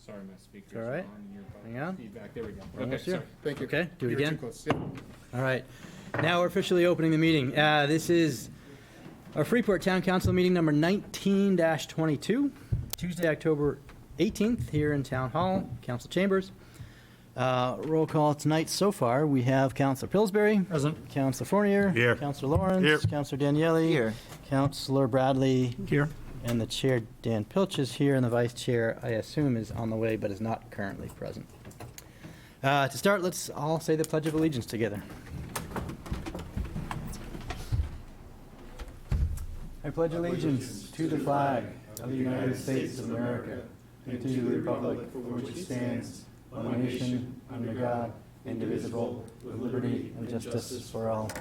Sorry, my speaker's All right. on your Hang on. feedback. There we go. We're Okay, almost here. sorry. Thank you. Okay, do it You were again. too close. Yeah. All right. Now we're officially opening the meeting. This is our Freeport Town Council meeting number 19-22, Tuesday, October 18th, here in Town Hall, Council Chambers. Roll call tonight so far. We have Councilor Pillsbury. Present. Councilor Fournier. Here. Councilor Lawrence. Here. Councilor Daniele. Here. Councilor Bradley. Here. And the chair, Dan Pilch, is here, and the vice chair, I assume, is on the way but is not currently present. To start, let's all say the Pledge of Allegiance together. I pledge allegiance to the flag of the United States of America and to the republic for which it stands, one nation, under God, indivisible, with liberty and justice for all.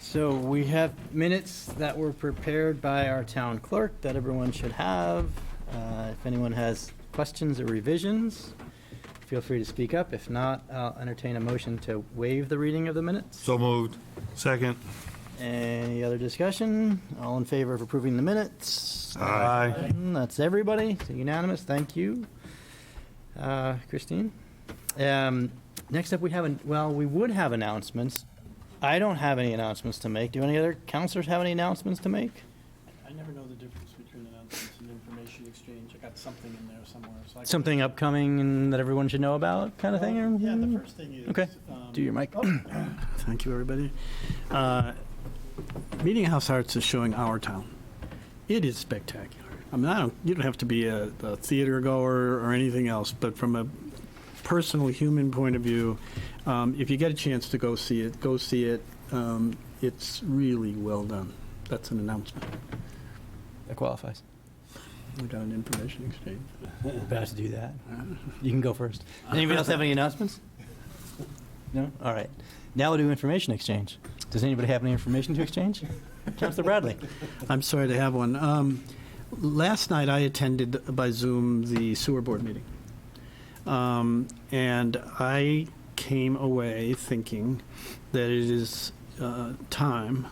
So we have minutes that were prepared by our town clerk that everyone should have. If anyone has questions or revisions, feel free to speak up. If not, I'll entertain a motion to waive the reading of the minutes. So moved. Second. Any other discussion? All in favor of approving the minutes? Aye. That's everybody. So unanimous. Thank you. Christine? Next up, we would have announcements. I don't have any announcements to make. Do any other counselors have any announcements to make? I never know the difference between announcements and information exchange. I got something in there somewhere. So Something upcoming and that everyone should know about, kind of thing? Or? Yeah, the first thing is... Okay. Do your mic. Thank you, everybody. Meeting House Arts is showing Our Town. It is spectacular. I mean, you don't have to be a theater goer or anything else, but from a personal human point of view, if you get a chance to go see it, go see it. It's really well done. That's an announcement. That qualifies. We got an information exchange. About to do that. You can go first. Anybody else have any announcements? No? All right. Now we'll do information exchange. Does anybody have any information to exchange? Councilor Bradley. I'm sorry to have one. Last night I attended by Zoom the sewer board meeting. And I came away thinking that it is time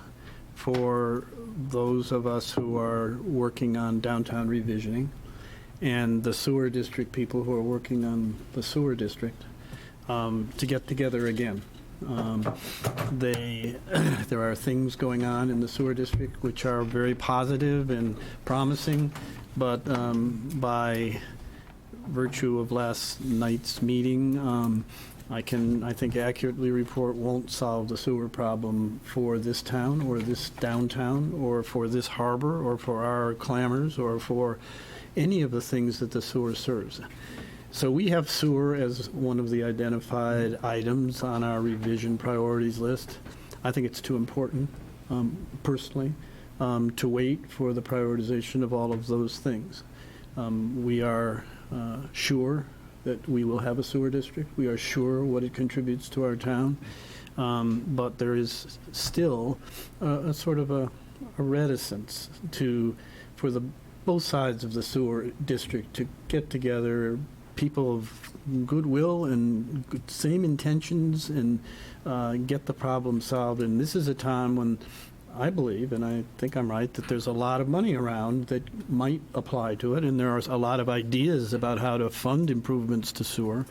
for those of us who are working on downtown revisioning and the sewer district people who are working on the sewer district to get together again. There are things going on in the sewer district which are very positive and promising, but by virtue of last night's meeting, I think accurately report won't solve the sewer problem for this town or this downtown or for this harbor or for our clamors or for any of the things that the sewer serves. So we have sewer as one of the identified items on our revision priorities list. I think it's too important, personally, to wait for the prioritization of all of those things. We are sure that we will have a sewer district. We are sure what it contributes to our town. But there is still a sort of a reticence for both sides of the sewer district to get together, people of goodwill and same intentions, and get the problem solved. And this is a time when I believe, and I think I'm right, that there's a lot of money around that might apply to it, and there are a lot of ideas about how to fund improvements to sewer.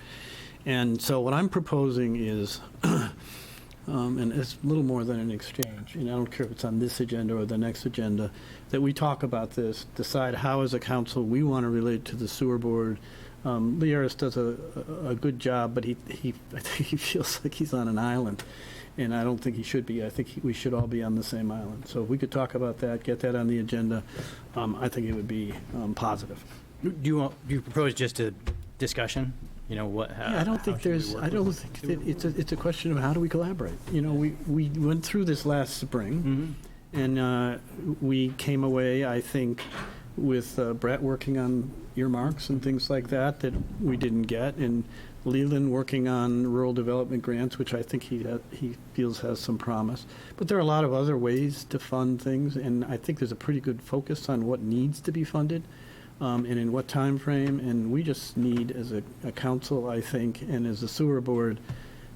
And so what I'm proposing is, and it's a little more than an exchange, and I don't care if it's on this agenda or the next agenda, that we talk about this, decide how as a council we want to relate to the sewer board. Lee Harris does a good job, but I think he feels like he's on an island. And I don't think he should be. I think we should all be on the same island. So if we could talk about that, get that on the agenda, I think it would be positive. Do you propose just a discussion? You know what? I don't think it's a question of how do we collaborate. You know, we went through this last spring, and we came away, I think, with Brett working on earmarks and things like that we didn't get, and Leland working on rural development grants, which I think he feels has some promise. But there are a lot of other ways to fund things, and I think there's a pretty good focus on what needs to be funded and in what time frame. And we just need, as a council, I think, and as a sewer board,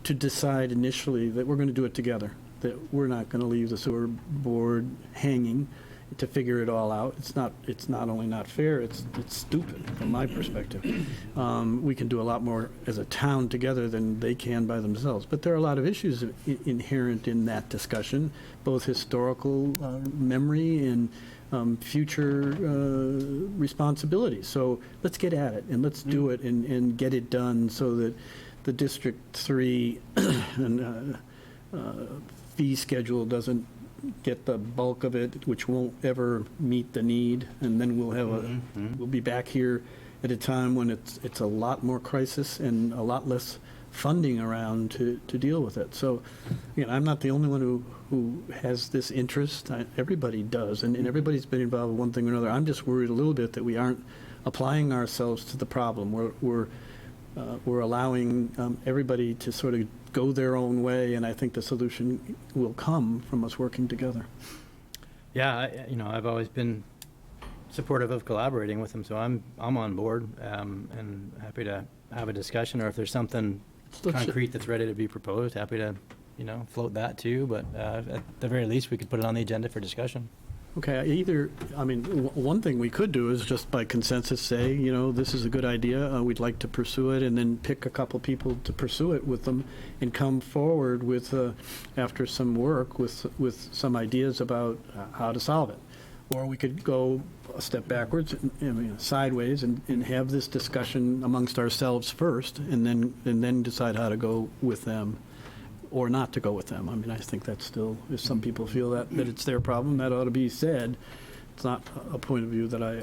to decide initially that we're going to do it together. that we're not going to leave the sewer board hanging to figure it all out. It's not only not fair, it's stupid from my perspective. We can do a lot more as a town together than they can by themselves. But there are a lot of issues inherent in that discussion, both historical memory and future responsibilities. So let's get at it, and let's do it and get it done so that the District 3 fee schedule doesn't get the bulk of it, which won't ever meet the need, and then we'll have we'll be back here at a time when it's a lot more crisis and a lot less funding around to deal with it. So, again, I'm not the only one who has this interest. Everybody does, and everybody's been involved with one thing or another. I'm just worried a little bit that we aren't applying ourselves to the problem. We're allowing everybody to sort of go their own way, and I think the solution will come from us working together. Yeah, I've always been supportive of collaborating with them, so I'm on board, and happy to have a discussion, or if there's something concrete that's ready to be proposed, happy to, float that too, but at the very least, we could put it on the agenda for discussion. Okay, one thing we could do is just by consensus say, this is a good idea, we'd like to pursue it, and then pick a couple people to pursue it with them, and come forward with, after some work, with some ideas about how to solve it. Or we could go a step backwards, sideways, and have this discussion amongst ourselves first, and then decide how to go with them, or not to go with them. I think that's still, if some people feel that it's their problem, that ought to be said. It's not a point of view that I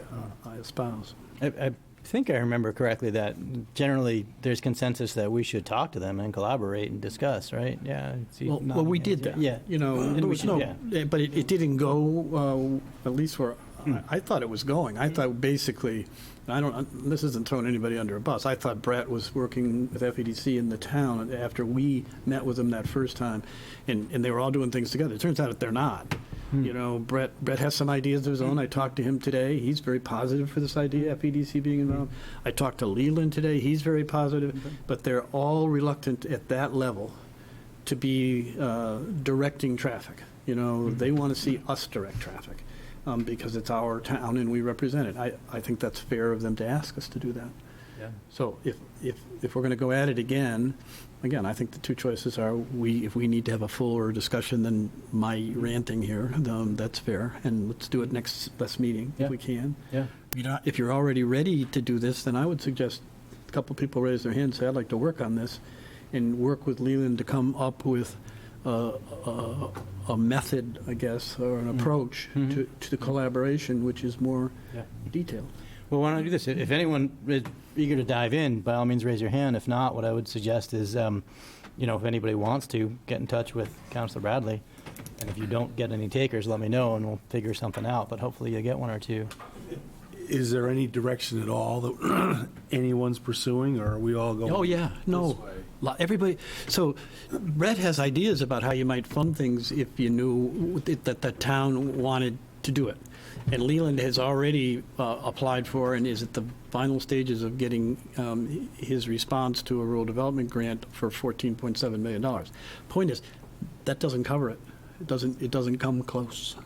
espouse. I think I remember correctly that generally there's consensus that we should talk to them and collaborate and discuss, right? Yeah. Well, we did that. Yeah. There was but it didn't go, at least where I thought it was going. I thought basically, this isn't throwing anybody under a bus. I thought Brett was working with FEDC in the town after we met with them that first time, and they were all doing things together. It turns out that they're not. Brett has some ideas of his own. I talked to him today. He's very positive for this idea, FEDC being involved. I talked to Leland today. He's very positive. But they're all reluctant at that level to be directing traffic. They want to see us direct traffic because it's our town and we represent it. I think that's fair of them to ask us to do that. Yeah. So if we're going to go at it again, I think the two choices are if we need to have a fuller discussion than my ranting here, that's fair, and let's do it next meeting if we can. Yeah. If you're already ready to do this, then I would suggest a couple people raise their hands, say, I'd like to work on this, and work with Leland to come up with a method, I guess, or an approach to the collaboration, which is more detailed. Well, why don't I do this? If anyone is eager to dive in, by all means, raise your hand. If not, what I would suggest is, if anybody wants to, get in touch with Councilor Bradley. And if you don't get any takers, let me know, and we'll figure something out. But hopefully you'll get one or two. Is there any direction at all that anyone's pursuing, or are we all going? Oh, yeah, no. this way? Everybody, so Brett has ideas about how you might fund things if you knew that the town wanted to do it. And Leland has already applied for and is at the final stages of getting his response to a rural development grant for $14.7 million. Point is, that doesn't cover it. It doesn't come close.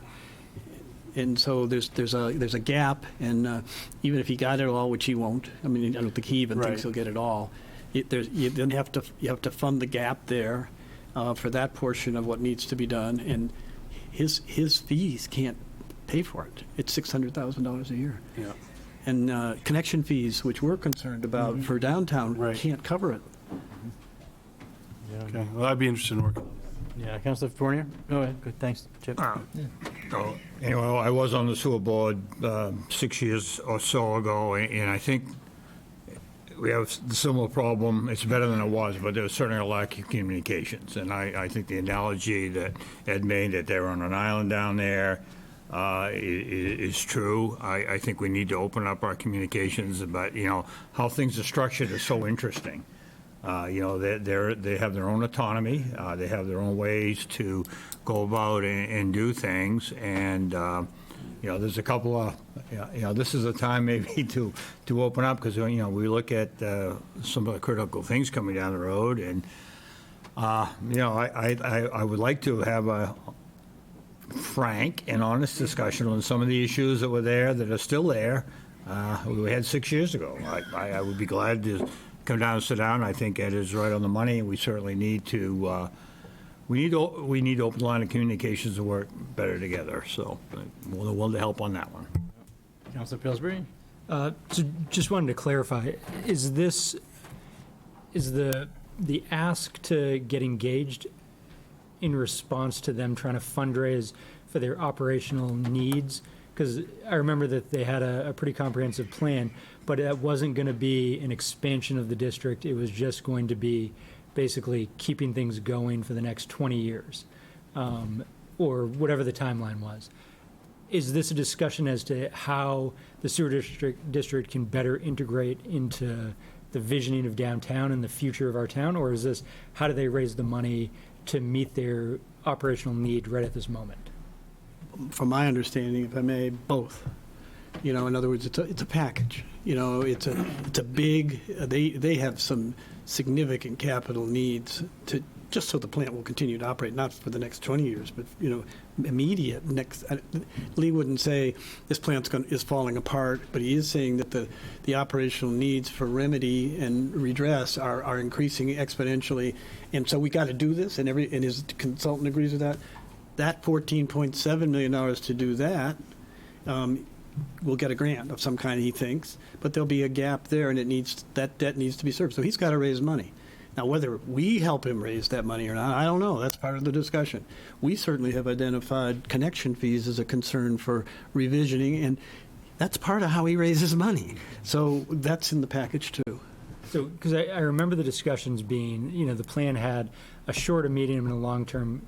And so there's a gap, and even if he got it all, which he won't, I don't think he even thinks he'll get it all. You then have to fund the gap there for that portion of what needs to be done, and his fees can't pay for it. It's $600,000 a year. Yeah. And connection fees, which we're concerned about for downtown, can't cover it. Yeah. Okay, well, I'd be interested in working. Yeah, Councilor Fournier? Go ahead. Good, thanks, Chip. I was on the sewer board 6 years or so ago, and I think we have a similar problem. It's better than it was, but there's certainly a lack of communications. And I think the analogy that Ed made, that they're on an island down there, is true. I think we need to open up our communications, but, how things are structured is so interesting. They have their own autonomy. They have their own ways to go about and do things. And, there's a couple of, this is a time maybe to open up because, we look at some of the critical things coming down the road. And I would like to have a frank and honest discussion on some of the issues that were there, that are still there, we had 6 years ago. I would be glad to come down and sit down. I think Ed is right on the money. We certainly need to, we need open line of communications to work better together. So more than willing to help on that one. Councilor Pillsbury? So just wanted to clarify, is the ask to get engaged in response to them trying to fundraise for their operational needs? Because I remember that they had a pretty comprehensive plan, but it wasn't going to be an expansion of the district. It was just going to be basically keeping things going for the next 20 years, or whatever the timeline was. Is this a discussion as to how the sewer district can better integrate into the visioning of downtown and the future of our town? Or is this, how do they raise the money to meet their operational need right at this moment? From my understanding, if I may, both. You know, in other words, it's a package. You know, it's a big, they have some significant capital needs to, just so the plant will continue to operate, not for the next 20 years, but, you know, immediate next. Lee wouldn't say this plant's is falling apart, but he is saying that the operational needs for remedy and redress are increasing exponentially, and so we got to do this. And his consultant agrees with that. That $14.7 million to do that, we'll get a grant of some kind, he thinks, but there'll be a gap there, and that debt needs to be served. So he's got to raise money. Now, whether we help him raise that money or not, I don't know. That's part of the discussion. We certainly have identified connection fees as a concern for revisioning, and that's part of how he raises money. So that's in the package, too. So, because I remember the discussions being, you know, the plan had a short, a medium, and a long-term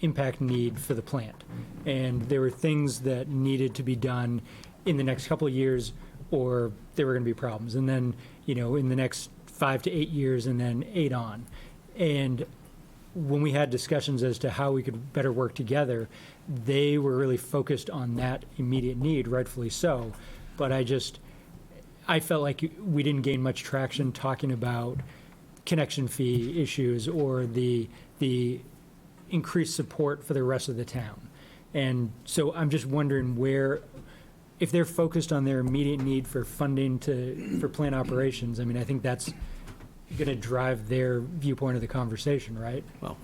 impact need for the plant. And there were things that needed to be done in the next couple of years, or there were going to be problems. And then, you know, in the next 5 to 8 years, and then 8 on. And when we had discussions as to how we could better work together, they were really focused on that immediate need, rightfully so. But I felt like we didn't gain much traction talking about connection fee issues or the increased support for the rest of the town. And so I'm just wondering if they're focused on their immediate need for funding for plant operations, I mean, I think that's going to drive their viewpoint of the conversation, right? Well,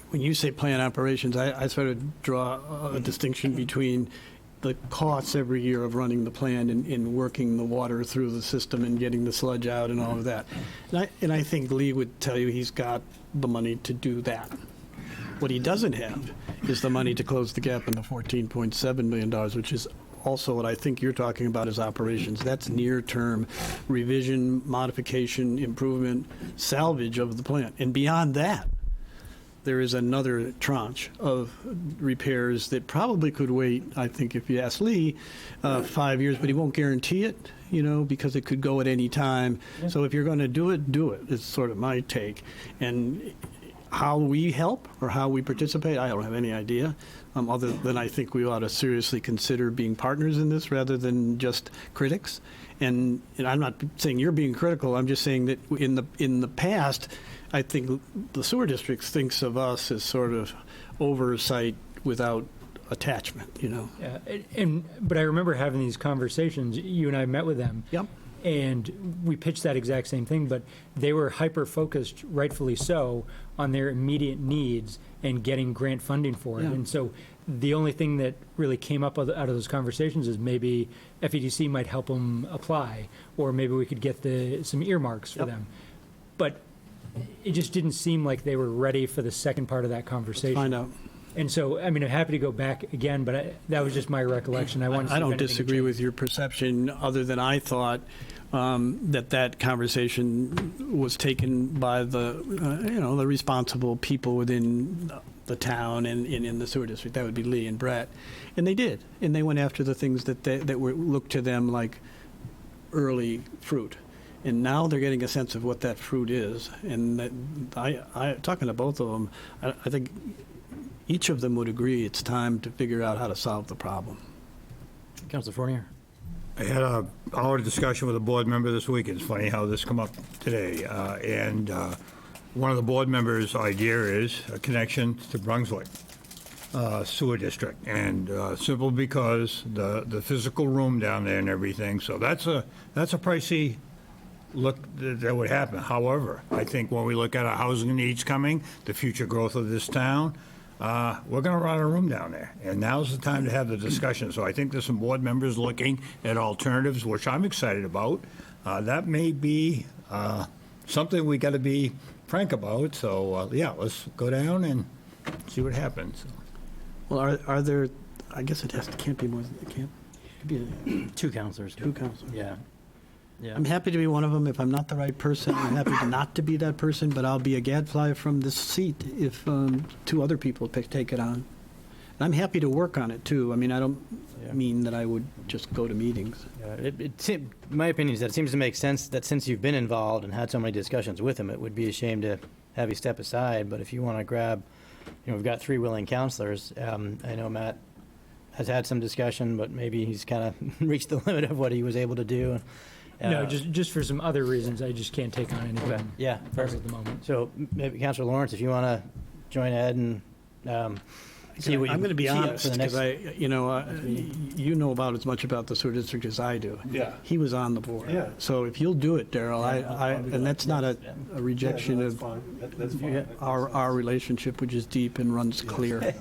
when you say plant operations, I sort of draw a distinction between the costs every year of running the plant and working the water through the system and getting the sludge out and all of that. And I think Lee would tell you he's got the money to do that. What he doesn't have is the money to close the gap in the $14.7 million, which is also what I think you're talking about as operations. That's near-term revision, modification, improvement, salvage of the plant. And beyond that, there is another tranche of repairs that probably could wait, I think, if you ask Lee, 5 years, but he won't guarantee it, you know, because it could go at any time. Yeah. So if you're going to do it, is sort of my take. And how we help or how we participate, I don't have any idea, other than I think we ought to seriously consider being partners in this rather than just critics. And I'm not saying you're being critical. I'm just saying that in the past, I think the sewer district thinks of us as sort of oversight without attachment, you know. Yeah, but I remember having these conversations. You and I met with them. Yep. And we pitched that exact same thing, but they were hyper-focused, rightfully so, on their immediate needs and getting grant funding for it. Yeah. And so the only thing that really came up out of those conversations is maybe FEDC might help them apply, or maybe we could get some earmarks for them. But it just didn't seem like they were ready for the second part of that conversation. Find out. And so, I mean, I'm happy to go back again, but that was just my recollection. I don't disagree with your perception, other than I thought that conversation was taken by the responsible people within the town and in the sewer district. That would be Lee and Brett, and they did, and they went after the things that were looked to them like early fruit. And now they're getting a sense of what that fruit is. And I talking to both of them, I think each of them would agree it's time to figure out how to solve the problem. Councilor Fournier. I had an hour discussion with a board member this week. It's funny how this come up today. one of the board members' idea is a connection to Brunswick sewer district, and simple because the physical room down there and everything. So that's a pricey look that would happen. However, I think when we look at our housing needs coming, the future growth of this town, we're going to run a room down there, and now's the time to have the discussion. So I think there's some board members looking at alternatives, which I'm excited about. That may be something we got to be frank about. So yeah, let's go down and see what happens. Well, are there, I guess can't be more, it can't be Two counselors. two councils. Yeah. Yeah. I'm happy to be one of them. If I'm not the right person, I'm happy not to be that person, but I'll be a gadfly from this seat if two other people take it on. And I'm happy to work on it, too. I mean, I don't mean that I would just go to meetings. My opinion is that it seems to make sense that since you've been involved and had so many discussions with him, it would be a shame to have you step aside. But if you want to grab, we've got 3 willing counselors. I know Matt has had some discussion, but maybe he's kind of reached the limit of what he was able to do. No, just for some other reasons, I just can't take on anything Yeah, else perfect. at the moment. So maybe Councilor Lawrence, if you want to join Ed and see what you I'm going to be see up for honest, the because next. you know about as much about the sewer district as I do. Yeah. He was on the board. Yeah. So if you'll do it, Daryl, and that's not a rejection of That's fine. our relationship, which is deep and runs clear.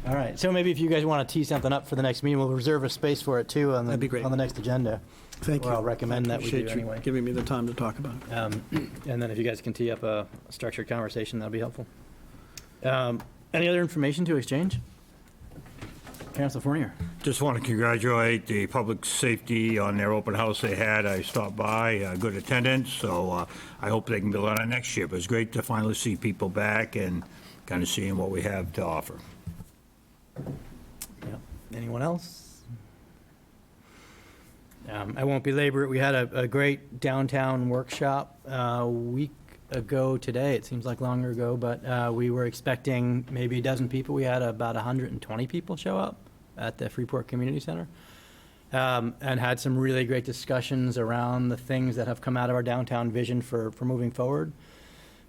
All right, so maybe if you guys want to tee something up for the next meeting, we'll reserve a space for it too on That'd be great. the next agenda. Thank you. Or I'll recommend that we do Appreciate you anyway. giving me the time to talk about it. And then if you guys can tee up a structured conversation, that'd be helpful. Any other information to exchange? Councilor Fournier. Just want to congratulate the public safety on their open house they had. I stopped by, good attendance, so I hope they can build on it next year. But it's great to finally see people back and kind of seeing what we have to offer. Yep. Anyone else? I won't belabor it. We had a great downtown workshop a week ago today. It seems like longer ago, but we were expecting maybe a dozen people. We had about 120 people show up at the Freeport Community Center, and had some really great discussions around the things that have come out of our downtown vision for moving forward.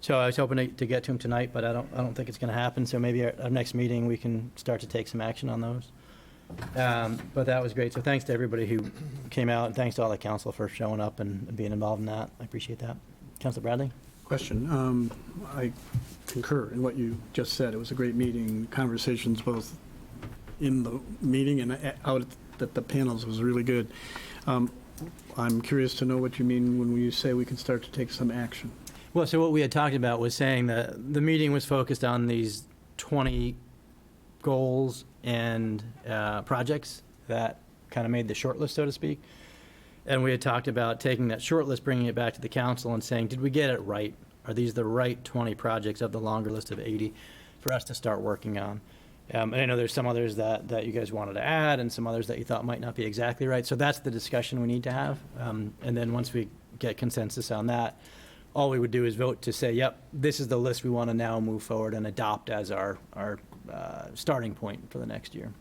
So I was hoping to get to them tonight, but I don't think it's going to happen. So maybe our next meeting we can start to take some action on those. But that was great. So thanks to everybody who came out, and thanks to all the council for showing up and being involved in that. I appreciate that. Councilor Bradley? Question. I concur in what you just said. It was a great meeting. Conversations both in the meeting and out at the panels was really good. I'm curious to know what you mean when you say we can start to take some action. Well, so what we had talked about was saying that the meeting was focused on these 20 goals and projects that kind of made the short list, so to speak. And we had talked about taking that short list, bringing it back to the council and saying, did we get it right? Are these the right 20 projects of the longer list of 80 for us to start working on? And I know there's some others that you guys wanted to add and some others that you thought might not be exactly right. So that's the discussion we need to have. And then once we get consensus on that, all we would do is vote to say, yep, this is the list we want to now move forward and adopt as our starting point for the next year.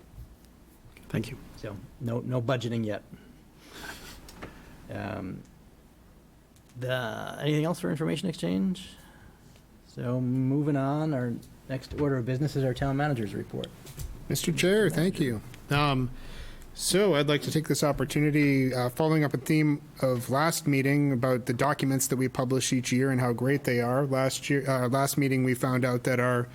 Thank you. So no budgeting yet. Anything else for information exchange? So moving on, our next order of business is our town manager's report. Mr. Chair, thank you. So I'd like to take this opportunity, following up a theme of last meeting about the documents that we publish each year and how great they are. Last meeting, we found out that our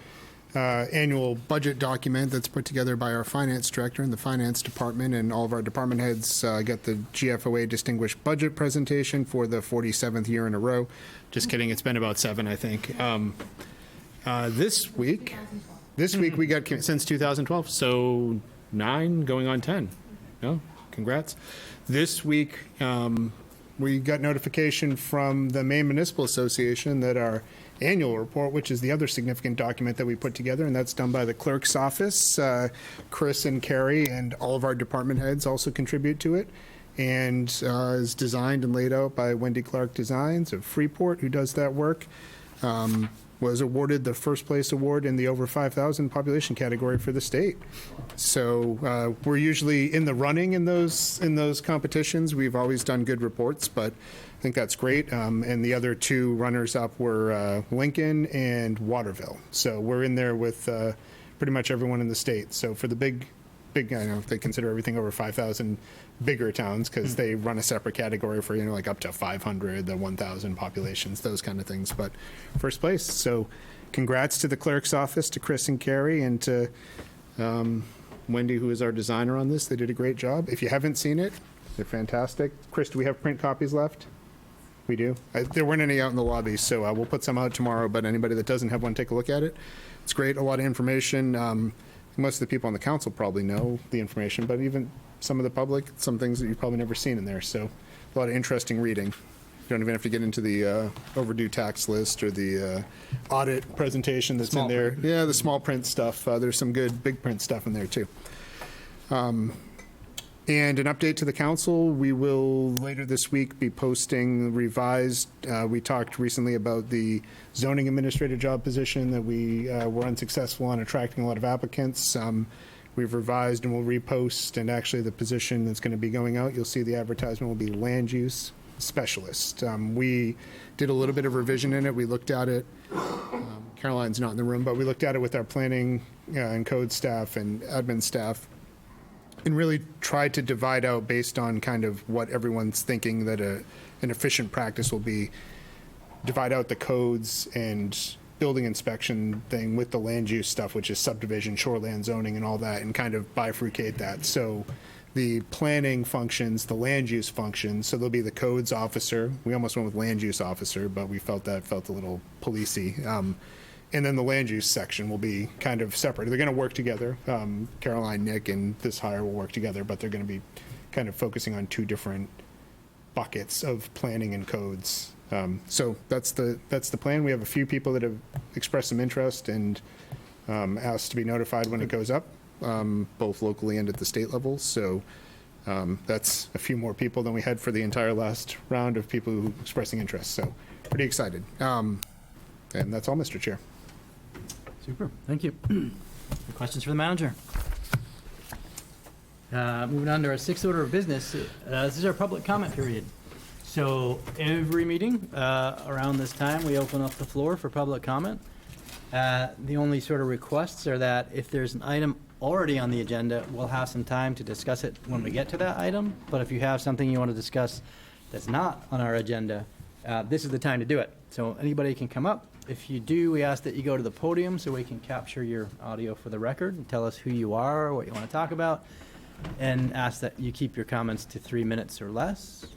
annual budget document that's put together by our finance director in the finance department, and all of our department heads get the GFOA Distinguished Budget Presentation for the 47th year in a row. Just kidding, it's been about 7, I think. This week we got since 2012, so 9 going on 10. No, congrats. This week we got notification from the Maine Municipal Association that our annual report, which is the other significant document that we put together, and that's done by the clerk's office. Chris and Carrie and all of our department heads also contribute to it, and is designed and laid out by Wendy Clark Designs of Freeport, who does that work. Was awarded the first place award in the over 5,000 population category for the state. So we're usually in the running in those competitions. We've always done good reports, but I think that's great. And the other two runners-up were Lincoln and Waterville. So we're in there with pretty much everyone in the state. So for the big, I don't know if they consider everything over 5,000 bigger towns, because they run a separate category for, like up to 500, the 1,000 populations, those kind of things. But first place. So congrats to the clerk's office, to Chris and Carrie, and to Wendy, who is our designer on this. They did a great job. If you haven't seen it, they're fantastic. Chris, do we have print copies left? We do. There weren't any out in the lobby, so we'll put some out tomorrow, but anybody that doesn't have one, take a look at it. It's great, a lot of information. Most of the people on the council probably know the information, but even some of the public, some things that you've probably never seen in there, so a lot of interesting reading. You don't even have to get into the overdue tax list or the audit presentation that's in there. Yeah, the small print stuff. There's some good big print stuff in there, too. And an update to the council, we will later this week be posting revised. We talked recently about the zoning administrator job position that we were unsuccessful on attracting a lot of applicants. We've revised and we'll repost, and actually the position that's going to be going out, you'll see the advertisement will be land use specialist. We did a little bit of revision in it. We looked at it. Caroline's not in the room, but we looked at it with our planning and code staff and admin staff, and really tried to divide out based on kind of what everyone's thinking that an efficient practice will be. Divide out the codes and building inspection thing with the land use stuff, which is subdivision, shoreland zoning, and all that, and kind of bifurcate that. So the planning functions, the land use functions, so there'll be the codes officer. We almost went with land use officer, but we felt a little policey. And then the land use section will be kind of separate. They're going to work together. Caroline, Nick, and this hire will work together, but they're going to be kind of focusing on two different buckets of planning and codes. So that's the plan. We have a few people that have expressed some interest and asked to be notified when it goes up, both locally and at the state level. So that's a few more people than we had for the entire last round of people who expressing interest. So pretty excited. And that's all, Mr. Chair. Super, thank you. Any questions for the manager? Moving on to our sixth order of business, this is our public comment period. So every meeting around this time, we open up the floor for public comment. The only sort of requests are that if there's an item already on the agenda, we'll have some time to discuss it when we get to that item. But if you have something you want to discuss that's not on our agenda, this is the time to do it. So anybody can come up. If you do, we ask that you go to the podium so we can capture your audio for the record and tell us who you are, what you want to talk about, and ask that you keep your comments to 3 minutes or less.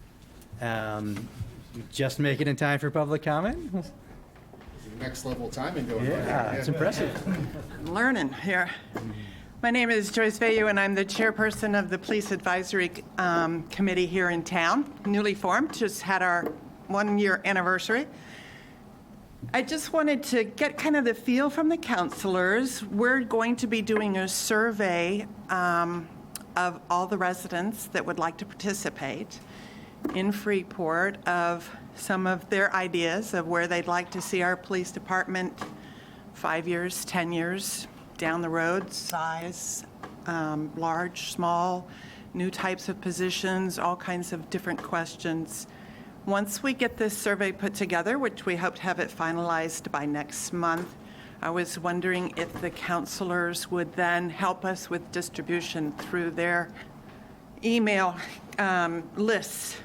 Just make it in time for public comment. Next level timing going on. Yeah, it's impressive. I'm learning here. My name is Joyce Vayu, and I'm the chairperson of the Police Advisory Committee here in town, newly formed, just had our 1-year anniversary. I just wanted to get kind of the feel from the counselors. We're going to be doing a survey of all the residents that would like to participate in Freeport of some of their ideas of where they'd like to see our police department 5 years, 10 years down the road, size, large, small, new types of positions, all kinds of different questions. Once we get this survey put together, which we hope to have it finalized by next month, I was wondering if the counselors would then help us with distribution through their email lists,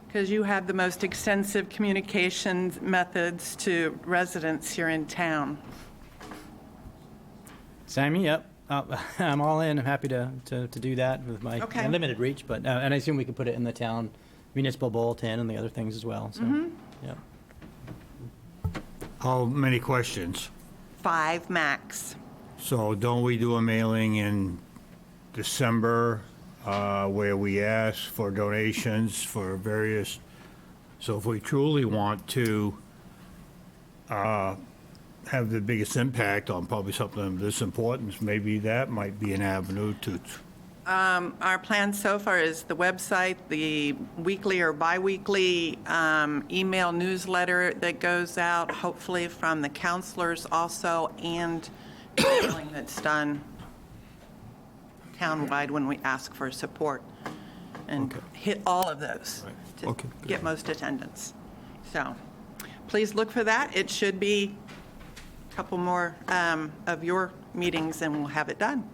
because you have the most extensive communication methods to residents here in town. Sign me up. I'm all in. I'm happy to do that with my Okay. limited reach, but and I assume we can put it in the town municipal bulletin and the other things as well. So, yeah. How many questions? 5 max. So don't we do a mailing in December where we ask for donations for various, so if we truly want to have the biggest impact on probably something of this importance, maybe that might be an avenue to. Our plan so far is the website, the weekly or biweekly email newsletter that goes out, hopefully from the counselors also, and mailing that's done townwide when we ask for support. and hit all of those to Okay, get most attendance. So please look for that. It should be a couple more of your meetings, and we'll have it done.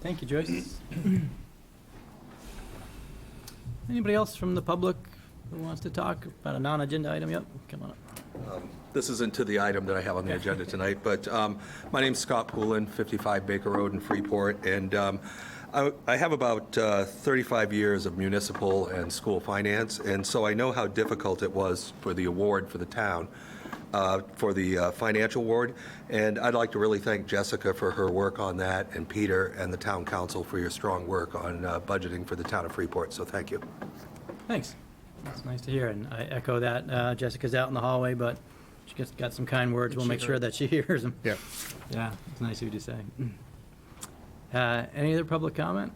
Thank you, Joyce. Anybody else from the public who wants to talk about a non-agenda item? Yep, come on up. This isn't to the item that I have on the agenda tonight, but my name's Scott Poulin, 55 Baker Road in Freeport, and I have about 35 years of municipal and school finance, and so I know how difficult it was for the award for the town, for the financial award, and I'd like to really thank Jessica for her work on that, and Peter and the town council for your strong work on budgeting for the town of Freeport, so thank you. Thanks. It's nice to hear, and I echo that. Jessica's out in the hallway, but she just got some kind words. We'll make sure that she hears them. Yeah. Yeah, it's nice of you to say. Any other public comment?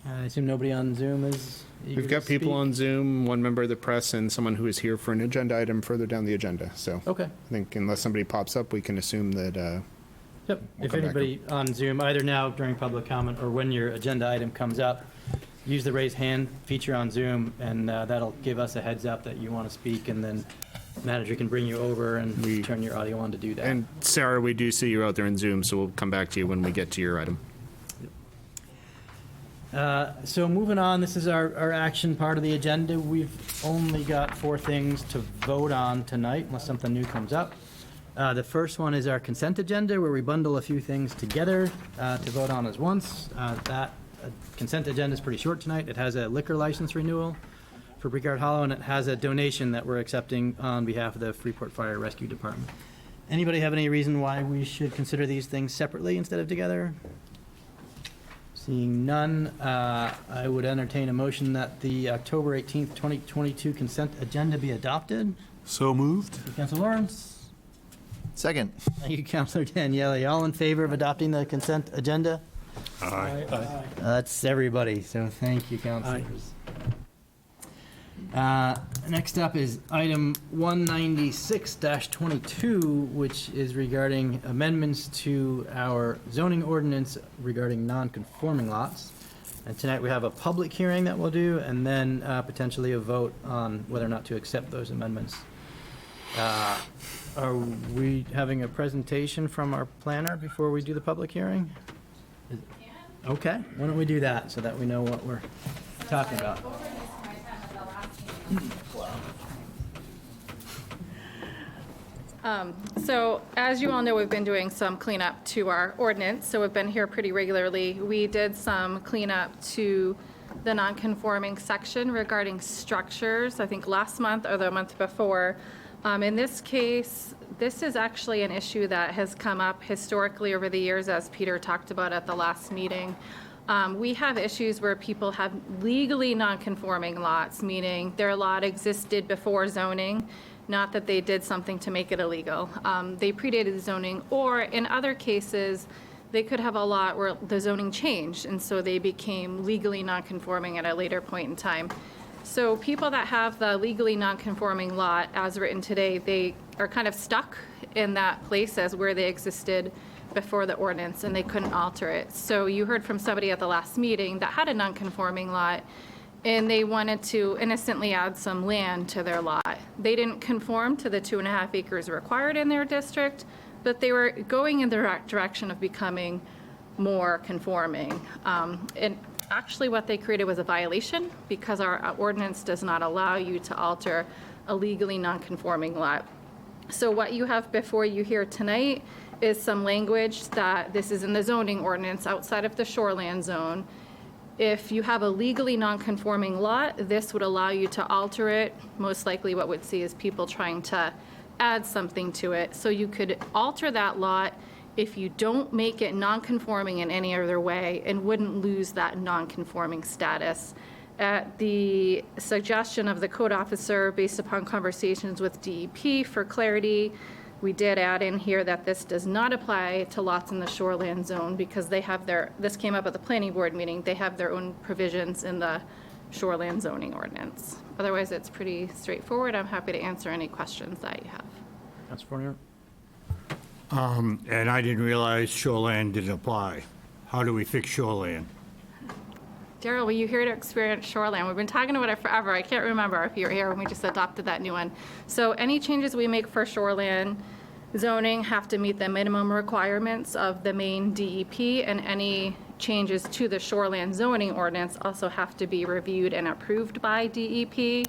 I assume nobody on Zoom is eager We've got to people speak? on Zoom, one member of the press, and someone who is here for an agenda item further down the agenda. So Okay. I think unless somebody pops up, we can assume that, Yep. If come back anybody on Zoom, either now during public comment or when your agenda item comes up, use the raise hand feature on Zoom, and that'll give us a heads up that you want to speak, and then manager can bring you over and turn your audio on to do that. and Sarah, we do see you out there in Zoom, so we'll come back to you when we get to your item. So moving on, this is our action part of the agenda. We've only got 4 things to vote on tonight, unless something new comes up. The first one is our consent agenda, where we bundle a few things together to vote on as once. That consent agenda is pretty short tonight. It has a liquor license renewal for Brickyard Hollow, and it has a donation that we're accepting on behalf of the Freeport Fire Rescue Department. Anybody have any reason why we should consider these things separately instead of together? Seeing none, I would entertain a motion that the October 18th, 2022 consent agenda be adopted. So moved? Thank you, Councilor Lawrence. Second. Thank you, Councilor Daniele. All in favor of adopting the consent agenda? That's everybody, so thank you, councilors. Next up is item 196-22, which is regarding amendments to our zoning ordinance regarding non-conforming lots. And tonight we have a public hearing that we'll do, and then potentially a vote on whether or not to accept those amendments. Are we having a presentation from our planner before we do the public hearing? Okay, why don't we do that so that we know what we're talking about? So as you all know, we've been doing some cleanup to our ordinance, so we've been here pretty regularly. We did some cleanup to the non-conforming section regarding structures, I think last month or the month before. In this case, this is actually an issue that has come up historically over the years, as Peter talked about at the last meeting. We have issues where people have legally non-conforming lots, meaning their lot existed before zoning, not that they did something to make it illegal. They predated zoning, or in other cases, they could have a lot where the zoning changed, and so they became legally non-conforming at a later point in time. So people that have the legally non-conforming lot as written today, they are kind of stuck in that place as where they existed before the ordinance, and they couldn't alter it. So you heard from somebody at the last meeting that had a non-conforming lot, and they wanted to innocently add some land to their lot. They didn't conform to the 2.5 acres required in their district, but they were going in the direction of becoming more conforming. And actually what they created was a violation, because our ordinance does not allow you to alter a legally non-conforming lot. So what you have before you here tonight is some language that this is in the zoning ordinance outside of the shoreland zone. If you have a legally non-conforming lot, this would allow you to alter it. Most likely what we'd see is people trying to add something to it. So you could alter that lot if you don't make it non-conforming in any other way, and wouldn't lose that non-conforming status. At the suggestion of the code officer, based upon conversations with DEP for clarity, we did add in here that this does not apply to lots in the shoreland zone, because they have this came up at the planning board meeting, they have their own provisions in the shoreland zoning ordinance. Otherwise, it's pretty straightforward. I'm happy to answer any questions that you have. Councilor Fournier? And I didn't realize shoreland didn't apply. How do we fix shoreland? Daryl, were you here to experience shoreline? We've been talking about it forever. I can't remember if you were here when we just adopted that new one. So any changes we make for shoreline zoning have to meet the minimum requirements of the main DEP, and any changes to the shoreline zoning ordinance also have to be reviewed and approved by DEP.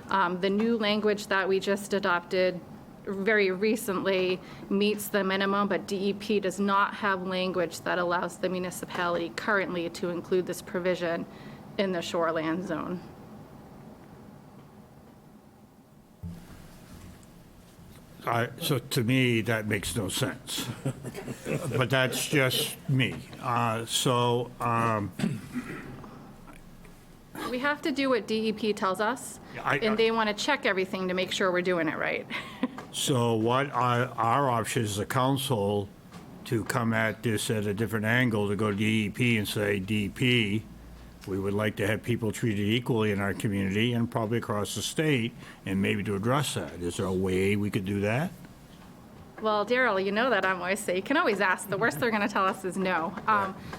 The new language that we just adopted very recently meets the minimum, but DEP does not have language that allows the municipality currently to include this provision in the shoreline zone. So to me, that makes no sense. But that's just me. We have to do what DEP tells us, I- and they want to check everything to make sure we're doing it right. So what are our options as a council to come at this at a different angle, to go to DEP and say, DEP, we would like to have people treated equally in our community and probably across the state, and maybe to address that? Is there a way we could do that? Well, Daryl, you know that I'm always say, you can always ask. The worst they're going to tell us is no.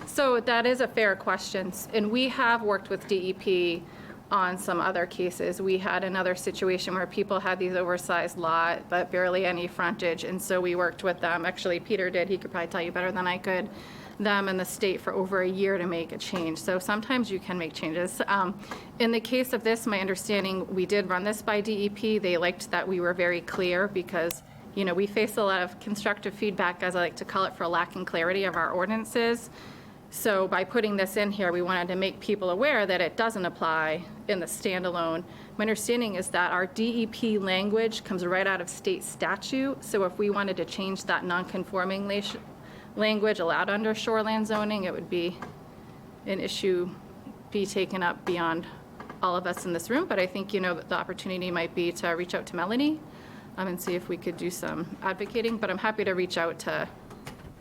So that is a fair question. And we have worked with DEP on some other cases. We had another situation where people had these oversized lot, but barely any frontage. And so we worked with them. Actually, Peter did. He could probably tell you better than I could. Them and the state for over a year to make a change. So sometimes you can make changes. In the case of this, my understanding, we did run this by DEP. They liked that we were very clear because, you know, we face a lot of constructive feedback, as I like to call it, for lacking clarity of our ordinances. So by putting this in here, we wanted to make people aware that it doesn't apply in the standalone. My understanding is that our DEP language comes right out of state statute. So if we wanted to change that non-conforming language allowed under shoreline zoning, it would be an issue be taken up beyond all of us in this room. But I think, you know, the opportunity might be to reach out to Melanie and see if we could do some advocating. But I'm happy to reach out to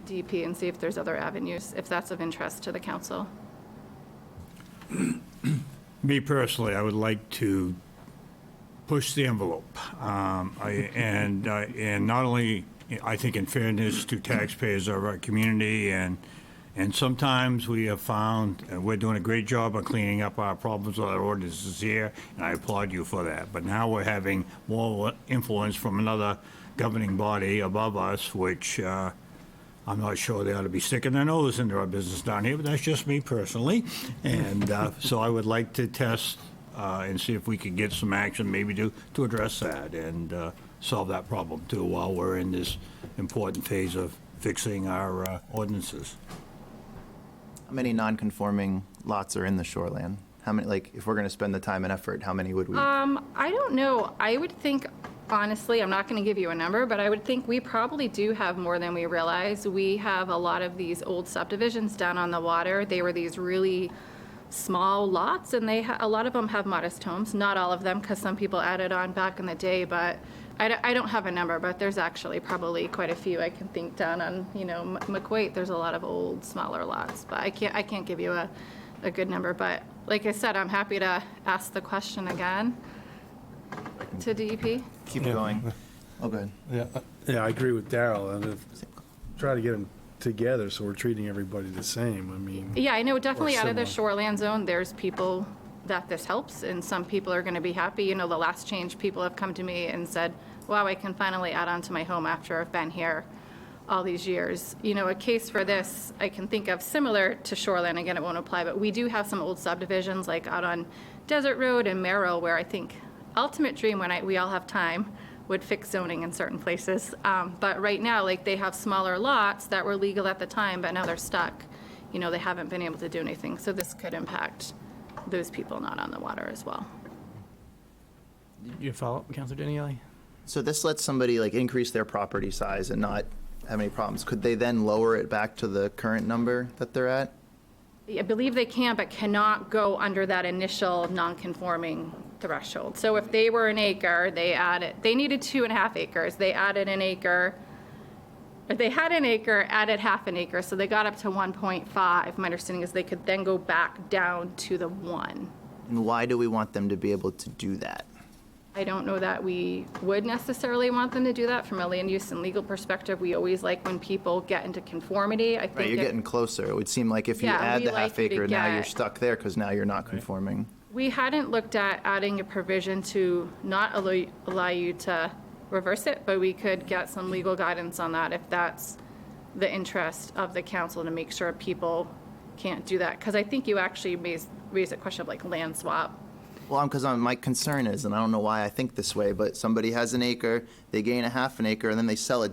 DEP and see if there's other avenues, if that's of interest to the council. Me personally, I would like to push the envelope. And not only, I think, in fairness to taxpayers of our community, and sometimes we have found, we're doing a great job of cleaning up our problems with our ordinances here, and I applaud you for that. But now we're having more influence from another governing body above us, which I'm not sure they ought to be sticking their nose into our business down here, but that's just me personally. And so I would like to test and see if we could get some action maybe to address that and solve that problem too while we're in this important phase of fixing our ordinances. How many non-conforming lots are in the shoreline? How many, like, if we're going to spend the time and effort, how many would we? I don't know. I would think, honestly, I'm not going to give you a number, but I would think we probably do have more than we realize. We have a lot of these old subdivisions down on the water. They were these really small lots, and a lot of them have modest homes. Not all of them, because some people added on back in the day, but I don't have a number, but there's actually probably quite a few I can think down on, you know, McQuaid. There's a lot of old, smaller lots, but I can't give you a good number. But like I said, I'm happy to ask the question again to DEP. Keep going. Oh, good. Yeah, I agree with Daryl, and try to get them together so we're treating everybody the same. I mean, Yeah, I know definitely out of the similar. shoreland zone, there's people that this helps, and some people are going to be happy. You know, the last change, people have come to me and said, wow, I can finally add on to my home after I've been here all these years. You know, a case for this I can think of similar to shoreline, again, it won't apply, but we do have some old subdivisions like out on Desert Road and Merrill, where I think ultimate dream when we all have time would fix zoning in certain places. But right now, like, they have smaller lots that were legal at the time, but now they're stuck. You know, they haven't been able to do anything. So this could impact those people not on the water as well. You follow up, Councilor Daniele? So this lets somebody like increase their property size and not have any problems. Could they then lower it back to the current number that they're at? I believe they can, but cannot go under that initial non-conforming threshold. So if they were an acre, they needed 2.5 acres. They added an acre. If they had an acre, added half an acre, so they got up to 1.5. My understanding is they could then go back down to the 1. And why do we want them to be able to do that? I don't know that we would necessarily want them to do that from a land use and legal perspective. We always like when people get into conformity. I Right, think you're it- getting closer. It would seem like if you Yeah, add we the like half you to acre, now you're get- stuck there because now you're not conforming. we hadn't looked at adding a provision to not allow you to reverse it, but we could get some legal guidance on that if that's the interest of the council, to make sure people can't do that. Because I think you actually raised a question of like land swap. Well, because my concern is, and I don't know why I think this way, but somebody has an acre, they gain a half an acre, and then they sell it,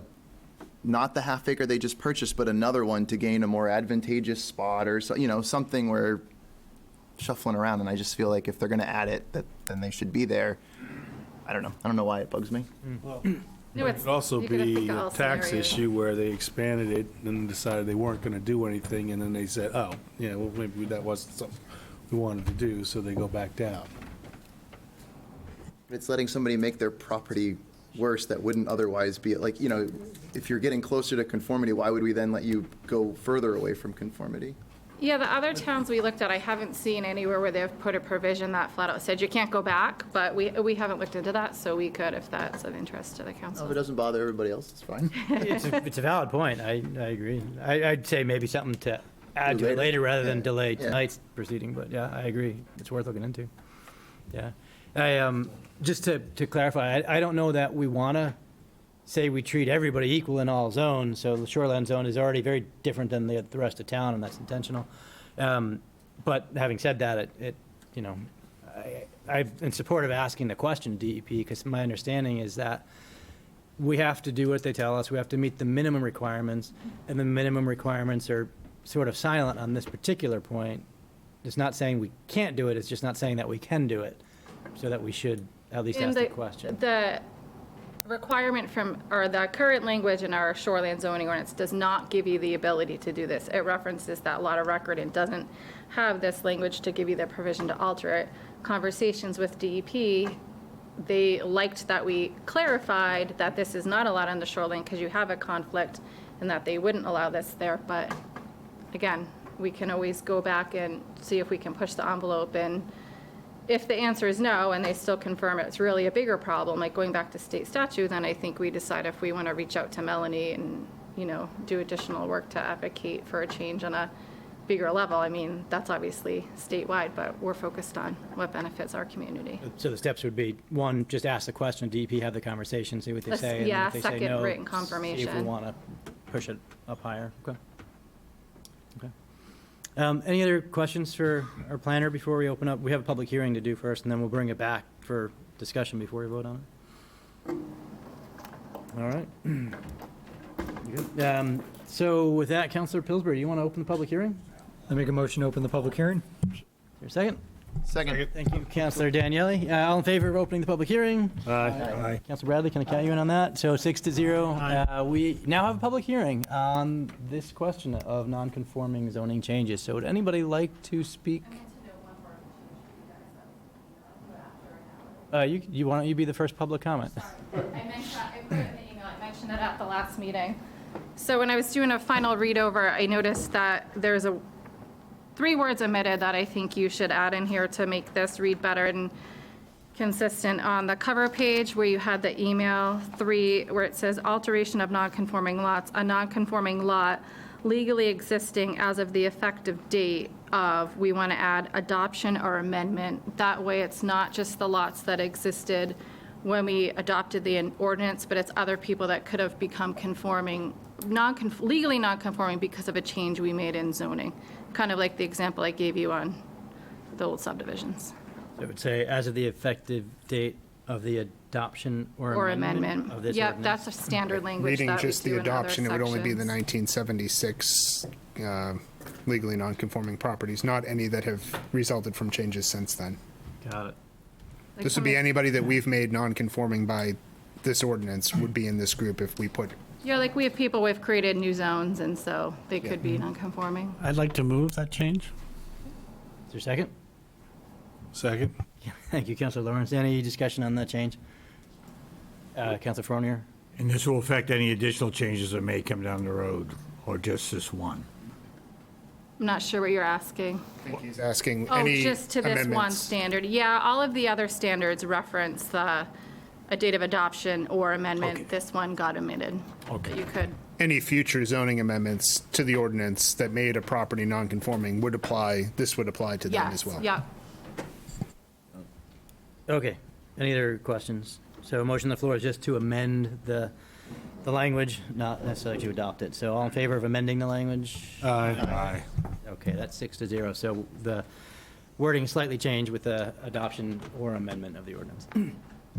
not the half acre they just purchased, but another one to gain a more advantageous spot or so, something where shuffling around. And I just feel like if they're going to add it, then they should be there. I don't know. I don't know why it bugs me. No, It could also you gotta think be of a all tax scenarios. issue where they expanded it and decided they weren't going to do anything, and then they said, oh, yeah, well, maybe that wasn't something we wanted to do, so they go back down. It's letting somebody make their property worse that wouldn't otherwise be, like, if you're getting closer to conformity, why would we then let you go further away from conformity? Yeah, the other towns we looked at, I haven't seen anywhere where they've put a provision that flat out said you can't go back, but we haven't looked into that, so we could if that's of interest to the If it council. doesn't bother everybody else, it's fine. It's a valid point. I agree. I'd say maybe something to add to it later rather than delay Yeah. tonight's proceeding, but yeah, I agree. It's worth looking into. Yeah. Just to clarify, I don't know that we want to say we treat everybody equal in all zones, so the shoreline zone is already very different than the rest of town, and that's intentional. But having said that, I'm in support of asking the question, DEP, because my understanding is that we have to do what they tell us. We have to meet the minimum requirements, and the minimum requirements are sort of silent on this particular point. It's not saying we can't do it, it's just not saying that we can do it, so that we should at least ask the question. The requirement or the current language in our shoreline zoning ordinance does not give you the ability to do this. It references that lot of record and doesn't have this language to give you the provision to alter it. Conversations with DEP, they liked that we clarified that this is not allowed on the shoreline because you have a conflict, and that they wouldn't allow this there. But again, we can always go back and see if we can push the envelope, and if the answer is no, and they still confirm it's really a bigger problem, like going back to state statute, then I think we decide if we want to reach out to Melanie and, do additional work to advocate for a change on a bigger level. I mean, that's obviously statewide, but we're focused on what benefits our community. So the steps would be, one, just ask the question, DEP, have the conversation, see what they say. And Yeah, if they say second, no, written See if we confirmation. want to push it up higher. Okay. Any other questions for our planner before we open up? We have a public hearing to do first, and then we'll bring it back for discussion before we vote on it. All right. Good. So with that, Councilor Pillsbury, you want to open the public hearing? I make a motion to open the public hearing. Your second? Second. Thank you, Councilor Daniele. All in favor of opening the public hearing? Aye. Councilor Bradley, can I count you in on that? So 6-0. We now have a public hearing on this question of non-conforming zoning changes. So would anybody like to speak? Why don't you be the first public comment? I put it in the email, I mentioned it at the last meeting. So when I was doing a final read over, I noticed that there's 3 words omitted that I think you should add in here to make this read better and consistent. On the cover page where you had the email 3, where it says alteration of non-conforming lots, a non-conforming lot legally existing as of the effective date of, we want to add adoption or amendment. That way it's not just the lots that existed when we adopted the ordinance, but it's other people that could have become conforming, legally non-conforming because of a change we made in zoning. Kind of like the example I gave you on the old subdivisions. So it would say, as of the effective date of the adoption or amendment of this Yep, ordinance. that's a standard language Reading that we just do the in other adoption, it would only be the sections. 1976 legally non-conforming properties, not any that have resulted from changes since then. Got it. Like This would some be of- anybody that we've made non-conforming by this ordinance would be in this group if we put, Yeah, like we have people, we've created new zones, and so they could be non-conforming. I'd like to move that change. Is there a second? Second? Thank you, Councilor Lawrence. Any discussion on that change? Councilor Fronier? And this will affect any additional changes that may come down the road, or just this one? I'm not sure what you're asking. I think he's asking Oh, any just to this one amendments. standard. Yeah, all of the other standards reference a date of adoption or amendment. This one got omitted. Okay. But you could, Any future zoning amendments to the ordinance that made a property non-conforming would apply, this would apply to them as yes, well. yep. Okay, any other questions? So a motion on the floor is just to amend the language, not necessarily to adopt it. So all in favor of amending the language? Aye. Okay, that's 6-0. So the wording slightly changed with the adoption or amendment of the ordinance.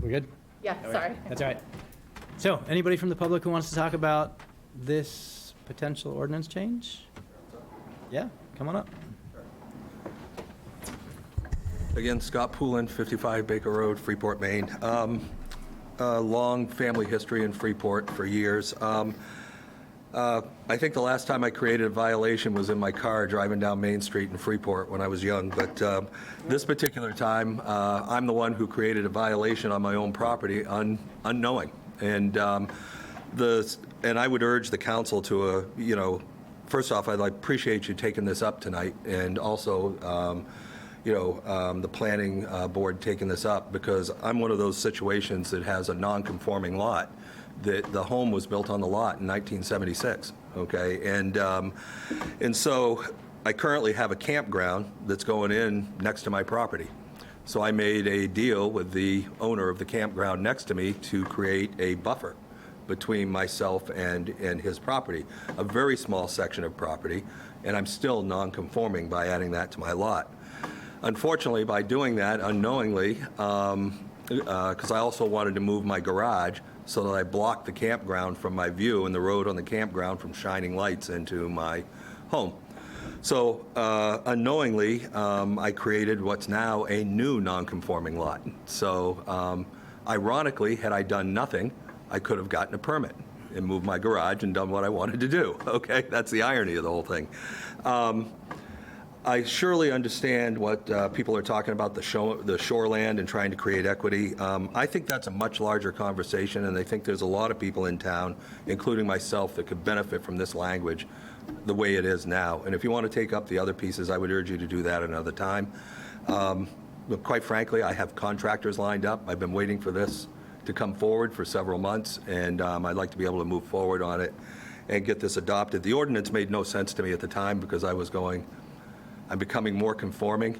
We're good? Yeah, sorry. That's all right. So, anybody from the public who wants to talk about this potential ordinance change? Yeah, come on up. Again, Scott Poulin, 55 Baker Road, Freeport, Maine. A long family history in Freeport for years. I think the last time I created a violation was in my car driving down Main Street in Freeport when I was young. But this particular time, I'm the one who created a violation on my own property unknowing. And I would urge the council to, first off, I'd appreciate you taking this up tonight, and also, the planning board taking this up, because I'm one of those situations that has a non-conforming lot. The home was built on the lot in 1976, okay? And so I currently have a campground that's going in next to my property. So I made a deal with the owner of the campground next to me to create a buffer between myself and his property, a very small section of property, and I'm still non-conforming by adding that to my lot. Unfortunately, by doing that unknowingly, because I also wanted to move my garage so that I blocked the campground from my view and the road on the campground from shining lights into my home. So unknowingly, I created what's now a new non-conforming lot. So ironically, had I done nothing, I could have gotten a permit and moved my garage and done what I wanted to do. Okay, that's the irony of the whole thing. I surely understand what people are talking about, the shoreland and trying to create equity. I think that's a much larger conversation, and I think there's a lot of people in town, including myself, that could benefit from this language the way it is now. And if you want to take up the other pieces, I would urge you to do that another time. But quite frankly, I have contractors lined up. I've been waiting for this to come forward for several months, and I'd like to be able to move forward on it and get this adopted. The ordinance made no sense to me at the time because I'm becoming more conforming.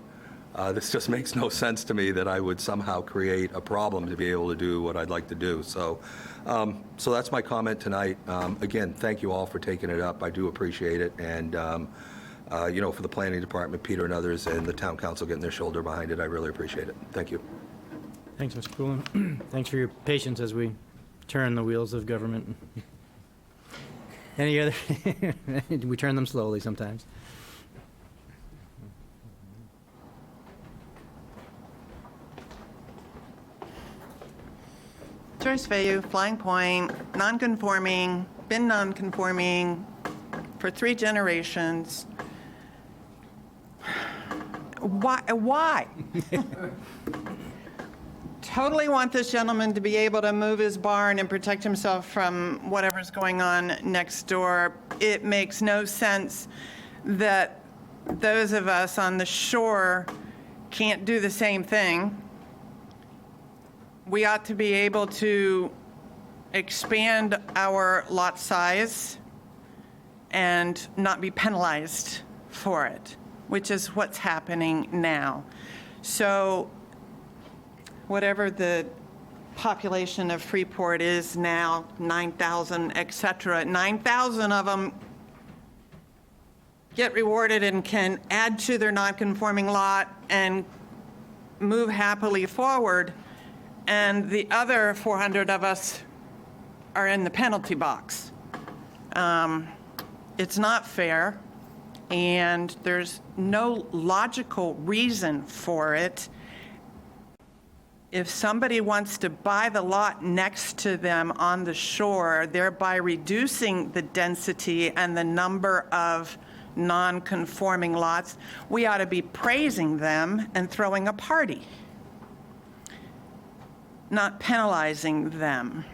This just makes no sense to me that I would somehow create a problem to be able to do what I'd like to do. So that's my comment tonight. Again, thank you all for taking it up. I do appreciate it. And, for the planning department, Peter and others, and the town council getting their shoulder behind it, I really appreciate it. Thank you. Thanks, Mr. Poulin. Thanks for your patience as we turn the wheels of government. Any other? We turn them slowly sometimes. Joyce Vayu, Flying Point, non-conforming, been non-conforming for 3 generations. Why? Totally want this gentleman to be able to move his barn and protect himself from whatever's going on next door. It makes no sense that those of us on the shore can't do the same thing. We ought to be able to expand our lot size and not be penalized for it, which is what's happening now. So whatever the population of Freeport is now, 9,000, et cetera, 9,000 of them get rewarded and can add to their non-conforming lot and move happily forward. And the other 400 of us are in the penalty box. It's not fair, and there's no logical reason for it. If somebody wants to buy the lot next to them on the shore, thereby reducing the density and the number of non-conforming lots, we ought to be praising them and throwing a party, not penalizing them.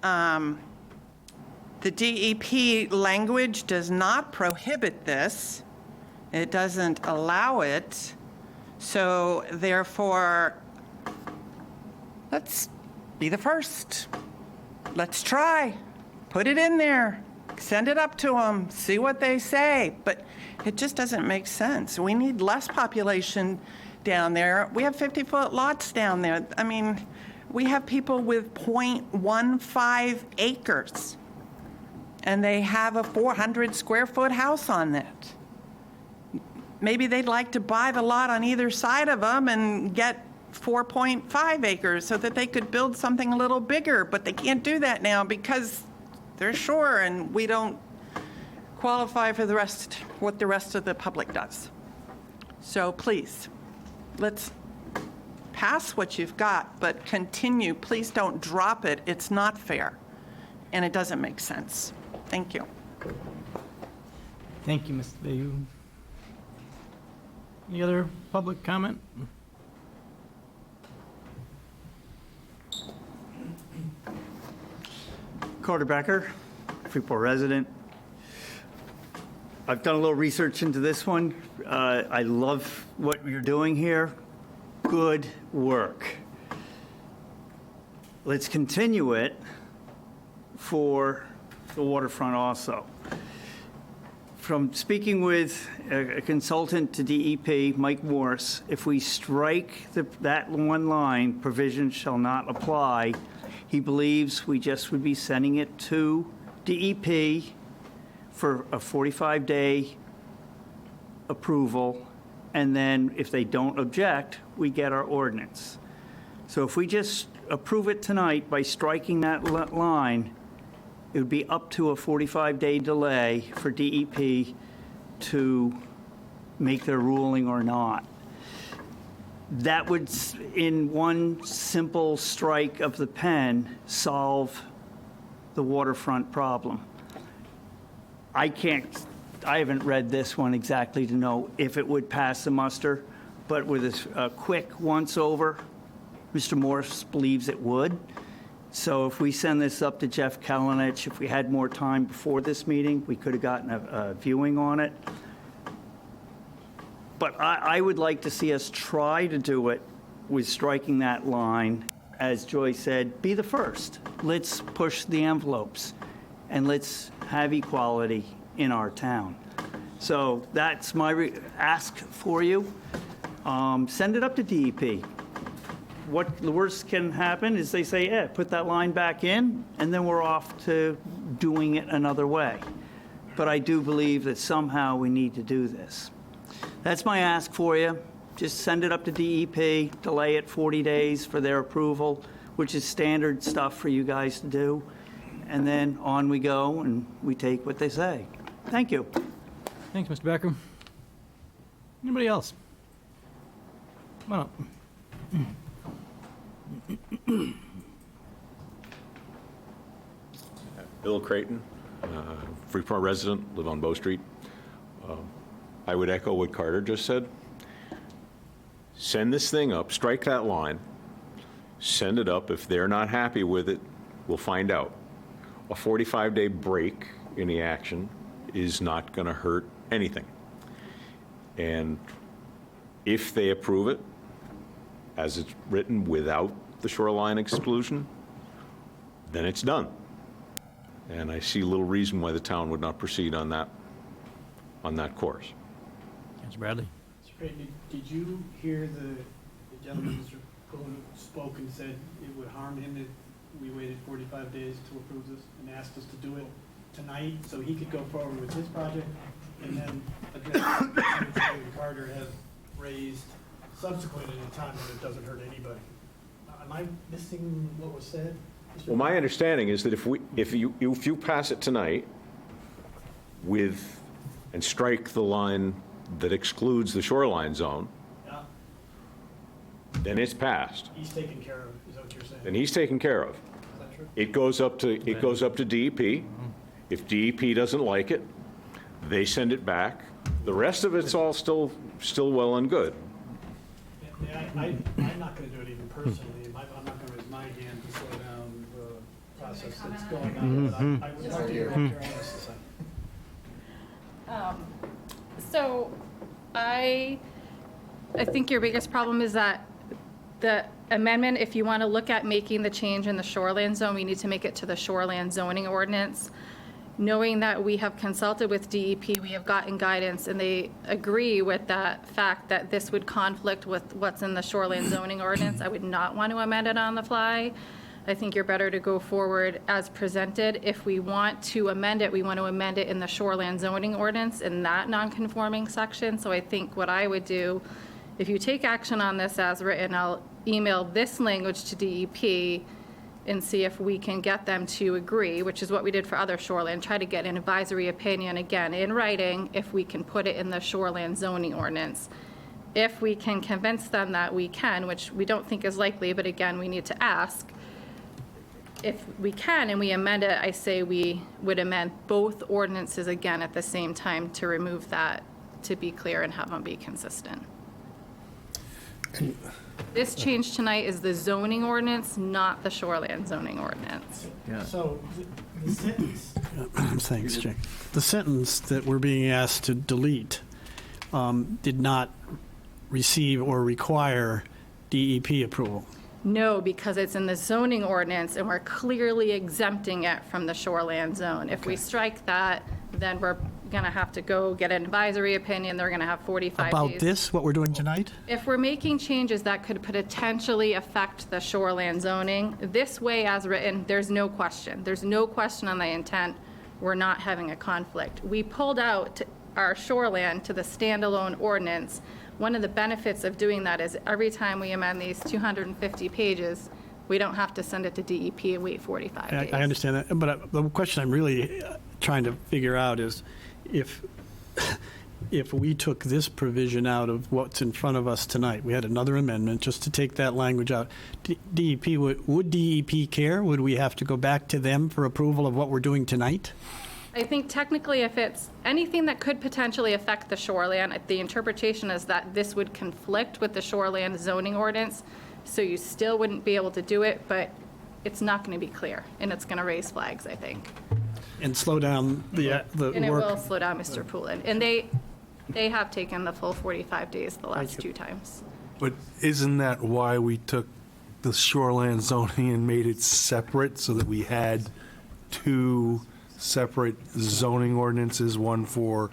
The DEP language does not prohibit this. It doesn't allow it. So therefore, let's be the first. Let's try. Put it in there. Send it up to them. See what they say. But it just doesn't make sense. We need less population down there. We have 50-foot lots down there. I mean, we have people with .15 acres, and they have a 400-square-foot house on it. Maybe they'd like to buy the lot on either side of them and get 4.5 acres so that they could build something a little bigger, but they can't do that now because they're shore and we don't qualify for what the rest of the public does. So please, let's pass what you've got, but continue. Please don't drop it. It's not fair, and it doesn't make sense. Thank you. Thank you, Mr. Bayou. Any other public comment? Carter Becker, Freeport resident. I've done a little research into this one. I love what you're doing here. Good work. Let's continue it for the waterfront also. From speaking with a consultant to DEP, Mike Morse, if we strike that one line, provision shall not apply, he believes we just would be sending it to DEP for a 45-day approval, and then if they don't object, we get our ordinance. So if we just approve it tonight by striking that line, it would be up to a 45-day delay for DEP to make their ruling or not. That would, in one simple strike of the pen, solve the waterfront problem. I haven't read this one exactly to know if it would pass the muster, but with a quick once-over, Mr. Morse believes it would. So if we send this up to Jeff Kalinich, if we had more time before this meeting, we could have gotten a viewing on it. But I would like to see us try to do it with striking that line. As Joy said, be the first. Let's push the envelopes, and let's have equality in our town. So that's my ask for you. Send it up to DEP. What the worst can happen is they say, yeah, put that line back in, and then we're off to doing it another way. But I do believe that somehow we need to do this. That's my ask for you. Just send it up to DEP, delay it 40 days for their approval, which is standard stuff for you guys to do. And then on we go, and we take what they say. Thank you. Thanks, Mr. Becker. Anybody else? Come on up. Bill Creighton, Freeport resident, live on Bow Street. I would echo what Carter just said. Send this thing up, strike that line, send it up. If they're not happy with it, we'll find out. A 45-day break in the action is not going to hurt anything. And if they approve it, as it's written without the shoreline exclusion, then it's done. And I see little reason why the town would not proceed on that course. Councilor Bradley. Mr. Creighton, did you hear the gentleman, Mr. Cohen, spoke and said it would harm him if we waited 45 days to approve this and asked us to do it tonight so he could go forward with his project? And then again, Carter has raised subsequent in a time that it doesn't hurt anybody. Am I missing what was said? Well, my understanding is that if you pass it tonight and strike the line that excludes the shoreline zone, Yeah, then it's passed. he's taken care of, is that what you're saying? And he's taken care of. Is that true? It goes up to DEP. If DEP doesn't like it, they send it back. The rest of it's all still well and good. Yeah, I'm not going to do it even personally. I'm not going to raise my hand to slow down the process that's going on. But I would like to hear what Carolyn has to say. So I think your biggest problem is that the amendment, if you want to look at making the change in the shoreline zone, we need to make it to the shoreline zoning ordinance. Knowing that we have consulted with DEP, we have gotten guidance, and they agree with that fact that this would conflict with what's in the shoreline zoning ordinance. I would not want to amend it on the fly. I think you're better to go forward as presented. If we want to amend it, we want to amend it in the shoreline zoning ordinance in that non-conforming section. So I think what I would do, if you take action on this as written, I'll email this language to DEP and see if we can get them to agree, which is what we did for other shoreline, try to get an advisory opinion, again, in writing, if we can put it in the shoreline zoning ordinance. If we can convince them that we can, which we don't think is likely, but again, we need to ask, if we can and we amend it, I say we would amend both ordinances again at the same time to remove that, to be clear and have them be consistent. This change tonight is the zoning ordinance, not the shoreline zoning ordinance. So the sentence. Thanks, Jake. The sentence that we're being asked to delete did not receive or require DEP approval. No, because it's in the zoning ordinance and we're clearly exempting it from the shoreline zone. If we strike that, then we're going to have to go get an advisory opinion. They're going to have 45 days. About this, what we're doing tonight? If we're making changes that could potentially affect the shoreline zoning, this way as written, there's no question. There's no question on the intent. We're not having a conflict. We pulled out our shoreline to the standalone ordinance. One of the benefits of doing that is every time we amend these 250 pages, we don't have to send it to DEP and wait 45 days. I understand that, but the question I'm really trying to figure out is if we took this provision out of what's in front of us tonight, we had another amendment just to take that language out, DEP, would DEP care? Would we have to go back to them for approval of what we're doing tonight? I think technically if it's anything that could potentially affect the shoreline, the interpretation is that this would conflict with the shoreline zoning ordinance, so you still wouldn't be able to do it, but it's not going to be clear, and it's going to raise flags, I think. And slow down the work? And it will slow down Mr. Poulin. And they have taken the full 45 days the last two times. But isn't that why we took the shoreline zoning and made it separate so that we had two separate zoning ordinances, one for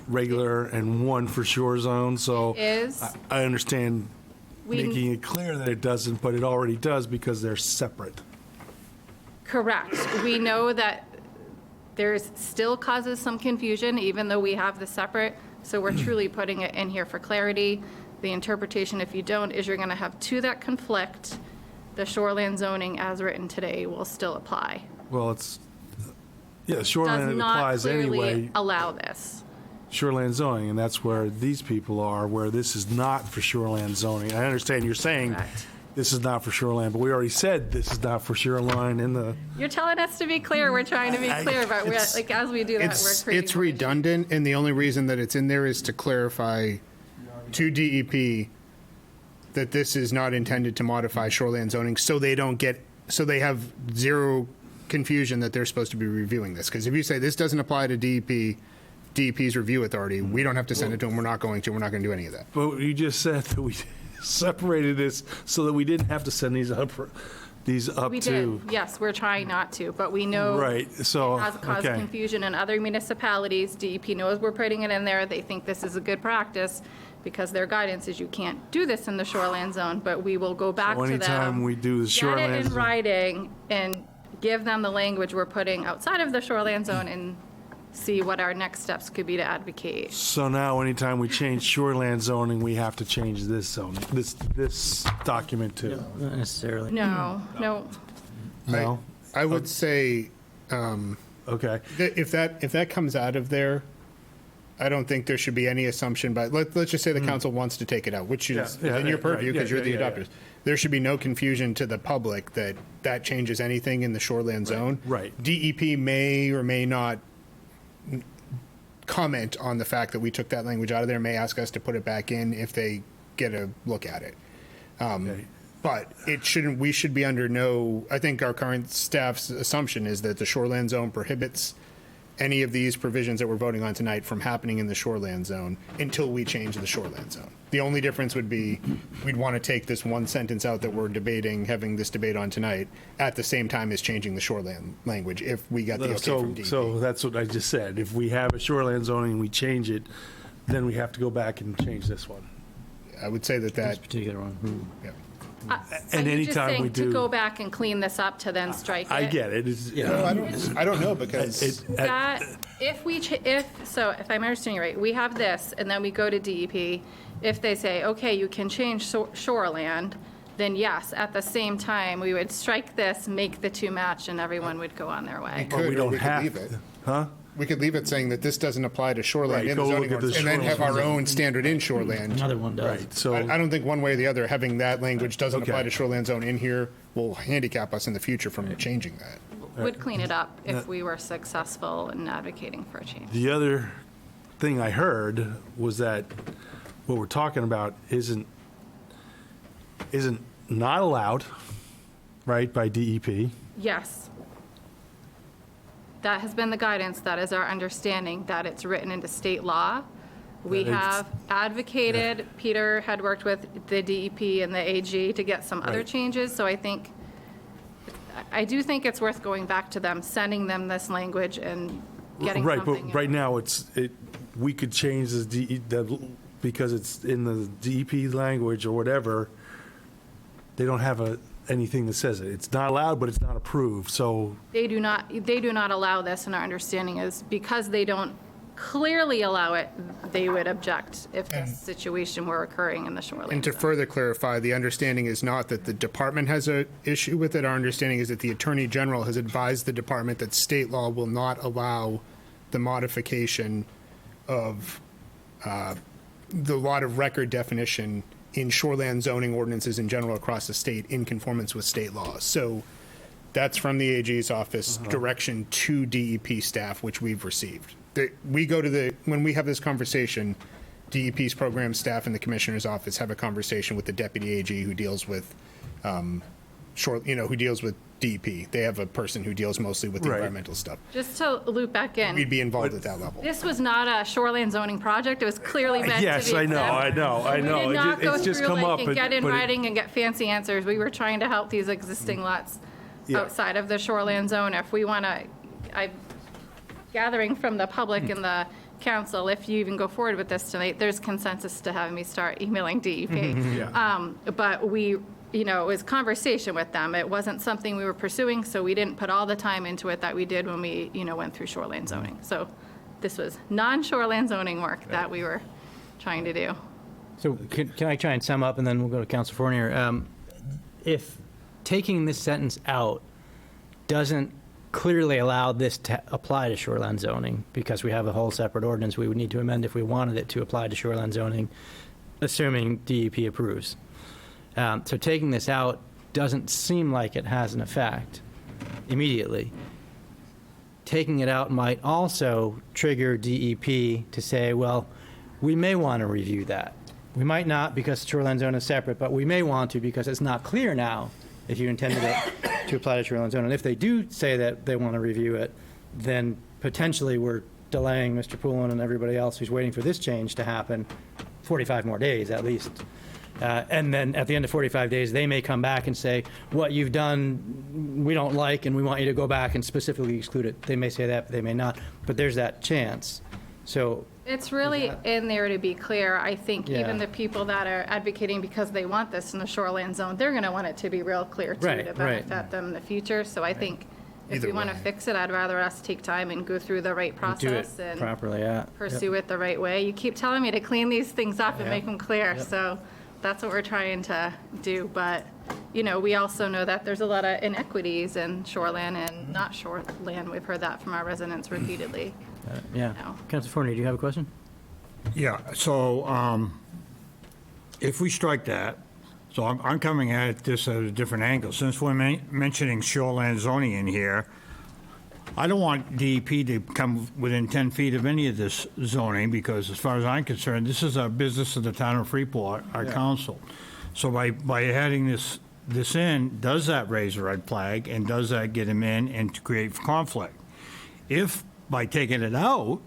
regular and one for shore zone? So I understand making it clear that it doesn't, but it already does because they're separate. Correct. We know that there's still causes some confusion, even though we have the separate, so we're truly putting it in here for clarity. The interpretation, if you don't, is you're going to have two that conflict. The shoreline zoning as written today will still apply. Well, shoreline applies anyway. Does not clearly allow this. Shoreline zoning, and that's where these people are, where this is not for shoreline zoning. I understand you're saying Correct. This is not for shoreline, but we already said this is not for shoreline in the. You're telling us to be clear. We're trying to be clear, but we're, like, as we do that, we're creating. It's redundant, and the only reason that it's in there is to clarify to DEP that this is not intended to modify shoreline zoning, so they have zero confusion that they're supposed to be reviewing this. Because if you say this doesn't apply to DEP's review authority, we don't have to send it to them. We're not going to do any of that. But you just said that we separated this so that we didn't have to send these up We to. did, yes, we're trying not to, but we know Right, so, it has caused okay. confusion in other municipalities. DEP knows we're putting it in there. They think this is a good practice because their guidance is you can't do this in the shoreline zone, but we will go back to them. Anytime we do the Get shoreline it in zone. writing and give them the language we're putting outside of the shoreline zone and see what our next steps could be to advocate. So now anytime we change shoreline zoning, we have to change this zone, this document too. Not necessarily. No. No? I would say Okay. that if that comes out of there, I don't think there should be any assumption. But let's just say the council wants to take it out, which is in your purview because you're the adopters. There should be no confusion to the public that changes anything in the shoreline zone. Right. DEP may or may not comment on the fact that we took that language out of there, may ask us to put it back in if they get a look at it. But we should be under I think our current staff's assumption is that the shoreline zone prohibits any of these provisions that we're voting on tonight from happening in the shoreland zone until we change the shoreland zone. The only difference would be we'd want to take this one sentence out that we're debating, having this debate on tonight, at the same time as changing the shoreland language if we got the okay from DEP. So that's what I just said. If we have a shoreland zoning and we change it, then we have to go back and change this one. I would say that This particular one. yeah. And Are you just anytime we saying to do- go back and clean this up to then strike it? I get it. It's, No, I don't know because That, if I'm understanding you right, we have this, and then we go to DEP. If they say, okay, you can change shoreland, then yes, at the same time, we would strike this, make the two match, and everyone would go on their way. But we don't could have leave it. to. Huh? We could leave it saying that this doesn't apply to shoreland Right, in the go zoning look at the ordinance, and then have our shoreline. own standard in shoreland. Another one does. Right, so. I don't think one way or the other, having that language doesn't apply Okay. to shoreland zone in here will handicap us in the future from changing that. Would clean it up if we were successful in advocating for a change. The other thing I heard was that what we're talking about isn't not allowed, right, by DEP. Yes. That has been the guidance, that is our understanding, that it's written into state law. We That it's- have advocated, Peter had worked with the DEP and the AG to get some other Right. changes, so I do think it's worth going back to them, sending them this language and getting Right, something. but right now, we could change because it's in the DEP language or whatever, they don't have anything that says it. It's not allowed, but it's not approved, so, They do not allow this, and our understanding is because they don't clearly allow it, they would object if this situation were occurring in the shoreline. And to zone. further clarify, the understanding is not that the department has an issue with it. Our understanding is that the Attorney General has advised the department that state law will not allow the modification of the lot of record definition in shoreland zoning ordinances in general across the state in conformance with state laws. So that's from the AG's office, direction to DEP staff, which we've received. When we have this conversation, DEP's program staff and the commissioner's office have a conversation with the deputy AG who deals with who deals with DEP. They have a person who deals mostly with the Right. environmental stuff. Just to loop back in. We'd be involved at that level. This was not a shoreline zoning project. It was clearly meant to be. yes, I know. We did not go It's just through come up. and get in but it- writing and get fancy answers. We were trying to help these existing lots Yeah. outside of the shoreline zone. If we want to, I'm gathering from the public and the council, if you even go forward with this tonight, there's consensus to have me start emailing DEP. But it was conversation with them. It wasn't something we were pursuing, so we didn't put all the time into it that we did when we, went through shoreline zoning. So this was non-shoreline zoning work that we were trying to do. So can I try and sum up, and then we'll go to Council Fournier? If taking this sentence out doesn't clearly allow this to apply to shoreline zoning, because we have a whole separate ordinance we would need to amend if we wanted it to apply to shoreline zoning, assuming DEP approves. So taking this out doesn't seem like it has an effect immediately. Taking it out might also trigger DEP to say, well, we may want to review that. We might not because the shoreline zone is separate, but we may want to because it's not clear now if you intended it to apply to shoreline zone. And if they do say that they want to review it, then potentially we're delaying Mr. Poulin and everybody else who's waiting for this change to happen 45 more days at least. And then at the end of 45 days, they may come back and say, what you've done, we don't like, and we want you to go back and specifically exclude it. They may say that, but they may not. But there's that chance. So It's really in there to be clear. I think Yeah. even the people that are advocating because they want this in the shoreline zone, they're going to want it to be real clear too, Right, to right. benefit them in the future. So I think if Either we want to way. fix it, I'd rather us take time and go through the right do it process and properly, yeah. pursue it the right way. You keep telling me to clean these things up and Yeah. make them clear, so that's what we're trying to do. But, we also know that there's a lot of inequities in shoreline and not shoreline. We've heard that from our residents repeatedly. Yeah. No. Council Fournier, do you have a question? Yeah, so if we strike that, so I'm coming at this at a different angle. Since we're mentioning shoreline zoning in here, I don't want DEP to come within 10 feet of any of this zoning, because as far as I'm concerned, this is a business of the town of Freeport, our council. So by adding this in, does that raise a red flag, and does that get them in and to create conflict? If by taking it out,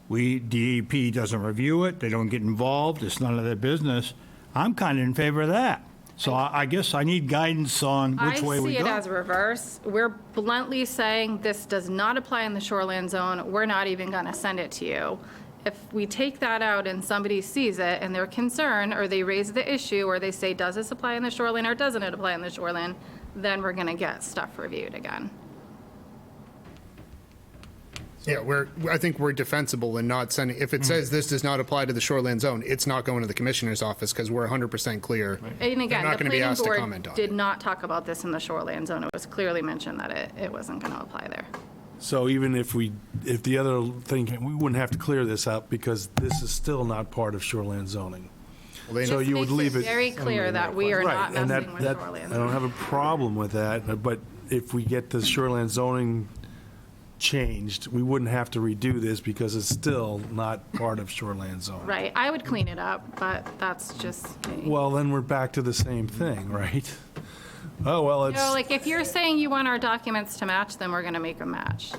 DEP doesn't review it, they don't get involved, it's none of their business. I'm kind of in favor of that. So I guess I need guidance on which way we I see go. it as reverse. We're bluntly saying this does not apply in the shoreline zone. We're not even going to send it to you. If we take that out and somebody sees it and they're concerned, or they raise the issue, or they say, does this apply in the shoreline or doesn't it apply in the shoreline, then we're going to get stuff reviewed again. Yeah, I think we're defensible in not sending, if it says this does not apply to the shoreline zone, it's not going to the commissioner's office because we're 100% clear. And They're again, not the going to be planning asked to board comment on did it. not talk about this in the shoreline zone. It was clearly mentioned that it wasn't going to apply there. So even if the other thing, we wouldn't have to clear this up because this is still not part of shoreline zoning. So Just you would makes leave it. very clear that we are not Right, and messing with that, shoreline I don't zone. have a problem with that, but if we get the shoreline zoning changed, we wouldn't have to redo this because it's still not part of shoreline zoning. Right, I would clean it up, but that's just me. Well, then we're back to the same thing, right? Oh, well, You know, it's, like, if you're saying you want our documents to match, then we're going to make them match.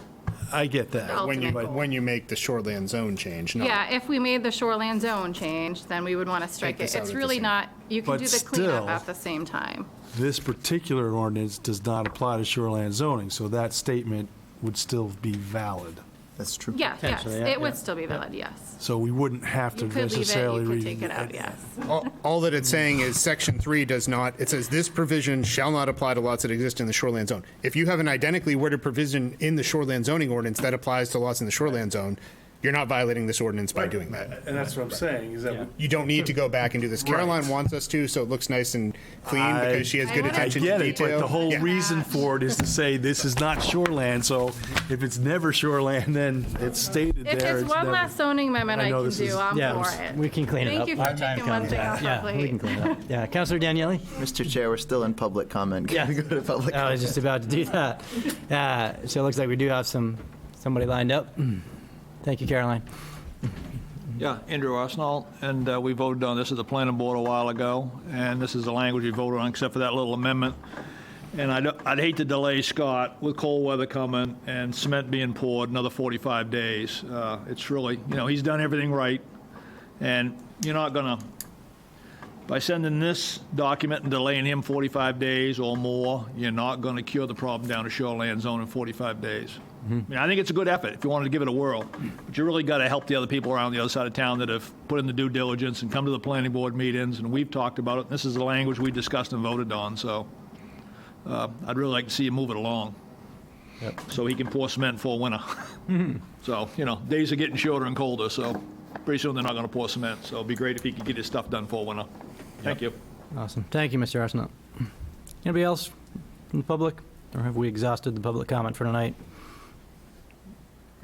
I get that. Ultimate goal. When you make the shoreline zone change, not. Yeah, if we made the shoreline zone change, then we would want to strike Take this it. out It's at the really same- not, you can But do the cleanup still- at the same time. This particular ordinance does not apply to shoreline zoning, so that statement would still be valid. That's true. Yeah, yes, Potentially, yeah, it would yeah. still be valid, yes. So we wouldn't have to You could leave it, necessarily. you could take it out, yes. All that it's saying is section 3 does not, it says this provision shall not apply to lots that exist in the shoreline zone. If you have an identically worded provision in the shoreline zoning ordinance that applies to lots in the shoreline zone, you're not violating this ordinance by doing that. And that's what I'm saying, is that You don't need to go back and do this. Caroline Right. wants us to, so it looks nice and clean because she has good I I attention to get it, detail. but the whole Yeah. reason for it is to say this is not shoreland, so if it's never shoreland, then it's stated If there. it's one never- last zoning amendment I I know can this is- do, I'm Yeah, for it. we can clean it up. Thank you for Our time taking one comes. thing off our Yeah, we plate. can clean it up. Yeah, Councillor Daniele? Mr. Chair, we're still in public comment. Can Yeah. we go to public I was just about to do that. So it looks like we do have somebody lined up. Thank you, Caroline. Yeah, Andrew Arsenal, and we voted on this at the planning board a while ago, and this is the language we voted on, except for that little amendment. And I'd hate to delay Scott with cold weather coming and cement being poured another 45 days. It's really, he's done everything right, and you're not gonna, by sending this document and delaying him 45 days or more, you're not gonna cure the problem down to shoreline zone in 45 days. I mean, I think it's a good effort if you wanted to give it a whirl, but you really got to help the other people around the other side of town that have put in the due diligence and come to the planning board meetings, and we've talked about it. This is the language we discussed and voted on, so I'd really like to see you move it along. So he can pour cement for winter. So, days are getting shorter and colder, so pretty soon they're not going to pour cement, so it'd be great if he could get his stuff done for winter. Thank you. Awesome. Thank you, Mr. Arsenault. Anybody else from the public? Or have we exhausted the public comment for tonight?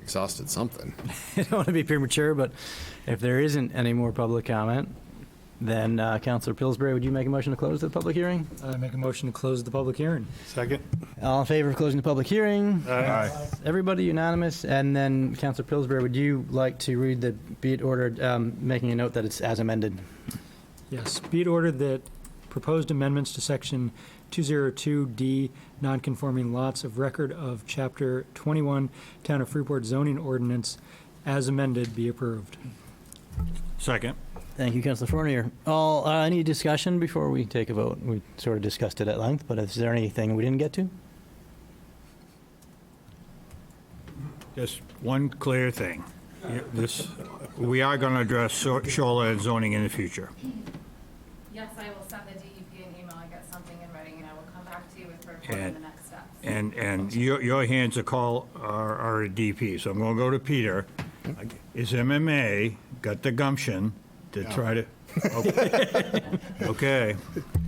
Exhausted something. I don't want to be premature, but if there isn't any more public comment, then Councillor Pillsbury, would you make a motion to close the public hearing? I make a motion to close the public hearing. Second? All in favor of closing the public hearing? Aye. Everybody unanimous? And then, Councillor Pillsbury, would you like to read the, be it ordered, making a note that it's as amended? Yes, be it ordered that proposed amendments to section 202D, non-conforming lots of record of Chapter 21, Town of Freeport zoning ordinance, as amended, be approved. Second. Thank you, Councillor Fournier. Any discussion before we take a vote? We sort of discussed it at length, but is there anything we didn't get to? Just one clear thing. We are going to address shoreline zoning in the future. Yes, I will send the DEP an email and get something in writing, and I will come back to you with report on the next steps. And your hands are a DP, so I'm going to go to Peter. Is MMA got the gumption to try to? Okay.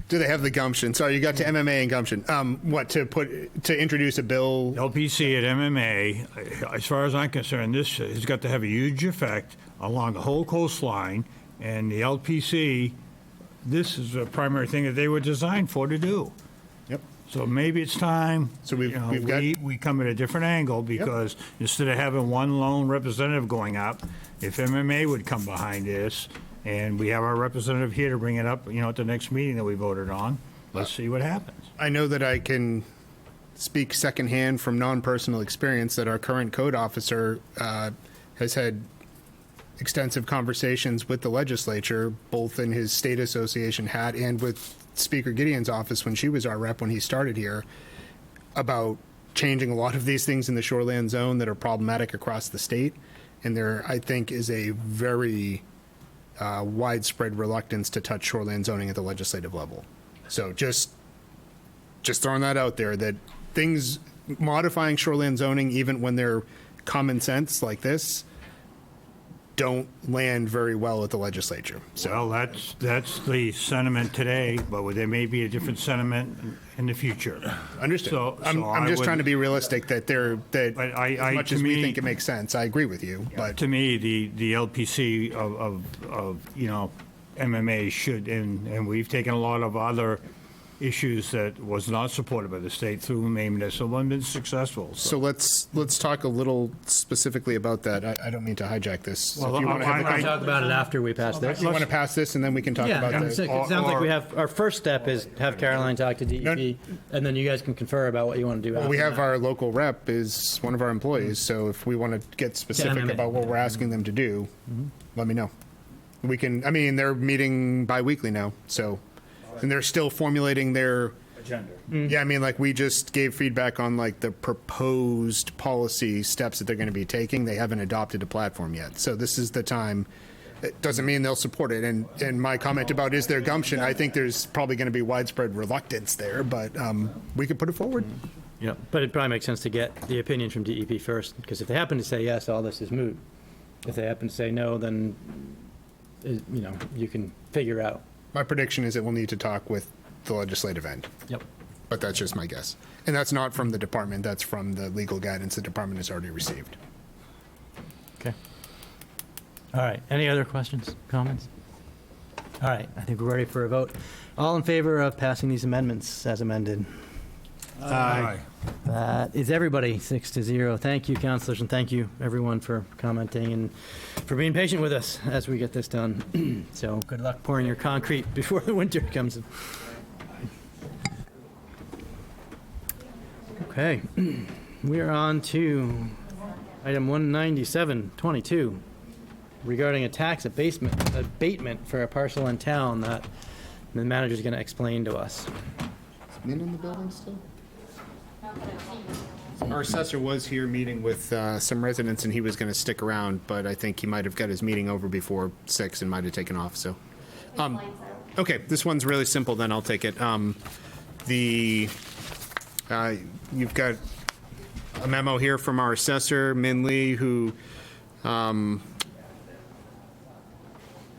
Do they have the gumption? Sorry, you got to MMA and gumption. To introduce a bill? LPC at MMA, as far as I'm concerned, this has got to have a huge effect along the whole coastline, and the LPC, this is a primary thing that they were designed for to do. Yep. So maybe it's time. So we've got- we come at a different angle because instead of having one lone representative going up, if MMA would come behind this, and we have our representative here to bring it up, at the next meeting that we voted on, let's see what happens. I know that I can speak secondhand from non-personal experience that our current code officer has had extensive conversations with the legislature, both in his state association hat and with Speaker Gideon's office when she was our rep when he started here, about changing a lot of these things in the shoreland zone that are problematic across the state. And there, I think, is a very widespread reluctance to touch shoreland zoning at the legislative level. So just throwing that out there, that things, modifying shoreland zoning, even when they're common sense like this, don't land very well at the legislature. Well, that's the sentiment today, but there may be a different sentiment in the future. Understood. So I'm just trying to be realistic that But as much as to we me- think it makes sense, I agree with you, but To me, the LPC of MMA should, and we've taken a lot of other issues that was not supported by the state through Maine Municipal and been successful. so let's talk a little specifically about that. I don't mean to hijack this. Well, If you want to I- have We'll a talk about it after we pass this. you want to pass this, and then we can talk Yeah, about it the. sounds like we have, our first step is have Caroline talk to DEP, and then you guys can confer about what you want to do after We have that. our local rep is one of our employees, so if we want to get specific MMA. about what we're asking them to do, let me know. We can, I mean, they're meeting bi-weekly now, so, and they're still formulating their. Yeah, I mean, like, we just gave feedback on, like, the proposed policy steps that they're going to be taking. They haven't adopted a platform yet. So this is the time. It doesn't mean they'll support it. And my comment about is there gumption, I think there's probably going to be widespread reluctance there, but we could put it forward. Yeah, but it probably makes sense to get the opinion from DEP first, because if they happen to say yes, all this is moot. If they happen to say no, then, you can figure out. My prediction is that we'll need to talk with the legislative end. Yep. But that's just my guess. And that's not from the department, that's from the legal guidance the department has already received. Okay. All right, any other questions, comments? All right, I think we're ready for a vote. All in favor of passing these amendments as amended? Aye. That is everybody, 6-0. Thank you, councilors, and thank you, everyone, for commenting and for being patient with us as we get this done. So good luck pouring your concrete before the winter comes in. Okay, we are on to item 19722 regarding a tax abatement for a parcel in town that the manager's going to explain to us. Is Min in the building still? Our assessor was here meeting with some residents, and he was going to stick around, but I think he might have got his meeting over before 6 and might have taken off, so. Okay, this one's really simple, then I'll take it. You've got a memo here from our assessor, Min Lee, who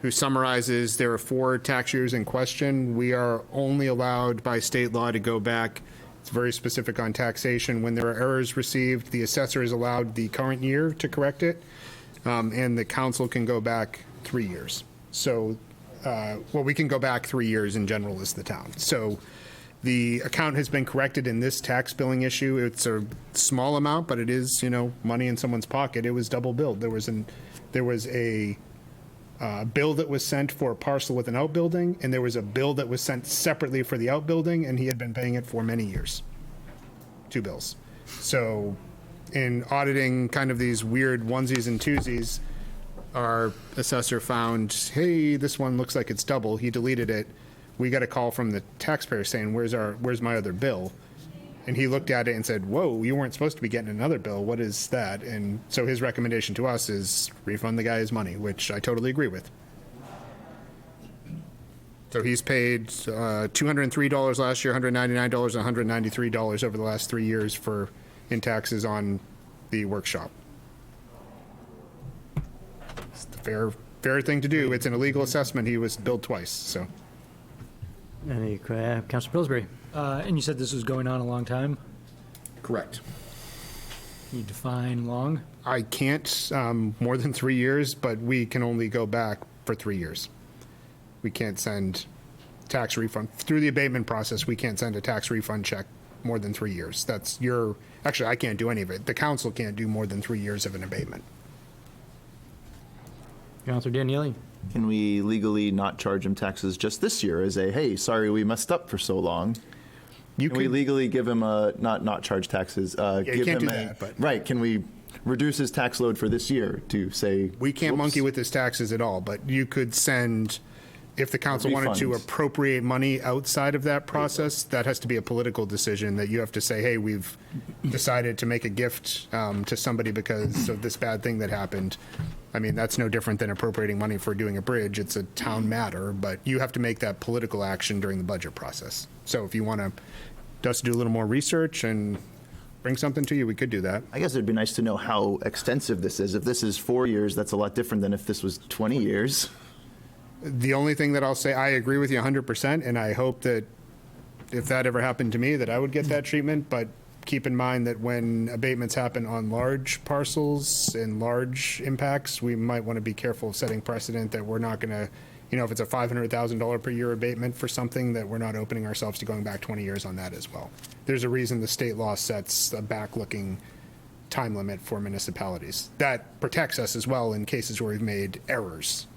summarizes there are 4 tax years in question. We are only allowed by state law to go back. It's very specific on taxation. When there are errors received, the assessor is allowed the current year to correct it, and the council can go back 3 years. So, we can go back 3 years in general as the town. So the account has been corrected in this tax billing issue. It's a small amount, but it is, money in someone's pocket. It was double billed. There was a bill that was sent for a parcel with an outbuilding, and there was a bill that was sent separately for the outbuilding, and he had been paying it for many years. 2 bills. So in auditing kind of these weird onesies and twosies, our assessor found, hey, this one looks like it's double. He deleted it. We got a call from the taxpayer saying, where's my other bill? And he looked at it and said, whoa, you weren't supposed to be getting another bill. What is that? And so his recommendation to us is refund the guy his money, which I totally agree with. So he's paid $203 last year, $199, and $193 over the last 3 years in taxes on the workshop. It's the fair thing to do. It's an illegal assessment. He was billed twice, so. Any, Councilor Pillsbury? And you said this was going on a long time? Correct. Can you define long? I can't more than 3 years, but we can only go back for 3 years. We can't send tax refund. Through the abatement process, we can't send a tax refund check more than 3 years. Actually, I can't do any of it. The council can't do more than 3 years of an abatement. Councilor Daniele? Can we legally not charge them taxes just this year as hey, sorry we messed up for so long? You Can we could, legally give him not charge taxes? you Give can't him do a- that, but- Right, can we reduce his tax load for this year to say? we can't whoops, monkey with his taxes at all, but you could send, if the council wanted to Refunds. appropriate money outside of that process, that has to be a political decision that you have to say, hey, we've decided to make a gift to somebody because of this bad thing that happened. I mean, that's no different than appropriating money for doing a bridge. It's a town matter, but you have to make that political action during the budget process. So if you want us to do a little more research and bring something to you, we could do that. I guess it'd be nice to know how extensive this is. If this is 4 years, that's a lot different than if this was 20 years. The only thing that I'll say, I agree with you 100%, and I hope that if that ever happened to me, that I would get that treatment, but keep in mind that when abatements happen on large parcels and large impacts, we might want to be careful of setting precedent that we're not going to, if it's a $500,000 per year abatement for something, that we're not opening ourselves to going back 20 years on that as well. There's a reason the state law sets a back-looking time limit for municipalities. That protects us as well in cases where we've made errors,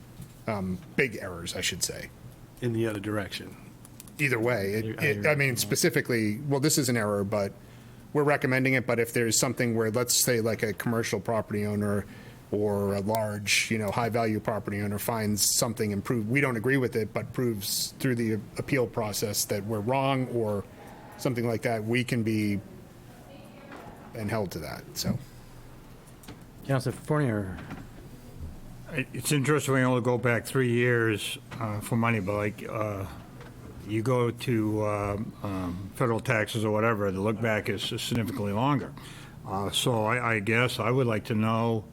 big errors, I should say. In the other direction. Either way, I mean, specifically, well, this is an error, but we're recommending it, but if there's something where, let's say, like a commercial property owner or a large, high-value property owner finds something improved, we don't agree with it, but proves through the appeal process that we're wrong or something like that, we can be held to that, so. Councilor Fournier. It's interesting, we only go back 3 years for money, but you go to federal taxes or whatever, the look back is significantly longer. So I guess I would like to know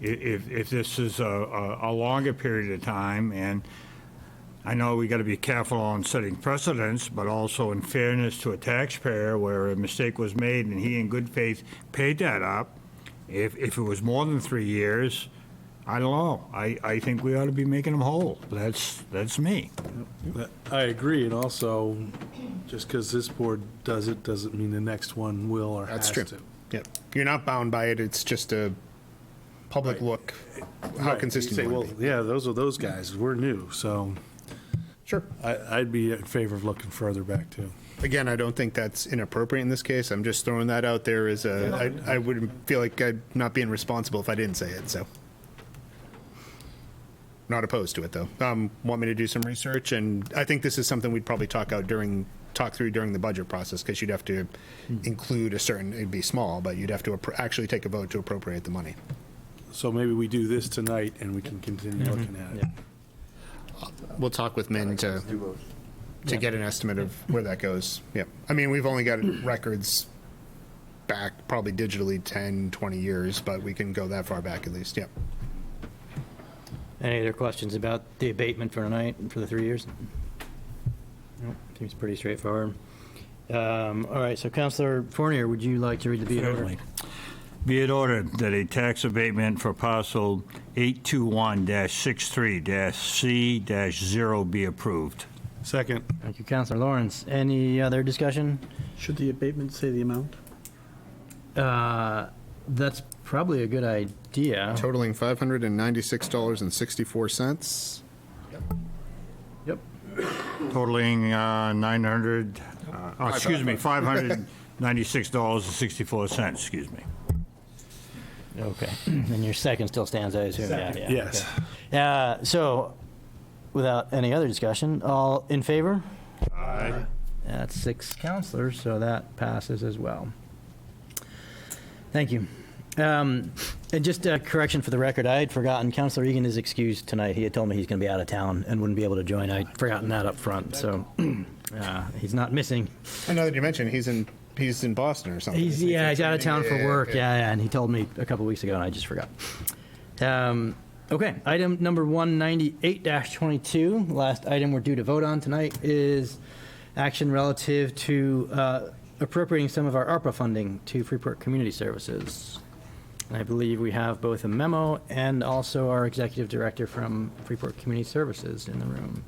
if this is a longer period of time, and I know we got to be careful on setting precedents, but also in fairness to a taxpayer where a mistake was made and he in good faith paid that up. If it was more than 3 years, I don't know. I think we ought to be making them whole. That's me. I agree, and also, just because this board does it, doesn't mean the next one will or has That's to. true. Yep. You're not bound by it, it's just a public look, how Right, consistent you you say, want well, to be. yeah, those are those guys, we're new, so Sure. I'd be in favor of looking further back, too. Again, I don't think that's inappropriate in this case. I'm just throwing that out there as I wouldn't feel like I'd not being responsible if I didn't say it, so. Not opposed to it, though. Want me to do some research, and I think this is something we'd probably talk through during the budget process, because you'd have to include it'd be small, but you'd have to actually take a vote to appropriate the money. So maybe we do this tonight, and we can continue looking at it. We'll talk with Min to get an estimate of where that goes. Yeah. I mean, we've only got records back probably digitally 10, 20 years, but we can go that far back at least. Yeah. Any other questions about the abatement for tonight and for the 3 years? Nope, seems pretty straightforward. All right, so Councilor Fournier, would you like to read the be it ordered? Certainly. Be it ordered that a tax abatement for parcel 821-63-C-0 be approved. Second. Thank you, Councilor Lawrence. Any other discussion? Should the abatement say the amount? That's probably a good idea. Totaling $596.64. Yep. Totaling $596.64, excuse me. Okay, and your second still stands, I assume? Yeah, yeah. Yes. Okay. So, without any other discussion, all in favor? Aye. That's 6 councilors, so that passes as well. Thank you. And just a correction for the record, I had forgotten, Councilor Egan is excused tonight. He had told me he's going to be out of town and wouldn't be able to join. I'd forgotten that up front, so he's not missing. I know that you mentioned he's in Boston or something. He's out of town for work, yeah, and he told me a couple weeks ago, and I just forgot. Okay, item number 198-22, last item we're due to vote on tonight is action relative to appropriating some of our ARPA funding to Freeport Community Services. I believe we have both a memo and also our executive director from Freeport Community Services in the room.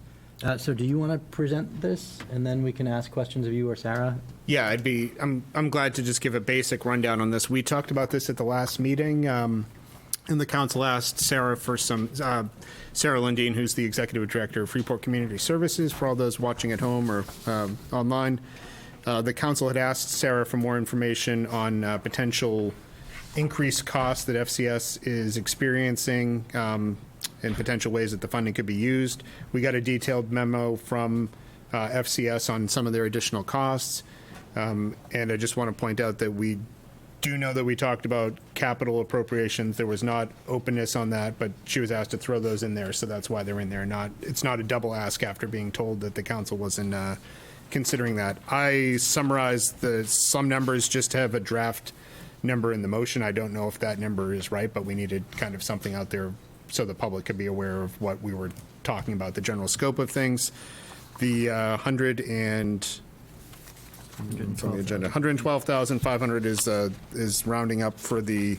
So do you want to present this, and then we can ask questions of you or Sarah? Yeah, I'm glad to just give a basic rundown on this. We talked about this at the last meeting, and the council asked Sarah for some, Sarah Lundeen, who's the executive director of Freeport Community Services, for all those watching at home or online, The council had asked Sarah for more information on potential increased costs that FCS is experiencing and potential ways that the funding could be used. We got a detailed memo from FCS on some of their additional costs. And I just want to point out that we do know that we talked about capital appropriations. There was not openness on that, but she was asked to throw those in there, so that's why they're in there. It's not a double ask after being told that the council wasn't considering that. I summarized some numbers just to have a draft number in the motion. I don't know if that number is right, but we needed kind of something out there so the public could be aware of what we were talking about, the general scope of things. The 112,500 is rounding up for the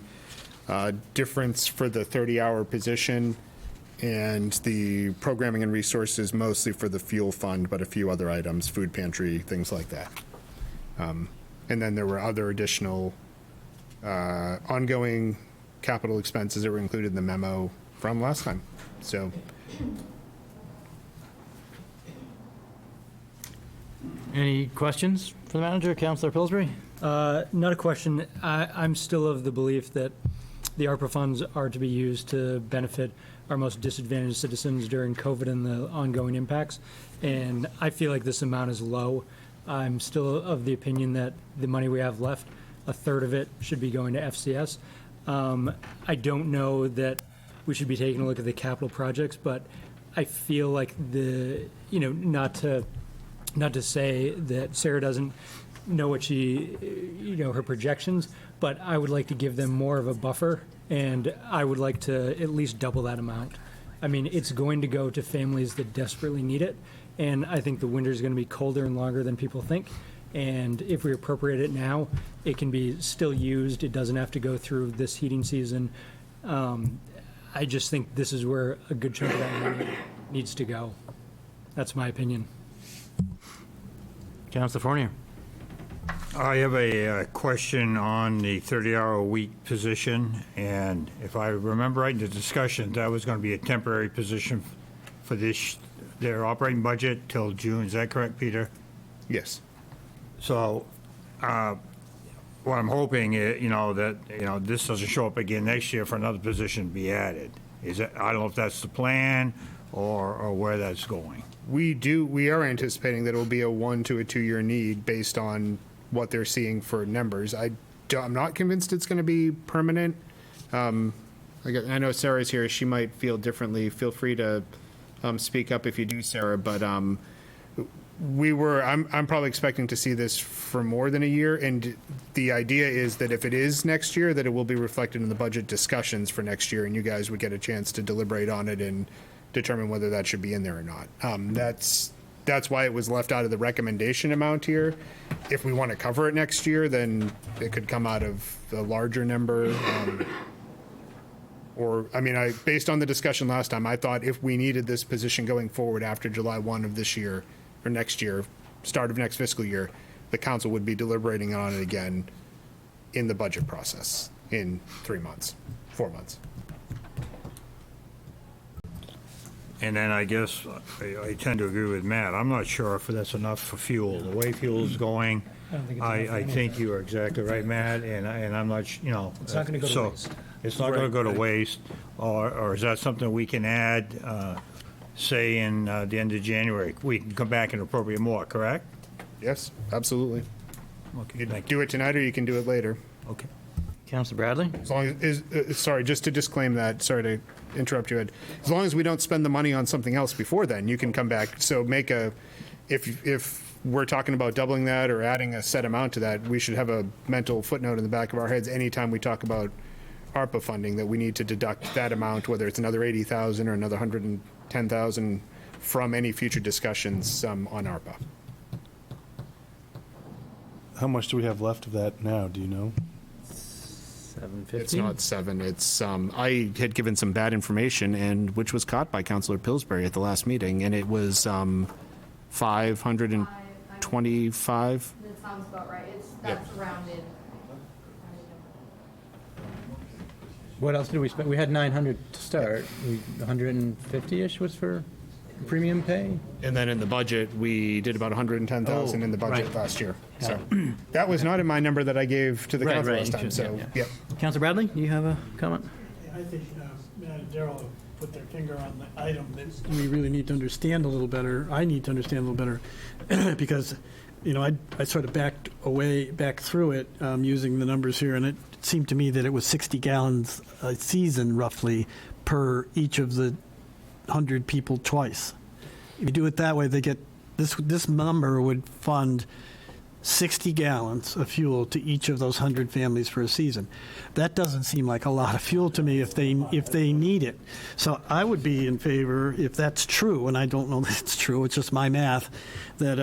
difference for the 30-hour position, and the programming and resources mostly for the fuel fund, but a few other items, food pantry, things like that. And then there were other additional ongoing capital expenses that were included in the memo from last time. So. Any questions for the manager, Councillor Pillsbury? Not a question. I'm still of the belief that the ARPA funds are to be used to benefit our most disadvantaged citizens during COVID and the ongoing impacts. And I feel like this amount is low. I'm still of the opinion that the money we have left, a third of it should be going to FCS. I don't know that we should be taking a look at the capital projects, but I feel like not to say that Sarah doesn't know what her projections, but I would like to give them more of a buffer, and I would like to at least double that amount. I mean, it's going to go to families that desperately need it, and I think the winter is going to be colder and longer than people think, and if we appropriate it now, it can be still used. It doesn't have to go through this heating season. I just think this is where a good chunk of that money needs to go. That's my opinion. Councillor Fournier. I have a question on the 30-hour-a-week position, and if I remember right in the discussion, that was going to be a temporary position for their operating budget till June. Is that correct, Peter? Yes. So, what I'm hoping is, that this doesn't show up again next year for another position to be added. I don't know if that's the plan or where that's going. We are anticipating that it will be a 1 to 2 year need based on what they're seeing for numbers. I'm not convinced it's going to be permanent. I know Sarah's here. She might feel differently. Feel free to speak up if you do, Sarah. But I'm probably expecting to see this for more than a year. And the idea is that if it is next year, that it will be reflected in the budget discussions for next year, and you guys would get a chance to deliberate on it and determine whether that should be in there or not. That's why it was left out of the recommendation amount here. If we want to cover it next year, then it could come out of the larger number. Based on the discussion last time, I thought if we needed this position going forward after July 1 of this year, or next year, start of next fiscal year, the council would be deliberating on it again in the budget process in 4 months. And then I guess I tend to agree with Matt. I'm not sure if that's enough for fuel. The way fuel's going, I think you are exactly right, Matt, and I'm not, It's not going to go to waste. It's not going to go to waste, or is that something we can add, say, in the end of January? We can come back and appropriate more, correct? Yes, absolutely. Okay, You thank you. do it tonight or you can do it later. Okay. Councillor Bradley? As long as, sorry, just to disclaim that, sorry to interrupt you, Ed. As long as we don't spend the money on something else before then, you can come back. So if we're talking about doubling that or adding a set amount to that, we should have a mental footnote in the back of our heads anytime we talk about ARPA funding, that we need to deduct that amount, whether it's another 80,000 or another 110,000 from any future discussions on ARPA. How much do we have left of that now? Do you know? 750? It's not 7. It's I had given some bad information, and which was caught by Councillor Pillsbury at the last meeting, and it was 525. That sounds about right. That's rounded. What else did we spend? We had 900 to start. 150-ish was for premium pay? And then in the budget, we did about 110,000 in the budget right. last year. So that was not in my number that I gave to the Right, council right, last time, interesting, so, yeah. yep. Councilor Bradley, you have a comment? I think Matt and Daryl put their finger on the item that we really need to understand a little better. I need to understand a little better because, I sort of backed through it using the numbers here, and it seemed to me that it was 60 gallons a season roughly per each of the 100 people twice. If you do it that way, they get this number would fund 60 gallons of fuel to each of those 100 families for a season. That doesn't seem like a lot of fuel to me if they need it. So I would be in favor, if that's true, and I don't know that it's true, it's just my math, that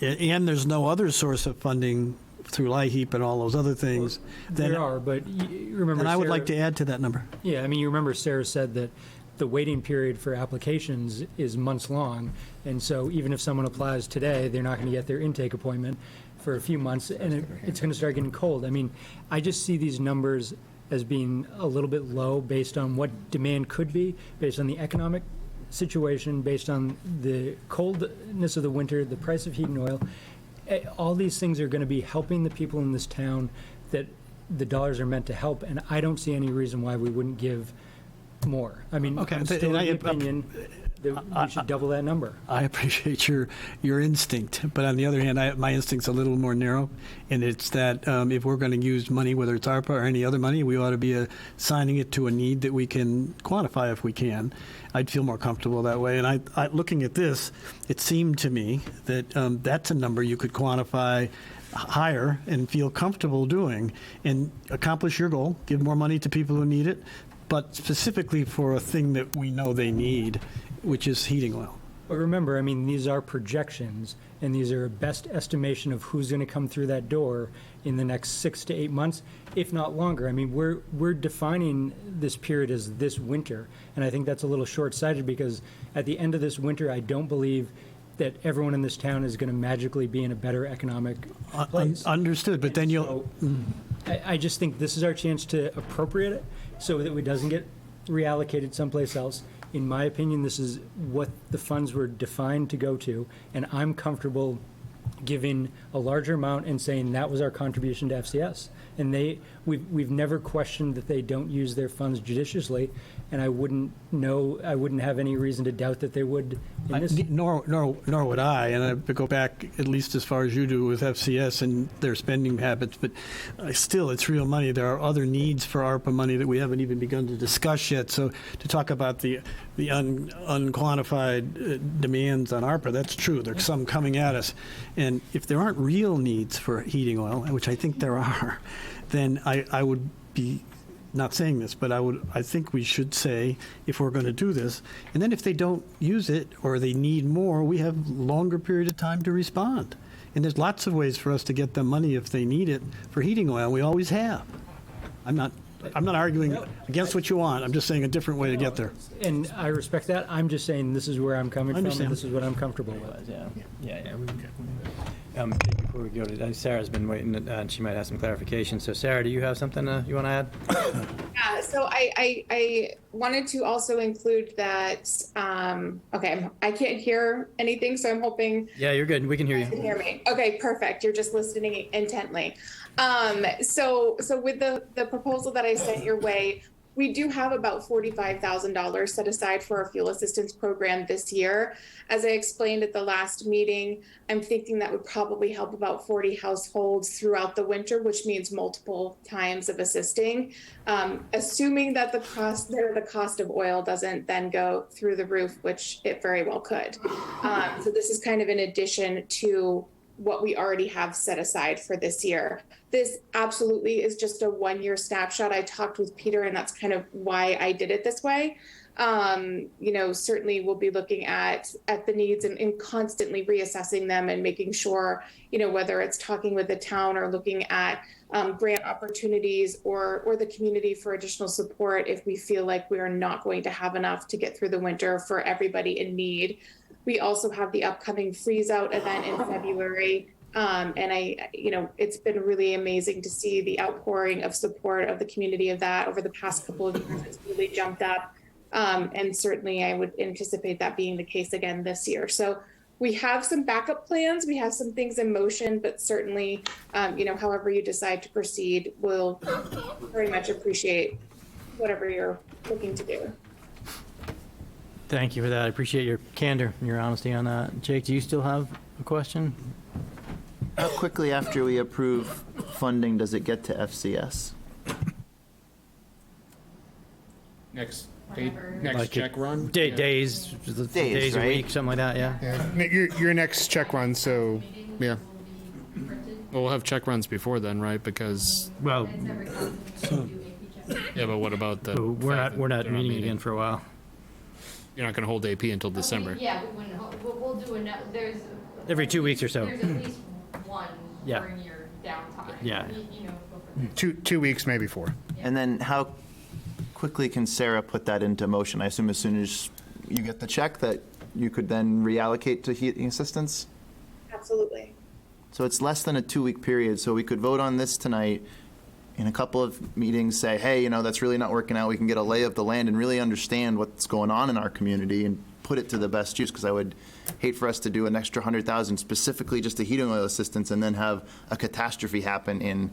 and there's no other source of funding through LIHEAP and all those other things. There are, but you remember. And I would Sarah- like to add to that number. Yeah, I mean, you remember Sarah said that the waiting period for applications is months long, and so even if someone applies today, they're not going to get their intake appointment for a few months, and it's going to start getting cold. I mean, I just see these numbers as being a little bit low based on what demand could be, based on the economic situation, based on the coldness of the winter, the price of heat and oil. All these things are going to be helping the people in this town that the dollars are meant to help, and I don't see any reason why we wouldn't give more. I mean, Okay, I'm still of the opinion that we should double that number. I appreciate your instinct, but on the other hand, my instinct's a little more narrow, and it's that if we're going to use money, whether it's ARPA or any other money, we ought to be assigning it to a need that we can quantify if we can. I'd feel more comfortable that way. And I looking at this, it seemed to me that that's a number you could quantify higher and feel comfortable doing and accomplish your goal, give more money to people who need it, but specifically for a thing that we know they need, which is heating oil. But remember, I mean, these are projections, and these are a best estimation of who's going to come through that door in the next 6 to 8 months, if not longer. I mean, we're defining this period as this winter, and I think that's a little short-sighted because at the end of this winter, I don't believe that everyone in this town is going to magically be in a better economic place. Understood, but then you'll... I just think this is our chance to appropriate it so that it doesn't get reallocated someplace else. In my opinion, this is what the funds were defined to go to, and I'm comfortable giving a larger amount and saying that was our contribution to FCS. And we've never questioned that they don't use their funds judiciously, and I wouldn't have any reason to doubt that they would in this. Nor would I, and I go back at least as far as you do with FCS and their spending habits, but still, it's real money. There are other needs for ARPA money that we haven't even begun to discuss yet. So to talk about the unquantified demands on ARPA, that's true. There's some coming at us. And if there aren't real needs for heating oil, which I think there are, then I would be not saying this, but I think we should say if we're going to do this, and then if they don't use it or they need more, we have longer period of time to respond. And there's lots of ways for us to get them money if they need it for heating oil. We always have. I'm not arguing against what you want. I'm just saying a different way to get there. And I respect that. I'm just saying this is where I'm coming from, and this is what I'm comfortable with. Yeah. Before we go to, Sarah's been waiting, and she might have some clarification. So Sarah, do you have something you want to add? Yeah, so I wanted to also include that, okay, I can't hear anything, so I'm hoping. Yeah, you're good. We can hear you. You can hear me. Okay, perfect. You're just listening intently. So with the proposal that I sent your way, we do have about $45,000 set aside for our fuel assistance program this year. As I explained at the last meeting, I'm thinking that would probably help about 40 households throughout the winter, which means multiple times of assisting, assuming that the cost of oil doesn't then go through the roof, which it very well could. So this is kind of in addition to what we already have set aside for this year. This absolutely is just a one-year snapshot. I talked with Peter, and that's kind of why I did it this way. Certainly we'll be looking at the needs and constantly reassessing them and making sure, whether it's talking with the town or looking at grant opportunities or the community for additional support if we feel like we are not going to have enough to get through the winter for everybody in need. We also have the upcoming freeze out event in February. It's been really amazing to see the outpouring of support of the community of that over the past couple of years. It's really jumped up. And certainly I would anticipate that being the case again this year. So we have some backup plans, we have some things in motion, but certainly, however you decide to proceed, we'll very much appreciate whatever you're looking to do. Thank you for that. I appreciate your candor and your honesty on that. Jake, do you still have a question? How quickly after we approve funding does it get to FCS? Next Like check run? Days, a right? week, something like that, yeah? Yeah, your next check run, so, yeah. Well, we'll have check runs before then, right? Because, Well, yeah, but what about the? we're fact not that they're meeting again for a while. You're not gonna hold AP until December. Yeah, we wouldn't, we'll do there's. Every 2 weeks or so. There's at least one Yeah. during your downtime. Yeah. You know, go for that. 2 weeks, maybe 4. And then how quickly can Sarah put that into motion? I assume as soon as you get the check that you could then reallocate to heating assistance? Absolutely. So it's less than a 2-week period, so we could vote on this tonight, in a couple of meetings, say, hey, that's really not working out. We can get a lay of the land and really understand what's going on in our community and put it to the best use, because I would hate for us to do an extra 100,000 specifically just to heating oil assistance and then have a catastrophe happen in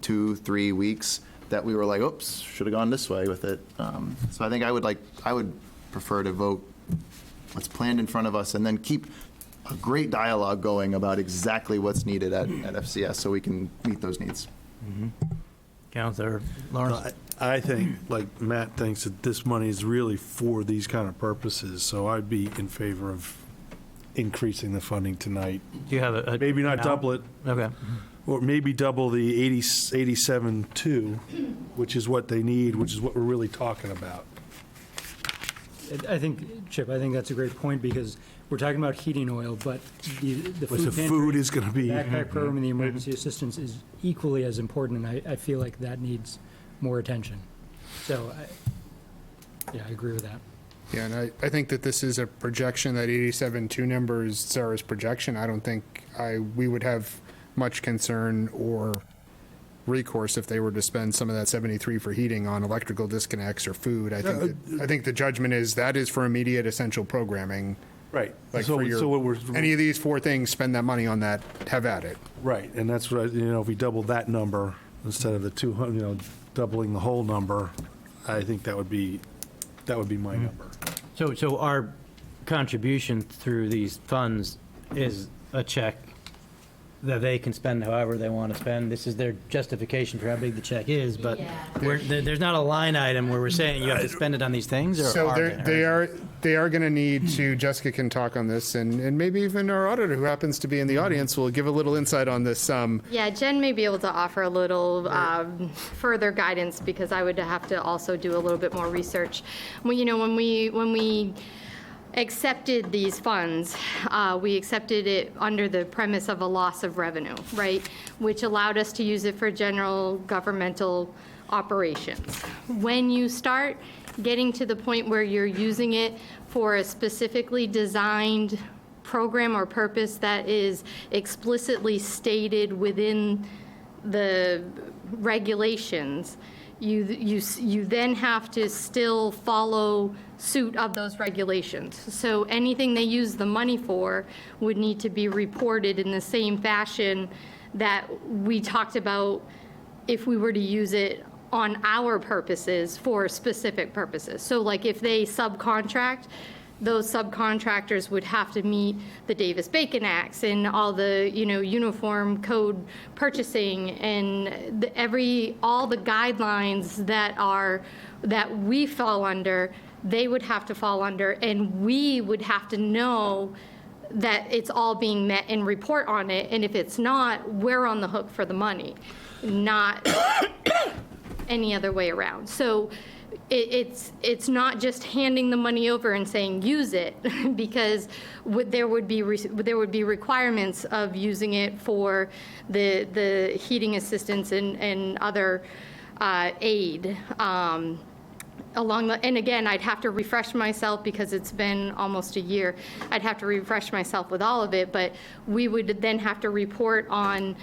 2-3 weeks that we were like, oops, should have gone this way with it. So I think I would prefer to vote what's planned in front of us and then keep a great dialogue going about exactly what's needed at FCS so we can meet those needs. Counselor Lawrence? I think, like Matt thinks, that this money is really for these kind of purposes, so I'd be in favor of increasing the funding tonight. Do you have a? Maybe not amount? double it, Okay. or maybe double the 87.2, which is what they need, which is what we're really talking about. I think, Chip, I think that's a great point, because we're talking about heating oil, but the But food the pantry, food is going to be. backpack program and the emergency assistance is equally as important, and I feel like that needs more attention. So, I agree with that. Yeah, and I think that this is a projection, that 87.2 number is Sarah's projection. I don't think we would have much concern or recourse if they were to spend some of that 73 for heating on electrical disconnects or food. I think the judgment is that is for immediate essential programming. Right. Like So- for your, so what we're- any of these 4 things, spend that money on that, have at it. Right, and that's what, if we double that number instead of the 200, doubling the whole number, I think that would be my number. So our contribution through these funds is a check that they can spend however they want to spend. This is their justification for how big the check is, but there's not a line item where we're saying you have to spend it on these things, or So are there? they are going to need to, Jessica can talk on this, and maybe even our auditor, who happens to be in the audience, will give a little insight on this. Yeah, Jen may be able to offer a little further guidance, because I would have to also do a little bit more research. Well, when we accepted these funds, we accepted it under the premise of a loss of revenue, right? Which allowed us to use it for general governmental operations. When you start getting to the point where you're using it for a specifically designed program or purpose that is explicitly stated within the regulations, you then have to still follow suit of those regulations. So anything they use the money for would need to be reported in the same fashion that we talked about if we were to use it on our purposes for specific purposes. So like if they subcontract, those subcontractors would have to meet the Davis-Bacon Acts and all the, uniform code purchasing and all the guidelines that we fall under, they would have to fall under, and we would have to know that it's all being met and report on it. And if it's not, we're on the hook for the money, not any other way around. So it's not just handing the money over and saying use it, because there would be requirements of using it for the heating assistance and other aid. And again, I'd have to refresh myself, because it's been almost a year. I'd have to refresh myself with all of it, but we would then have to report on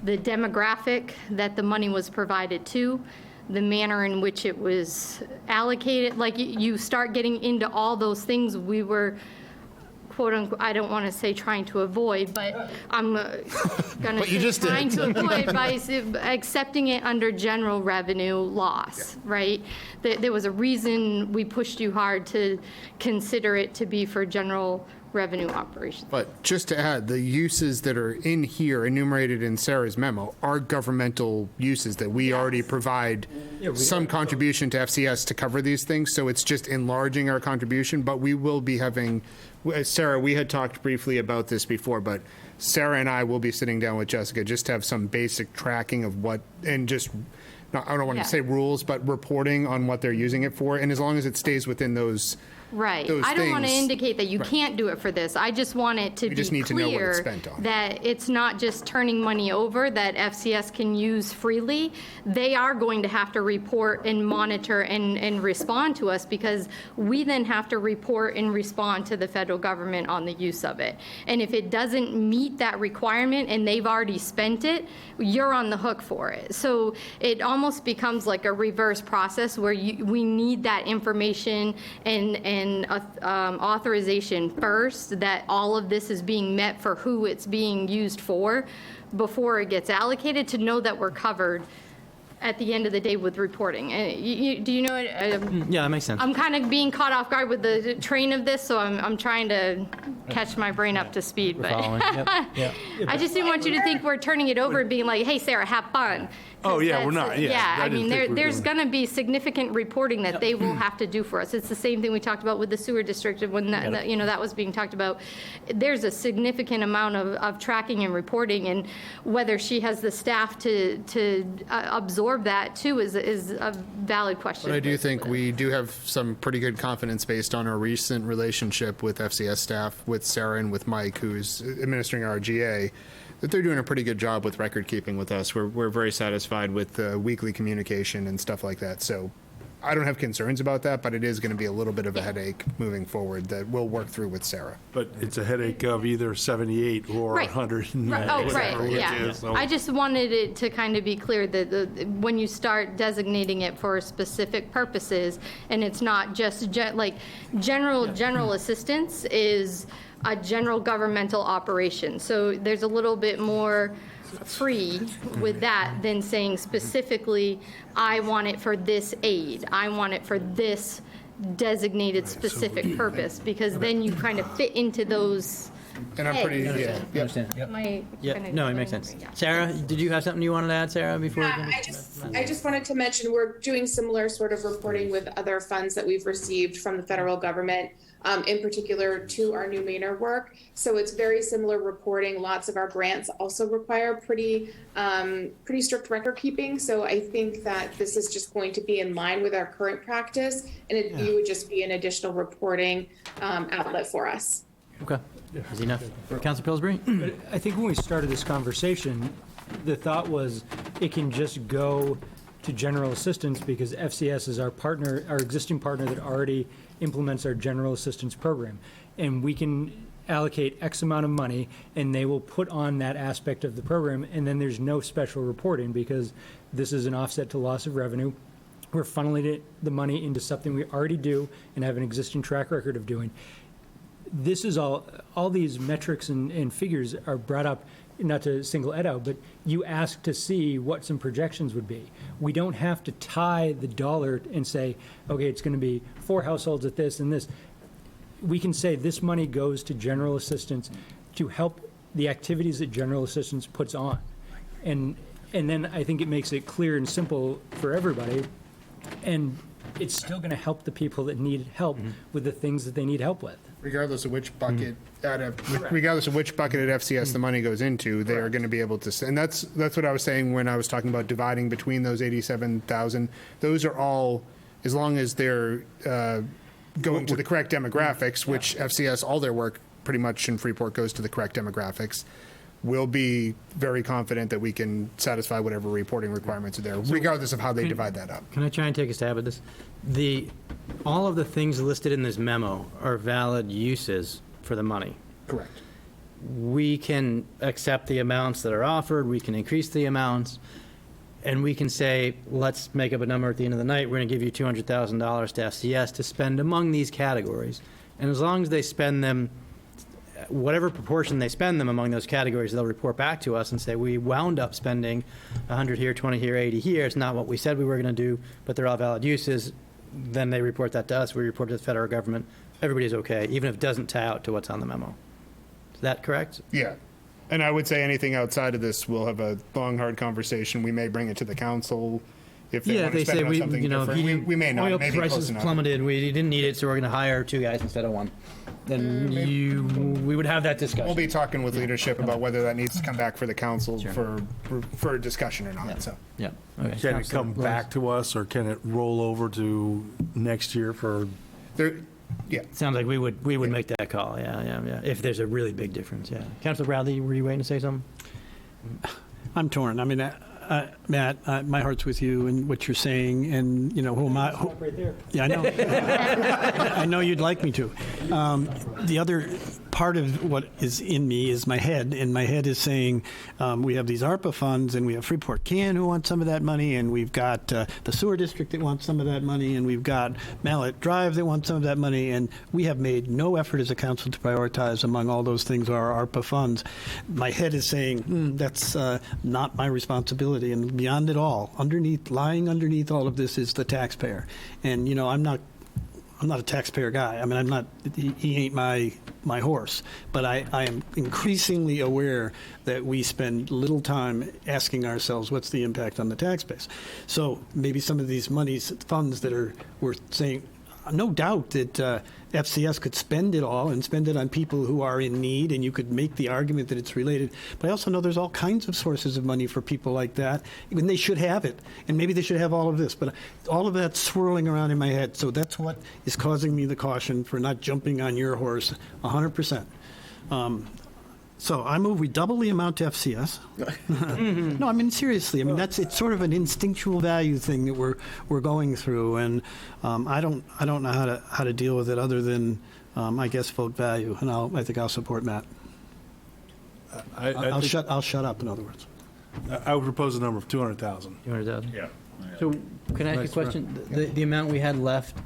the demographic that the money was provided to, the manner in which it was allocated, like you start getting into all those things we were, quote unquote, I don't want to say trying to avoid, but I'm going But you to just say trying did. to avoid by accepting it under general revenue loss, right? There was a reason we pushed you hard to consider it to be for general revenue operations. But just to add, the uses that are in here enumerated in Sarah's memo are governmental uses that we already provide some contribution to FCS to cover these things. So it's just enlarging our contribution, but we will be having, Sarah, we had talked briefly about this before, but Sarah and I will be sitting down with Jessica just to have some basic tracking of what, and just, I don't want to say rules, but reporting on what they're using it for. And as long as it stays within those Right. those I don't want to things- indicate that you can't do it for this. I just want it to We be just need to know what it's clear spent on. that it's not just turning money over that FCS can use freely. They are going to have to report and monitor and respond to us, because we then have to report and respond to the federal government on the use of it. And if it doesn't meet that requirement and they've already spent it, you're on the hook for it. So it almost becomes like a reverse process where we need that information and authorization first, that all of this is being met for who it's being used for before it gets allocated, to know that we're covered at the end of the day with reporting. Do you know it? Yeah, that makes sense. I'm kind of being caught off guard with the train of this, so I'm trying to catch my brain up to speed. But Following. Yep. I just didn't want you to think we're turning it over and being like, hey, Sarah, have fun. Oh, yeah, we're That's- not, yeah. I mean, didn't think we were there's doing going to be significant reporting that they will have to do for us. It's the same thing we talked about with the sewer district when that was being talked about. There's a significant amount of tracking and reporting, and whether she has the staff to absorb that too is a valid question. But I do think we do have some pretty good confidence based on our recent relationship with FCS staff, with Sarah and with Mike, who's administering our GA, that they're doing a pretty good job with record keeping with us. We're very satisfied with the weekly communication and stuff like that. So I don't have concerns about that, but it is going to be a little bit of a headache moving forward that we'll work through with Sarah. But it's a headache of either 78 or Right. 100. and Right. Oh, whatever, right, which yeah. is, so- I just wanted it to kind of be clear that when you start designating it for specific purposes, and it's not just general assistance is a general governmental operation. So there's a little bit more free with that than saying specifically, I want it for this aid, I want it for this designated specific purpose, because then you kind of fit into those. And I'm pretty, heads. yeah. Understand. Am I Yeah, kinda no, it going makes sense. over? Yeah. Sarah, did you have something you wanted to add, Sarah, before? Yeah, I just wanted to mention, we're doing similar sort of reporting with other funds that we've received from the federal government, in particular to our new Mainer work. So it's very similar reporting. Lots of our grants also require pretty strict record keeping. So I think that this is just going to be in line with our current practice, and it would just be an additional reporting outlet for us. Okay. Easy enough. Council Pillsbury? I think when we started this conversation, the thought was it can just go to general assistance because FCS is our partner, our existing partner that already implements our general assistance program. And we can allocate X amount of money and they will put on that aspect of the program, and then there's no special reporting because this is an offset to loss of revenue. We're funneling the money into something we already do and have an existing track record of doing. This is all these metrics and figures are brought up, not to single Ed out, but you ask to see what some projections would be. We don't have to tie the dollar and say, okay, it's going to be 4 households at this and this. We can say this money goes to general assistance to help the activities that general assistance puts on. And then I think it makes it clear and simple for everybody. And it's still going to help the people that need help with the things that they need help with. Regardless of which bucket regardless of which bucket at FCS the money goes into, they are going to be able to, and that's what I was saying when I was talking about dividing between those 87,000. Those are all, as long as they're going to the correct demographics, which FCS, all their work pretty much in Freeport goes to the correct demographics. We'll be very confident that we can satisfy whatever reporting requirements are there, regardless of how they divide that up. Can I try and take a stab at this? All of the things listed in this memo are valid uses for the money. Correct. We can accept the amounts that are offered, we can increase the amounts. and we can say, let's make up a number at the end of the night, we're going to give you $200,000 to FCS to spend among these categories. And as long as they spend them, whatever proportion they spend them among those categories, they'll report back to us and say, we wound up spending 100 here, 20 here, 80 here. It's not what we said we were going to do, but they're all valid uses. Then they report that to us. We report it to the federal government. Everybody's okay, even if it doesn't tie out to what's on the memo. Is that correct? Yeah. And I would say anything outside of this, we'll have a long, hard conversation. We may bring it to the council if they want to spend it on something different. We may not. Oil Maybe close prices enough. plummeted. We didn't need it, so we're going to hire 2 guys instead of 1. Then we would have that discussion. We'll be talking with leadership about whether that needs to come back for the council for a discussion or not. So. Yeah. Okay. Can it Councilor come Rose. back to us, or can it roll over to next year for? Sounds like we would make that call. Yeah. If there's a really big difference. Yeah. Councilor Bradley, were you waiting to say something? I'm torn. I mean, Matt, my heart's with you and what you're saying, and who am I? Right there. Yeah, I know. I know you'd like me to. The other part of what is in me is my head, and my head is saying we have these ARPA funds, and we have Freeport Can who wants some of that money, and we've got the sewer district that wants some of that money, and we've got Mallet Drive that wants some of that money, and we have made no effort as a council to prioritize among all those things our ARPA funds. My head is saying that's not my responsibility, and beyond it all, lying underneath all of this is the taxpayer, and I'm not a taxpayer guy. I mean, I'm not. He ain't my horse. But I am increasingly aware that we spend little time asking ourselves what's the impact on the tax base. So maybe some of these funds that we're saying, no doubt that FCS could spend it all and spend it on people who are in need, and you could make the argument that it's related. But I also know there's all kinds of sources of money for people like that, and they should have it. And maybe they should have all of this. But all of that's swirling around in my head. So that's what is causing me the caution for not jumping on your horse 100%. So I move we double the amount to FCS. No, I mean, seriously. I mean, it's sort of an instinctual value thing that we're going through, and I don't know how to deal with it other than I guess vote value, and I think I'll support Matt. I'll shut up. In other words, I would propose a number of 200,000. 200,000. Yeah. So can I ask you a question? The amount we had left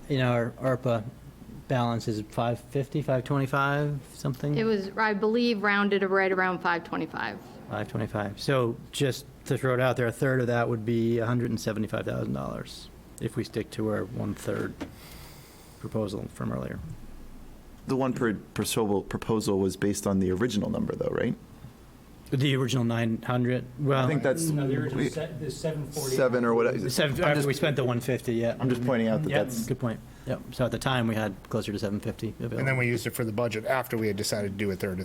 in our ARPA balance is 550, 525, something? It was, I believe, rounded right around 525. 525. So just to throw it out there, a third of that would be $175,000 if we stick to our 1/3 proposal from earlier. The one proposal was based on the original number, though, right? The original 900. Well, I think that's No, the original the 740. 7 or whatever. after we spent the 150. Yeah. I'm just pointing out that that's good point. Yep. So at the time we had closer to 750 available. And then we used it for the budget after we had decided to do a third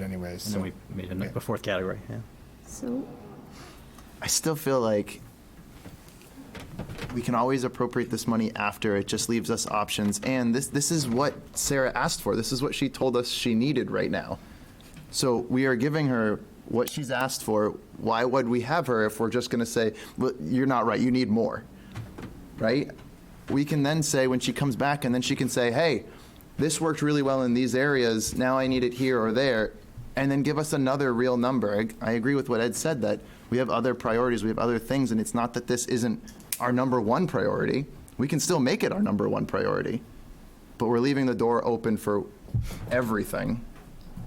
anyways. And then we made a fourth category. Yeah. So I still feel like we can always appropriate this money after. It just leaves us options. And this is what Sarah asked for. This is what she told us she needed right now. So we are giving her what she's asked for. Why would we have her if we're just going to say, well, you're not right, you need more, right? We can then say when she comes back, and then she can say, hey, this worked really well in these areas, now I need it here or there, and then give us another real number. I agree with what Ed said, that we have other priorities, we have other things, and it's not that this isn't our number one priority. We can still make it our number one priority, but we're leaving the door open for everything.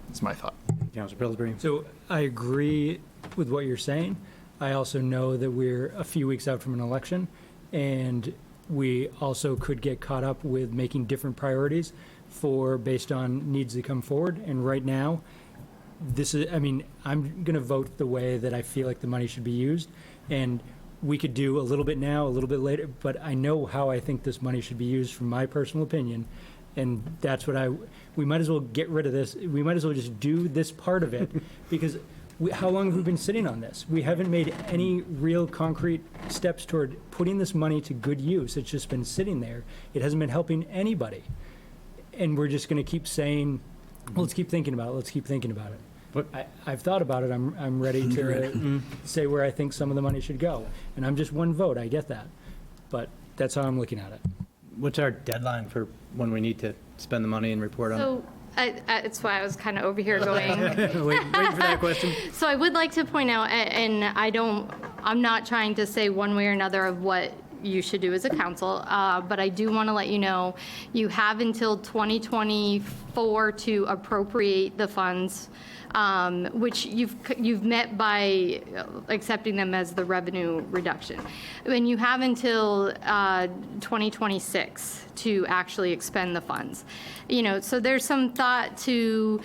That's my thought. Councilor Pillsbury. So I agree with what you're saying. I also know that we're a few weeks out from an election, and we also could get caught up with making different priorities based on needs that come forward. And right now, I'm going to vote the way that I feel like the money should be used. And we could do a little bit now, a little bit later, but I know how I think this money should be used from my personal opinion. And that's what we might as well get rid of this. We might as well just do this part of it because how long have we been sitting on this? We haven't made any real concrete steps toward putting this money to good use. It's just been sitting there. It hasn't been helping anybody. And we're just going to keep saying, well, let's keep thinking about it. Let's keep thinking about it. But I've thought about it. I'm ready to say where I think some of the money should go. And I'm just one vote. I get that. But that's how I'm looking at it. What's our deadline for when we need to spend the money and report on it? So it's why I was kind of over here going. Waiting for that question. So I would like to point out, and I don't I'm not trying to say one way or another of what you should do as a council, but I do want to let you know, you have until 2024 to appropriate the funds, which you've met by accepting them as the revenue reduction. And you have until 2026 to actually expend the funds. So there's some thought to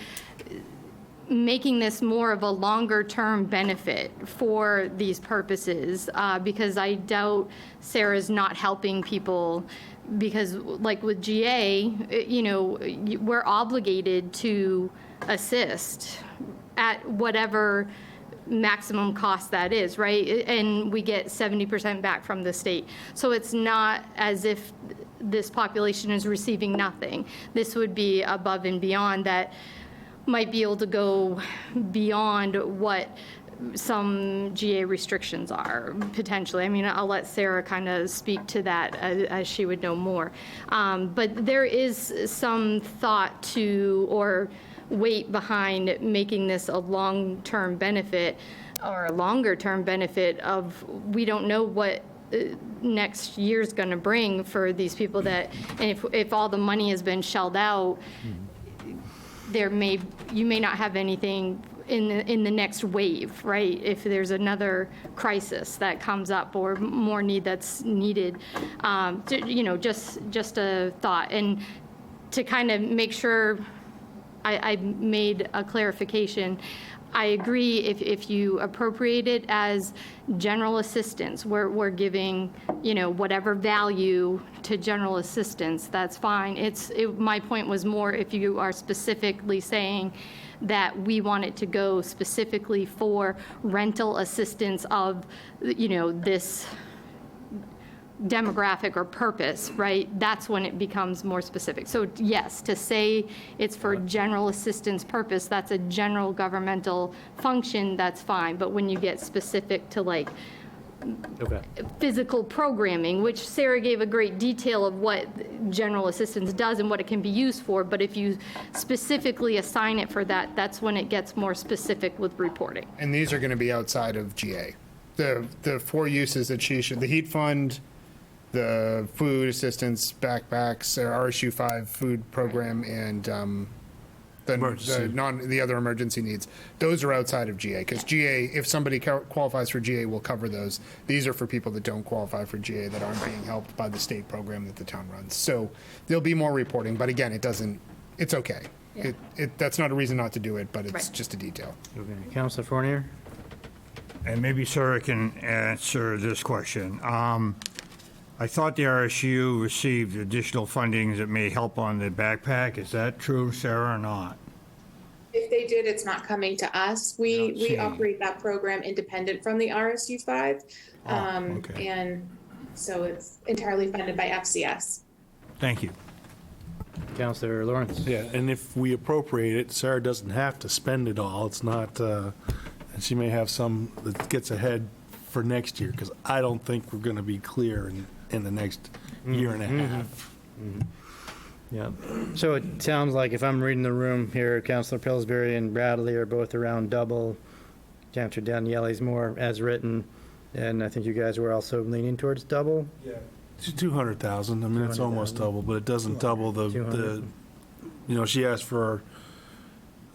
making this more of a longer-term benefit for these purposes, because I doubt Sarah's not helping people, because like with GA, we're obligated to assist at whatever maximum cost that is, right? And we get 70% back from the state. So it's not as if this population is receiving nothing. This would be above and beyond that, might be able to go beyond what some GA restrictions are, potentially. I mean, I'll let Sarah kind of speak to that as she would know more. But there is some thought to, or weight behind making this a long-term benefit, or a longer-term benefit of, we don't know what next year's going to bring for these people that, and if all the money has been shelled out, you may not have anything in the next wave, right? If there's another crisis that comes up or more need that's needed, just a thought. And to kind of make sure I made a clarification, I agree if you appropriate it as general assistance, we're giving, whatever value to general assistance, that's fine. My point was more if you are specifically saying that we want it to go specifically for rental assistance of, this demographic or purpose, right? That's when it becomes more specific. So yes, to say it's for general assistance purpose, that's a general governmental function, that's fine. But when you get specific to like physical programming, which Sarah gave a great detail of what general assistance does and what it can be used for, but if you specifically assign it for that, that's when it gets more specific with reporting. And these are going to be outside of GA. The four uses that the heat fund, the food assistance, backpacks, RSU 5 food program, and the other emergency needs. Those are outside of GA, because GA, if somebody qualifies for GA, will cover those. These are for people that don't qualify for GA that aren't being helped by the state program that the town runs. So there'll be more reporting, but again, it's okay. Yeah. That's not a reason not to do it, but it's Right. just a detail. Okay. Councilor Fournier? And maybe Sarah can answer this question. I thought the RSU received additional funding that may help on the backpack. Is that true, Sarah, or not? If they did, it's not coming to us. We see. operate that program independent from the RSU 5. Okay. And so it's entirely funded by FCS. Thank you. Councilor Lawrence? Yeah, and if we appropriate it, Sarah doesn't have to spend it all. It's not, and she may have some that gets ahead for next year, because I don't think we're going to be clear in the next year and a half. Yeah. So it sounds like, if I'm reading the room here, Councilor Pillsbury and Bradley are both around double. Councilor Daniele's more as written, and I think you guys were also leaning towards double. Yeah. It's 200,000. I mean, it's almost 200,000. double, but it doesn't double the 200. She asked for,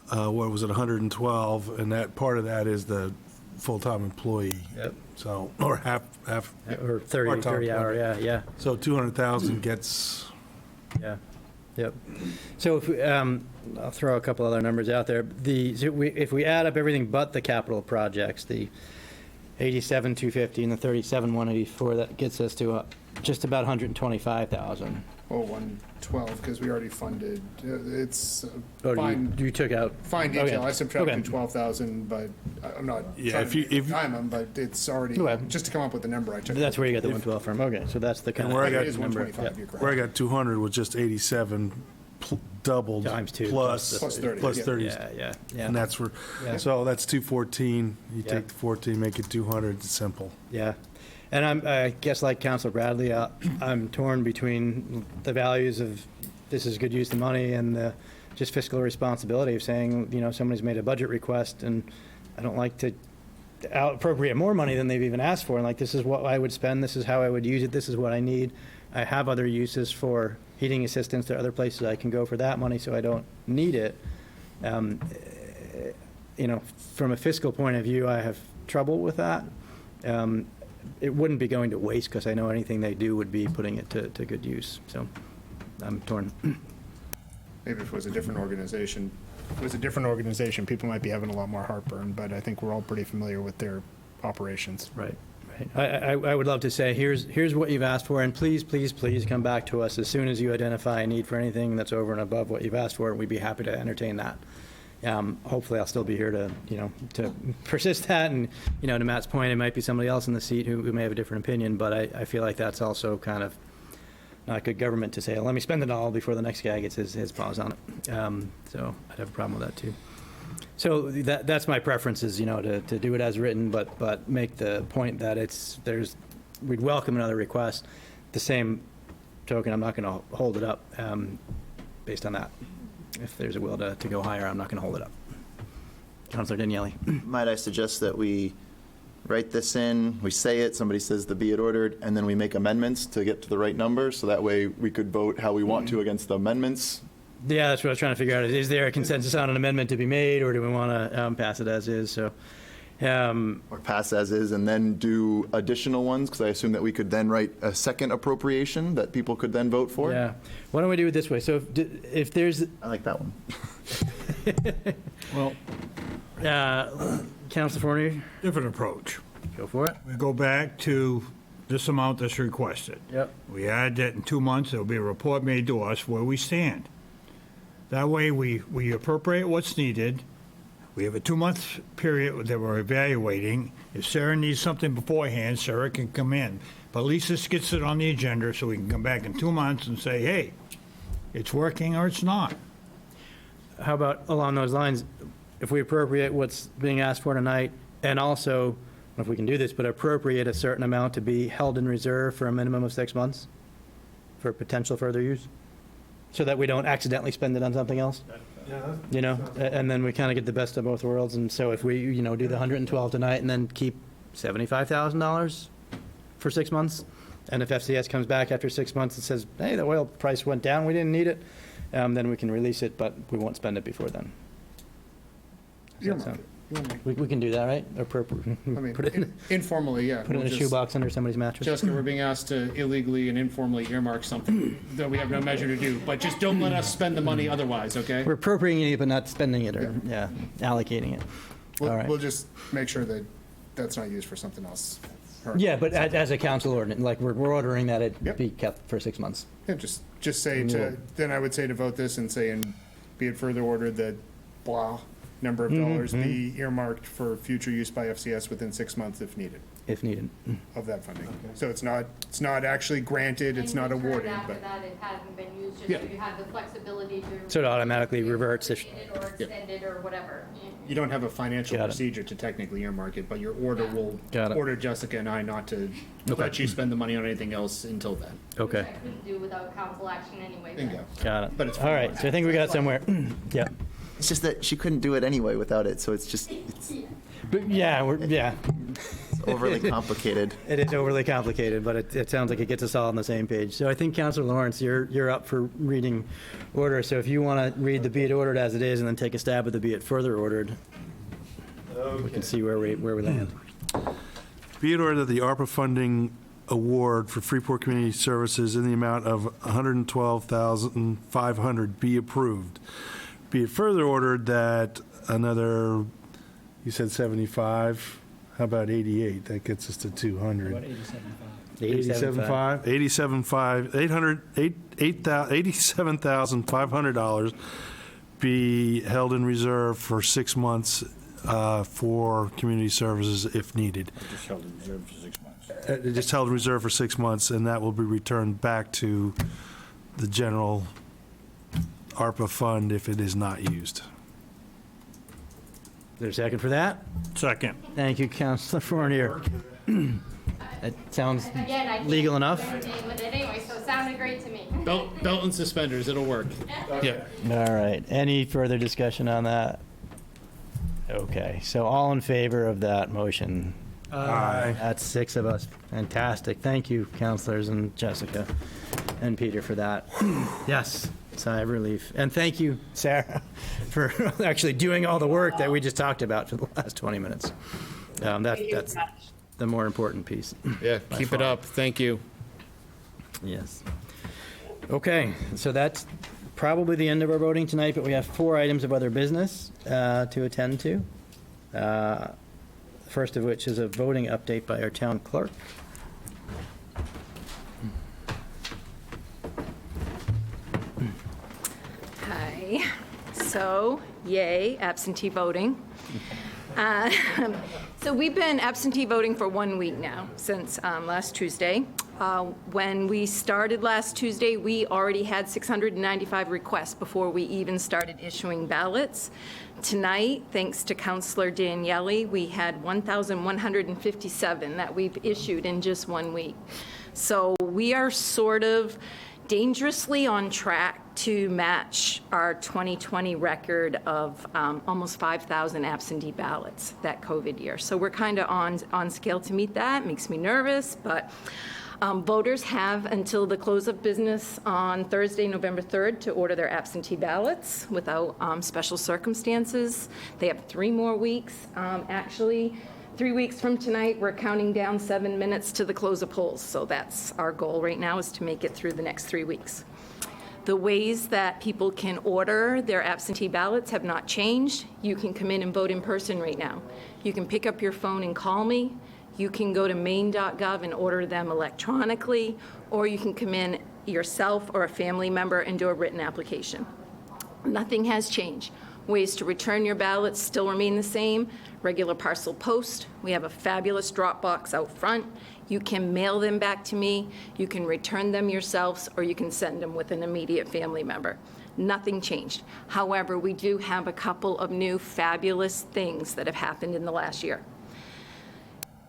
what was it, 112, and that part of that is the full-time employee. Yep. So, or half. Or 30 part-time hour, employee. yeah. So 200,000 gets, Yeah, yep. So if we, I'll throw a couple other numbers out there. If we add up everything but the capital projects, the 87,250 and the 37,184, that gets us to just about 125,000. Oh, 112, because we already funded. It's Oh, fine. you took out. Fine detail. Okay. I subtracted Okay. 12,000, but I'm not Yeah, trying if to you- time them, but it's already, Okay. just to come up with the number I took. That's where you got the 112 from. Okay, so that's the kind And of. where I It got is number. 125, you're where I correct. got 200 was just 87 doubled. Times two, Plus plus 30, plus yeah. 30. Yeah. And that's where, Yeah. so that's 214. You Yeah. take the 14, make it 200, it's simple. Yeah. And I guess like Councilor Bradley, I'm torn between the values of this is good use of money and the just fiscal responsibility of saying, somebody's made a budget request, and I don't like to appropriate more money than they've even asked for, and like, this is what I would spend, this is how I would use it, this is what I need. I have other uses for heating assistance, there are other places I can go for that money, so I don't need it. You know, from a fiscal point of view, I have trouble with that. It wouldn't be going to waste, because I know anything they do would be putting it to good use, so I'm torn. Maybe if it was a different organization, people might be having a lot more heartburn, but I think we're all pretty familiar with their operations. Right. I would love to say, here's what you've asked for, and please, please, please come back to us as soon as you identify a need for anything that's over and above what you've asked for, and we'd be happy to entertain that. Hopefully I'll still be here to, to persist that, and, to Matt's point, it might be somebody else in the seat who may have a different opinion, but I feel like that's also kind of not good government to say, let me spend it all before the next guy gets his paws on it. So I'd have a problem with that too. So that's my preference is, to do it as written, but make the point that we'd welcome another request. The same token, I'm not going to hold it up based on that. If there's a will to go higher, I'm not going to hold it up. Councilor Daniele. Might I suggest that we write this in, we say it, somebody says the be it ordered, and then we make amendments to get to the right number, so that way we could vote how we want to against the amendments? Yeah, that's what I was trying to figure out. Is there a consensus on an amendment to be made, or do we want to pass it as is? So, or pass as is and then do additional ones, because I assume that we could then write a second appropriation that people could then vote for? Yeah. Why don't we do it this way? So if there's... I like that one. Well, Councilor Fournier? different approach. Go for it. We go back to this amount that's requested. Yep. We add that in 2 months, there'll be a report made to us where we stand. That way, we appropriate what's needed. We have a 2-month period that we're evaluating. If Sarah needs something beforehand, Sarah can come in. But at least this gets it on the agenda so we can come back in 2 months and say, hey, it's working or it's not. How about along those lines, if we appropriate what's being asked for tonight, and also, I don't know if we can do this, but appropriate a certain amount to be held in reserve for a minimum of 6 months for potential further use? So that we don't accidentally spend it on something else? And then we kind of get the best of both worlds. And so if we, do the 112 tonight and then keep $75,000 for 6 months, and if FCS comes back after 6 months and says, hey, the oil price went down, we didn't need it, then we can release it, but we won't spend it before then. We can do that, right? Put it in, Informally, yeah. put it in a shoebox under somebody's mattress. Jessica, we're being asked to illegally and informally earmark something that we have no measure to do, but just don't let us spend the money otherwise, okay? We're appropriating it, but not spending it, or, allocating it. All right. We'll just make sure that that's not used for something else. Yeah, but as a council ordinance, like, we're ordering that it Yep. be kept for 6 months. Yeah, just say then I would say to vote this and say, and be it further ordered that blah number of dollars be earmarked for future use by FCS within 6 months if needed If needed. of that funding. So it's not actually granted, it's not awarded, After but that, it hasn't been used, just Yeah. so you have the flexibility to. So it automatically reverts if- Or extend it or whatever. you don't have a financial Got it. procedure to technically earmark it, but your order will Got it. order Jessica and I not to let you spend the money on anything else until then. Okay, I couldn't do without council action anyway. Bingo. got it. But it's All right, so I think we got somewhere. Yeah. It's just that she couldn't do it anyway without it, so it's But yeah, overly complicated. it is overly complicated, but it sounds like it gets us all on the same page. So I think, Councilor Lawrence, you're up for reading order. So if you want to read the be it ordered as it is and then take a stab at the be it further ordered, we can see where we land. Be it ordered that the ARPA funding award for Freeport Community Services in the amount of $112,500 be approved. Be it further ordered that another, you said 75, how about 88? That gets us to 200. 87.5. $87,500 be held in reserve for 6 months for community services if needed. Just held in reserve for 6 months. Just held in reserve for 6 months, and that will be returned back to the general ARPA fund if it is not used. Is there a second for that? Second. Thank you, Councilor Fournier. That sounds Again, I can't legal do enough. anything with it anyway, so it sounded great to me. Belt and suspenders, it'll work. Yeah. All right. Any further discussion on that? Okay, so all in favor of that motion? Aye. That's 6 of us. Fantastic. Thank you, counselors, and Jessica and Peter for that. Yes, sigh of relief. And thank you, Sarah, for actually doing all the work that we just talked about for the last 20 minutes. That's the more important piece. Yeah, By keep it far. up. Thank you. Yes. Okay, so that's probably the end of our voting tonight, but we have 4 items of other business to attend to. First of which is a voting update by our town clerk. Hi. So, yay, absentee voting. So we've been absentee voting for 1 week now, since last Tuesday. When we started last Tuesday, we already had 695 requests before we even started issuing ballots. Tonight, thanks to Councilor Daniele, we had 1,157 that we've issued in just 1 week. So we are sort of dangerously on track to match our 2020 record of almost 5,000 absentee ballots that COVID year. So we're kind of on scale to meet that. Makes me nervous, but voters have until the close of business on Thursday, November 3rd, to order their absentee ballots without special circumstances. They have 3 more weeks. Actually, 3 weeks from tonight, we're counting down 7 minutes to the close of polls. So that's our goal right now, is to make it through the next 3 weeks. The ways that people can order their absentee ballots have not changed. You can come in and vote in person right now. You can pick up your phone and call me. You can go to maine.gov and order them electronically, or you can come in yourself or a family member and do a written application. Nothing has changed. Ways to return your ballots still remain the same. Regular parcel post. We have a fabulous drop box out front. You can mail them back to me. You can return them yourselves, or you can send them with an immediate family member. Nothing changed. However, we do have a couple of new fabulous things that have happened in the last year.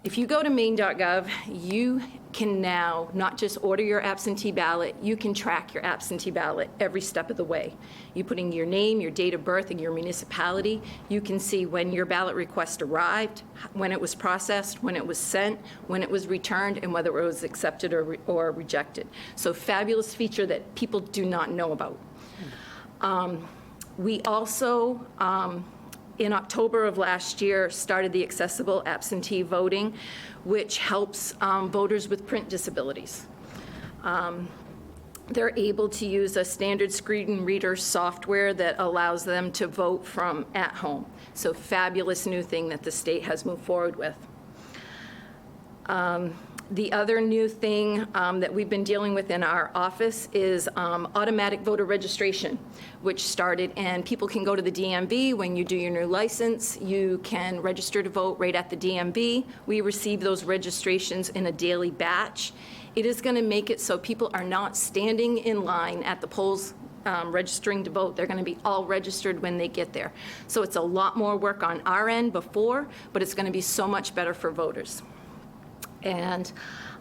If you go to maine.gov, you can now not just order your absentee ballot, you can track your absentee ballot every step of the way. You put in your name, your date of birth, and your municipality. You can see when your ballot request arrived, when it was processed, when it was sent, when it was returned, and whether it was accepted or rejected. So fabulous feature that people do not know about. We also, in October of last year, started the accessible absentee voting, which helps voters with print disabilities. They're able to use a standard screen reader software that allows them to vote from at home. So fabulous new thing that the state has moved forward with. The other new thing that we've been dealing with in our office is automatic voter registration, which started, and people can go to the DMV. When you do your new license, you can register to vote right at the DMV. We receive those registrations in a daily batch. It is going to make it so people are not standing in line at the polls registering to vote. They're going to be all registered when they get there. So it's a lot more work on our end before, but it's going to be so much better for voters. And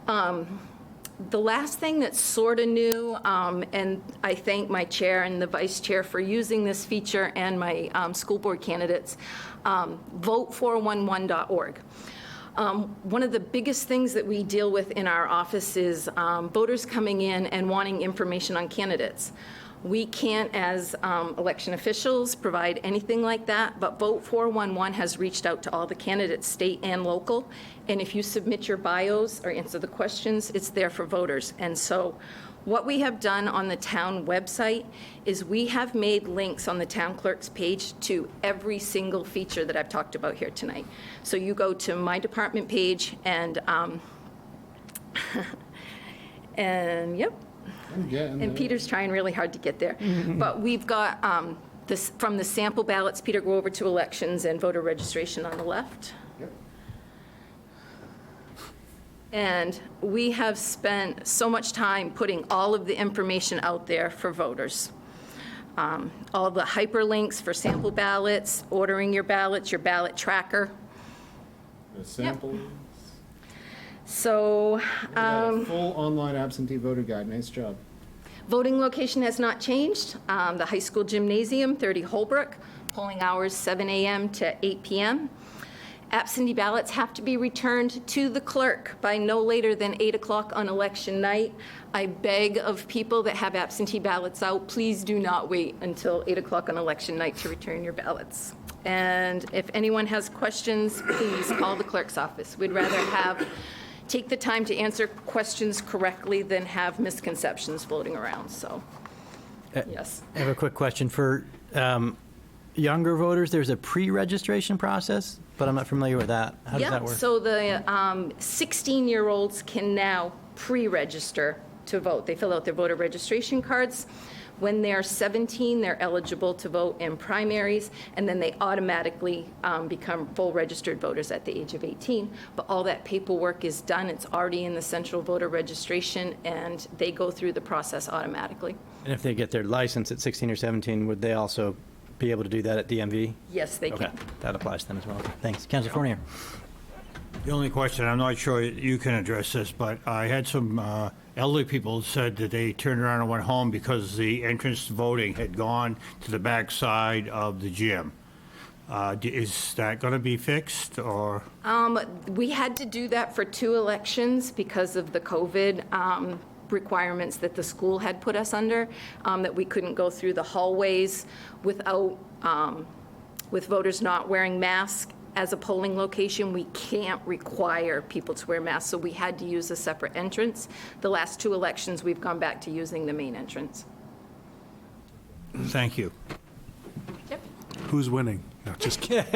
the last thing that's sort of new, and I thank my chair and the vice chair for using this feature, and my school board candidates, vote411.org. One of the biggest things that we deal with in our office is voters coming in and wanting information on candidates. We can't, as election officials, provide anything like that, but Vote 411 has reached out to all the candidates, state and local, and if you submit your bios or answer the questions, it's there for voters. And so what we have done on the town website is we have made links on the town clerk's page to every single feature that I've talked about here tonight. So you go to my department page and, and yep. And Peter's trying really hard to get there. But we've got this from the sample ballots, Peter, go over to elections and voter registration on the left. Yep. And we have spent so much time putting all of the information out there for voters. All the hyperlinks for sample ballots, ordering your ballots, your ballot tracker. The sample. Yep. So, full online absentee voter guide. Nice job. Voting location has not changed. The high school gymnasium, 30 Holbrook. polling hours 7 a.m. to 8 p.m. Absentee ballots have to be returned to the clerk by no later than 8 o'clock on election night. I beg of people that have absentee ballots out, please do not wait until 8 o'clock on election night to return your ballots. And if anyone has questions, please call the clerk's office. We'd rather take the time to answer questions correctly than have misconceptions floating around, so, yes. I have a quick question. For younger voters, there's a pre-registration process, but I'm not familiar with that. How does that work? So the 16-year-olds can now pre-register to vote. They fill out their voter registration cards. When they're 17, they're eligible to vote in primaries, and then they automatically become full registered voters at the age of 18. But all that paperwork is done. It's already in the central voter registration, and they go through the process automatically. And if they get their license at 16 or 17, would they also be able to do that at DMV? Yes, they Okay, can. that applies to them as well. Thanks. Councilor Fournier. The only question, I'm not sure you can address this, but I had some elderly people said that they turned around and went home because the entrance to voting had gone to the back side of the gym. Is that going to be fixed, or? We had to do that for 2 elections because of the COVID requirements that the school had put us under, that we couldn't go through the hallways without, with voters not wearing masks. As a polling location, we can't require people to wear masks, so we had to use a separate entrance. The last 2 elections, we've gone back to using the main entrance. Thank you. Yep. Who's winning? No, just kidding.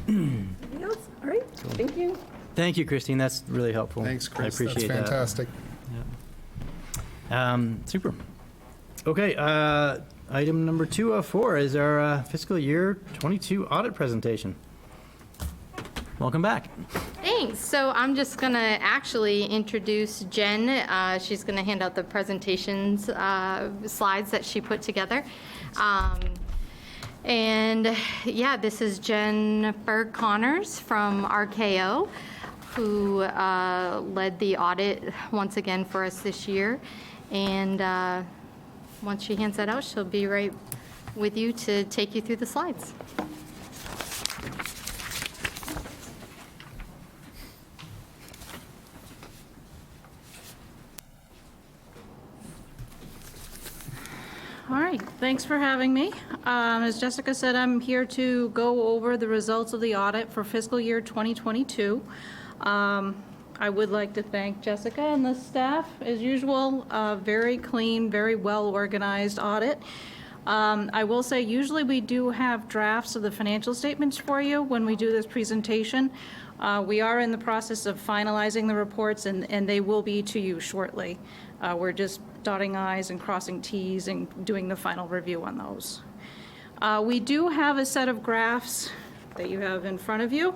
Anything else? All right, thank you. Thank you, Christine. That's really helpful. Thanks, Chris. I appreciate That's fantastic. that. Super. Okay, item number 204 is our fiscal year 22 audit presentation. Welcome back. Thanks. So I'm just going to actually introduce Jen. She's going to hand out the presentations slides that she put together. And yeah, this is Jennifer Connors from RKO, who led the audit once again for us this year. And once she hands that out, she'll be right with you to take you through the slides. All right, thanks for having me. As Jessica said, I'm here to go over the results of the audit for fiscal year 2022. I would like to thank Jessica and the staff, as usual. Very clean, very well-organized audit. I will say, usually we do have drafts of the financial statements for you when we do this presentation. We are in the process of finalizing the reports, and they will be to you shortly. We're just dotting i's and crossing t's and doing the final review on those. We do have a set of graphs that you have in front of you.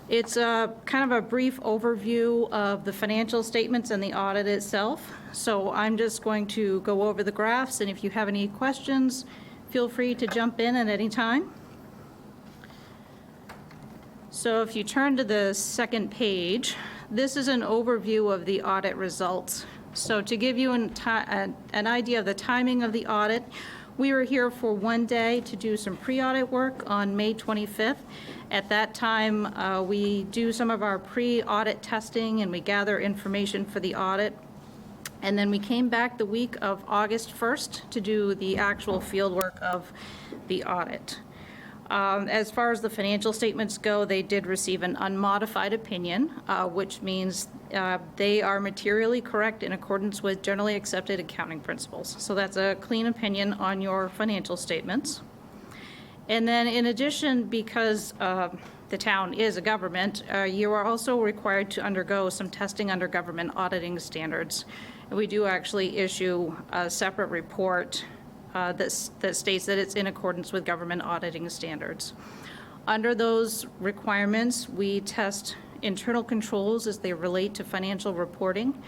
It's kind of a brief overview of the financial statements and the audit itself. So I'm just going to go over the graphs, and if you have any questions, feel free to jump in at any time. So if you turn to the second page, this is an overview of the audit results. So to give you an idea of the timing of the audit, we were here for 1 day to do some pre-audit work on May 25th. At that time, we do some of our pre-audit testing and we gather information for the audit. And then we came back the week of August 1st to do the actual field work of the audit. As far as the financial statements go, they did receive an unmodified opinion, which means they are materially correct in accordance with generally accepted accounting principles. So that's a clean opinion on your financial statements. And then in addition, because the town is a government, you are also required to undergo some testing under government auditing standards. And we do actually issue a separate report that states that it's in accordance with government auditing standards. Under those requirements, we test internal controls as they relate to financial reporting,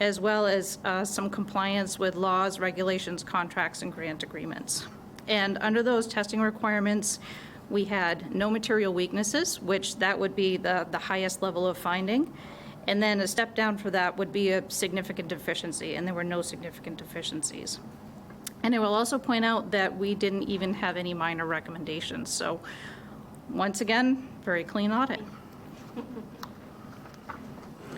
as well as some compliance with laws, regulations, contracts, and grant agreements. And under those testing requirements, we had no material weaknesses, which that would be the highest level of finding. And then a step down for that would be a significant deficiency, and there were no significant deficiencies. And I will also point out that we didn't even have any minor recommendations. So once again, very clean audit.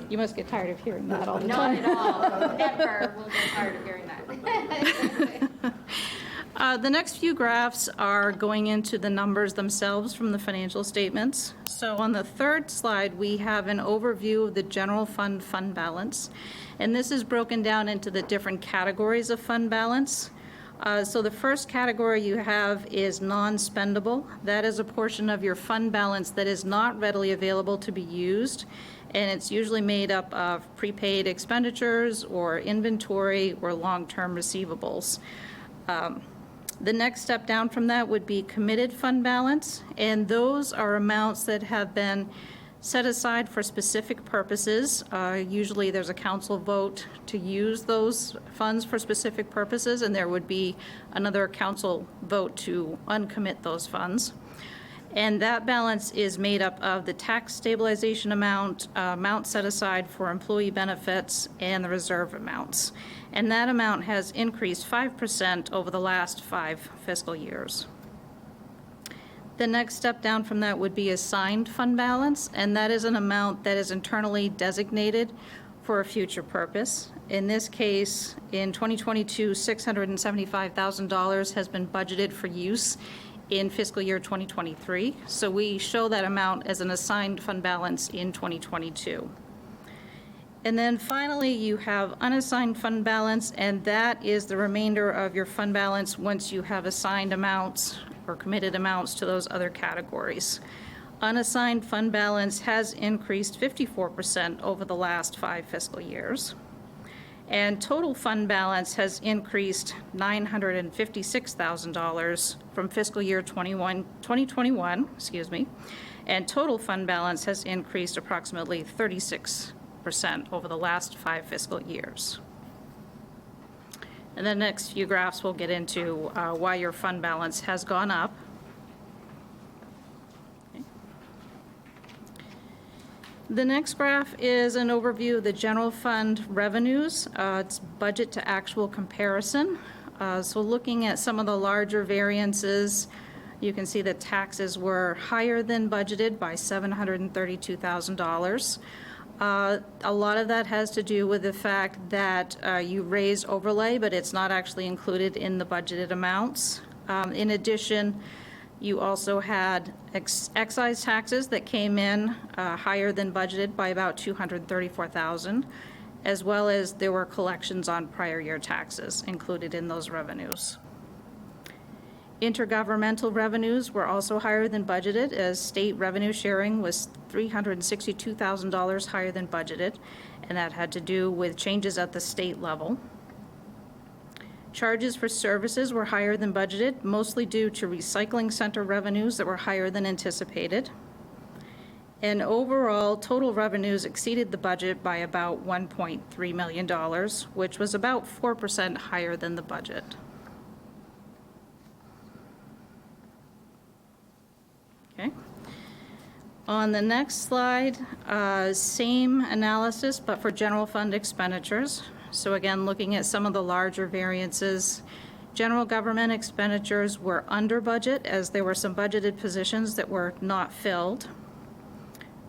You must get tired of hearing that all the time. Not at all. Never will get tired of hearing that. The next few graphs are going into the numbers themselves from the financial statements. So on the third slide, we have an overview of the general fund balance. And this is broken down into the different categories of fund balance. So the first category you have is non-spendable. That is a portion of your fund balance that is not readily available to be used. And it's usually made up of prepaid expenditures or inventory or long-term receivables. The next step down from that would be committed fund balance, and those are amounts that have been set aside for specific purposes. Usually there's a council vote to use those funds for specific purposes, and there would be another council vote to uncommit those funds. And that balance is made up of the tax stabilization amount, amount set aside for employee benefits, and the reserve amounts. And that amount has increased 5% over the last 5 fiscal years. The next step down from that would be assigned fund balance, and that is an amount that is internally designated for a future purpose. In this case, in 2022, $675,000 has been budgeted for use in fiscal year 2023. So we show that amount as an assigned fund balance in 2022. And then finally, you have unassigned fund balance, and that is the remainder of your fund balance once you have assigned amounts or committed amounts to those other categories. Unassigned fund balance has increased 54% over the last 5 fiscal years. And total fund balance has increased $956,000 from fiscal year 2021, and total fund balance has increased approximately 36% over the last 5 fiscal years. And the next few graphs will get into why your fund balance has gone up. The next graph is an overview of the general fund revenues. It's budget to actual comparison. So looking at some of the larger variances, you can see that taxes were higher than budgeted by $732,000. A lot of that has to do with the fact that you raised overlay, but it's not actually included in the budgeted amounts. In addition, you also had excise taxes that came in higher than budgeted by about $234,000, as well as there were collections on prior year taxes included in those revenues. Intergovernmental revenues were also higher than budgeted, as state revenue sharing was $362,000 higher than budgeted, and that had to do with changes at the state level. Charges for services were higher than budgeted, mostly due to recycling center revenues that were higher than anticipated. And overall, total revenues exceeded the budget by about $1.3 million, which was about 4% higher than the budget. Okay. On the next slide, same analysis, but for general fund expenditures. So again, looking at some of the larger variances, general government expenditures were under budget as there were some budgeted positions that were not filled.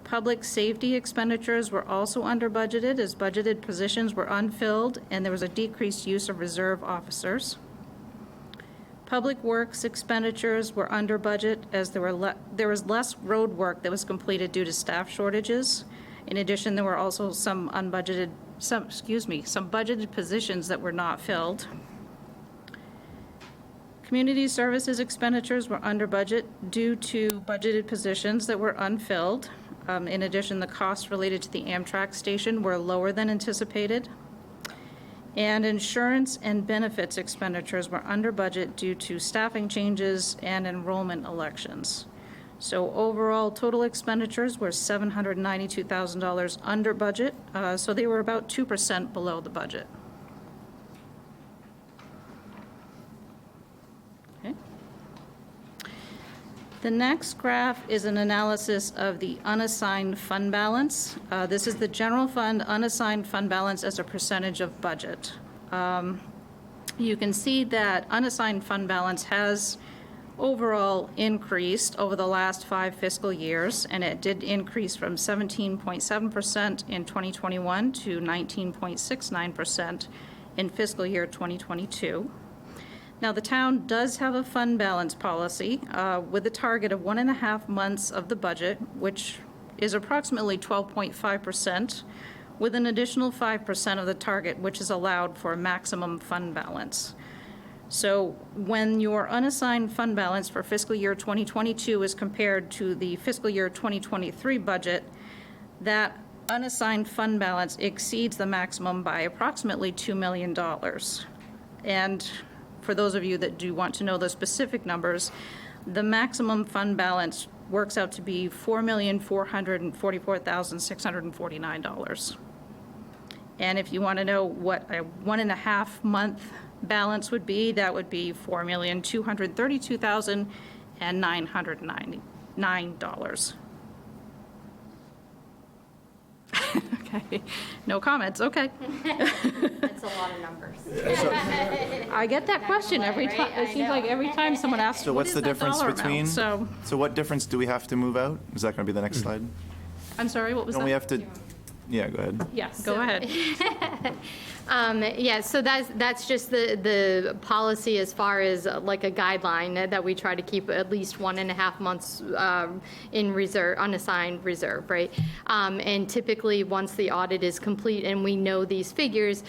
Public safety expenditures were also under budgeted as budgeted positions were unfilled and there was a decreased use of reserve officers. Public works expenditures were under budget as there was less road work that was completed due to staff shortages. In addition, there were also some budgeted positions that were not filled. Community services expenditures were under budget due to budgeted positions that were unfilled. In addition, the costs related to the Amtrak station were lower than anticipated. And insurance and benefits expenditures were under budget due to staffing changes and enrollment elections. So overall, total expenditures were $792,000 under budget, so they were about 2% below the budget. Okay. The next graph is an analysis of the unassigned fund balance. This is the general fund unassigned fund balance as a percentage of budget. you can see that unassigned fund balance has overall increased over the last 5 fiscal years, and it did increase from 17.7% in 2021 to 19.69% in fiscal year 2022. Now, the town does have a fund balance policy with a target of 1.5 months of the budget, which is approximately 12.5%, with an additional 5% of the target, which is allowed for a maximum fund balance. So when your unassigned fund balance for fiscal year 2022 is compared to the fiscal year 2023 budget, that unassigned fund balance exceeds the maximum by approximately $2 million. And for those of you that do want to know the specific numbers, the maximum fund balance works out to be $4,444,649. And if you want to know what a 1.5 month balance would be, that would be $4,232,999. Okay, no comments, okay. That's a lot of numbers. I get that question every time, it seems like every time someone asks, So what what's is the that difference dollar between? amount? So, what difference do we have to move out? Is that going to be the next slide? I'm sorry, what was that? Don't we have to? Yeah, go ahead. Yeah, go ahead. Yeah, so that's just the policy as far as like a guideline that we try to keep at least 1.5 months in reserve, unassigned reserve, right? And typically, once the audit is complete and we know these figures,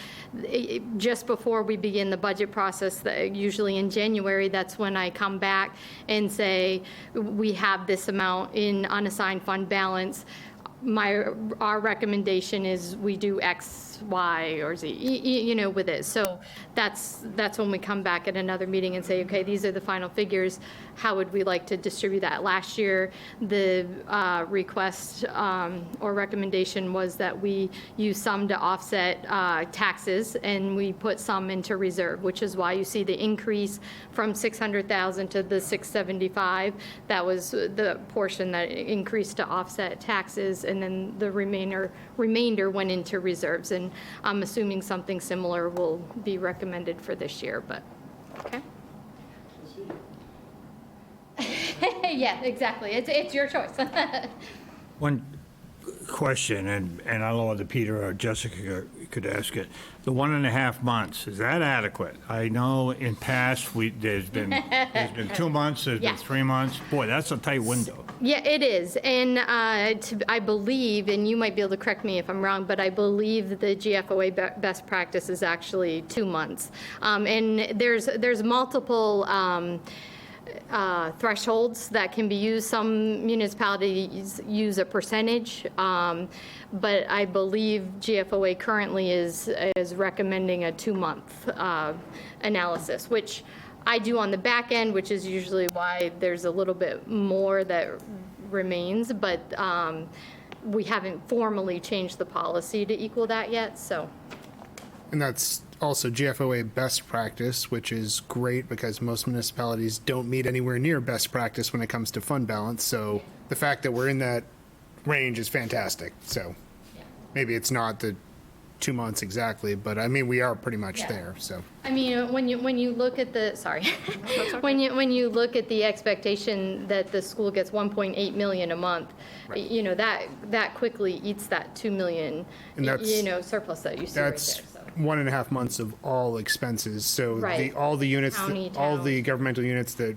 just before we begin the budget process, usually in January, that's when I come back and say, we have this amount in unassigned fund balance. Our recommendation is we do X, Y, or Z, with it. So that's when we come back at another meeting and say, okay, these are the final figures. How would we like to distribute that? Last year, the request or recommendation was that we use some to offset taxes, and we put some into reserve, which is why you see the increase from 600,000 to the 675. That was the portion that increased to offset taxes, and then the remainder went into reserves. And I'm assuming something similar will be recommended for this year, but, okay. Yeah, exactly. It's your choice. One question, and I don't know whether Peter or Jessica could ask it. The 1.5 months, is that adequate? I know in past, there's been 2 months, there's been 3 months. Boy, that's a tight window. Yeah, it is. And I believe, and you might be able to correct me if I'm wrong, but I believe the GFOA best practice is actually 2 months. And there's multiple thresholds that can be used. Some municipalities use a percentage, but I believe GFOA currently is recommending a 2-month analysis, which I do on the back end, which is usually why there's a little bit more that remains, but we haven't formally changed the policy to equal that yet, so. And that's also GFOA best practice, which is great because most municipalities don't meet anywhere near best practice when it comes to fund balance. So the fact that we're in that range is fantastic. So maybe it's not the 2 months exactly, but I mean, we are pretty much there, so. I mean, when you look at the, sorry, when you look at the expectation that the school gets 1.8 million a month, that quickly eats that 2 million, surplus that you see right there. That's 1.5 months of all expenses. So Right. all the units, County, all town. the governmental units that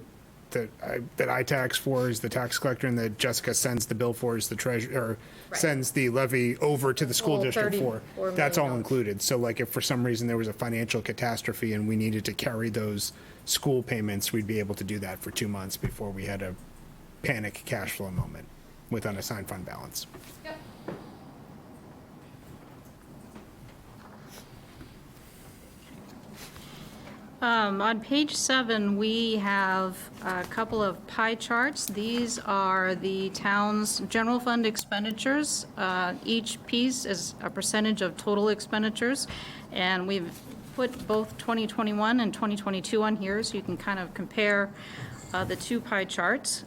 I tax for is the tax collector, and that Jessica sends the bill for is the treasurer, or sends the levy over to the school Well, district for. $34 That's all million. included. So like if for some reason there was a financial catastrophe and we needed to carry those school payments, we'd be able to do that for 2 months before we had a panic cash flow moment with unassigned fund balance. Yep. On page 7, we have a couple of pie charts. These are the town's general fund expenditures. Each piece is a percentage of total expenditures, and we've put both 2021 and 2022 on here, so you can kind of compare the two pie charts.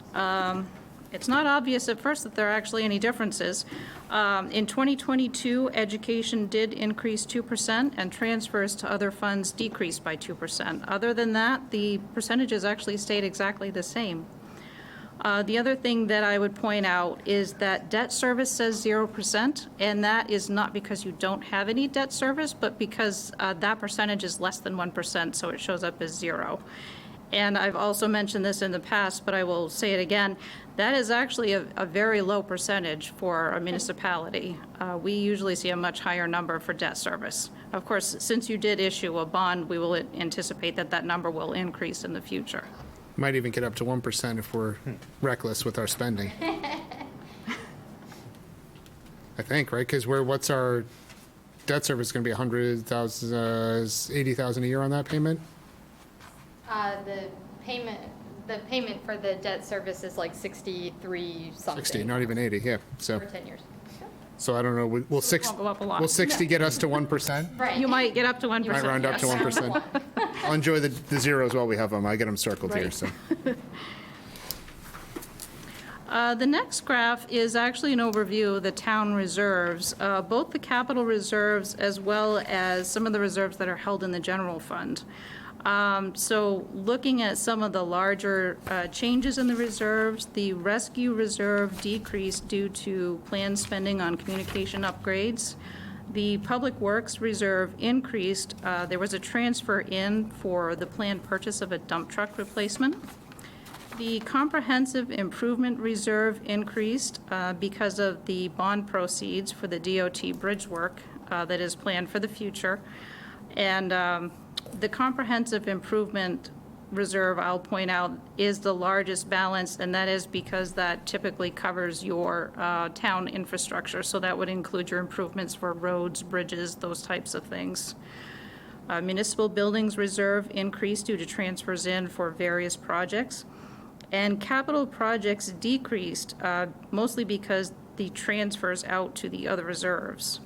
it's not obvious at first that there are actually any differences. In 2022, education did increase 2%, and transfers to other funds decreased by 2%. Other than that, the percentages actually stayed exactly the same. The other thing that I would point out is that debt service says 0%, and that is not because you don't have any debt service, but because that percentage is less than 1%, so it shows up as 0. And I've also mentioned this in the past, but I will say it again, that is actually a very low percentage for a municipality. We usually see a much higher number for debt service. Of course, since you did issue a bond, we will anticipate that that number will increase in the future. Might even get up to 1% if we're reckless with our spending. I think, right? Because what's our debt service going to be? 100,000, 80,000 a year on that payment? The payment for the debt service is like 63 something. 60, not even 80. Yeah. So For 10 years. So I don't know. Will won't go up a lot. Will 60 get us to 1%? Right. You might get up to 1%. Might round up to yes. 1%. I'll enjoy the zeros while we have them. I get them circled here. Right. So. The next graph is actually an overview of the town reserves, both the capital reserves as well as some of the reserves that are held in the general fund. So looking at some of the larger changes in the reserves, the rescue reserve decreased due to planned spending on communication upgrades. The Public Works Reserve increased. There was a transfer in for the planned purchase of a dump truck replacement. The Comprehensive Improvement Reserve increased because of the bond proceeds for the DOT bridge work that is planned for the future. And the Comprehensive Improvement Reserve, I'll point out, is the largest balance, and that is because that typically covers your town infrastructure. So that would include your improvements for roads, bridges, those types of things. Municipal Buildings Reserve increased due to transfers in for various projects. And capital projects decreased, mostly because the transfers out to the other reserves.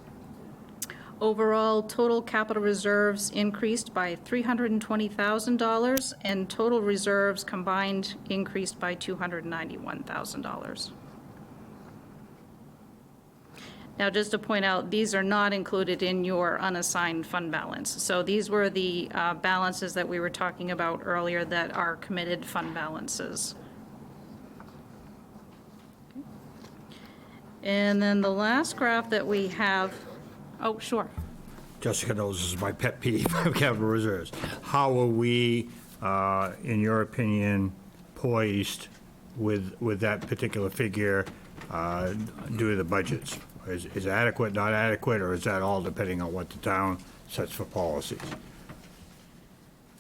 Overall, total capital reserves increased by $320,000, and total reserves combined increased by $291,000. Now, just to point out, these are not included in your unassigned fund balance. So these were the balances that we were talking about earlier that are committed fund balances. And then the last graph that we have, oh, sure. Jessica knows this is my pet peeve of capital reserves. How are we, in your opinion, poised with that particular figure due to the budgets? Is it adequate, not adequate, or is that all depending on what the town sets for policies?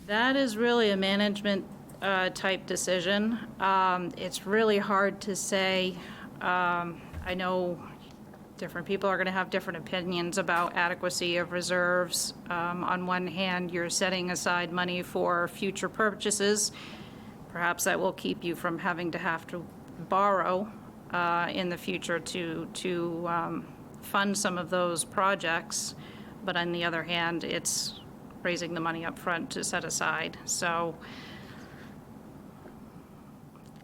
That is really a management type decision. It's really hard to say. I know different people are going to have different opinions about adequacy of reserves. On one hand, you're setting aside money for future purchases. Perhaps that will keep you from having to borrow in the future to fund some of those projects. But on the other hand, it's raising the money up front to set aside. So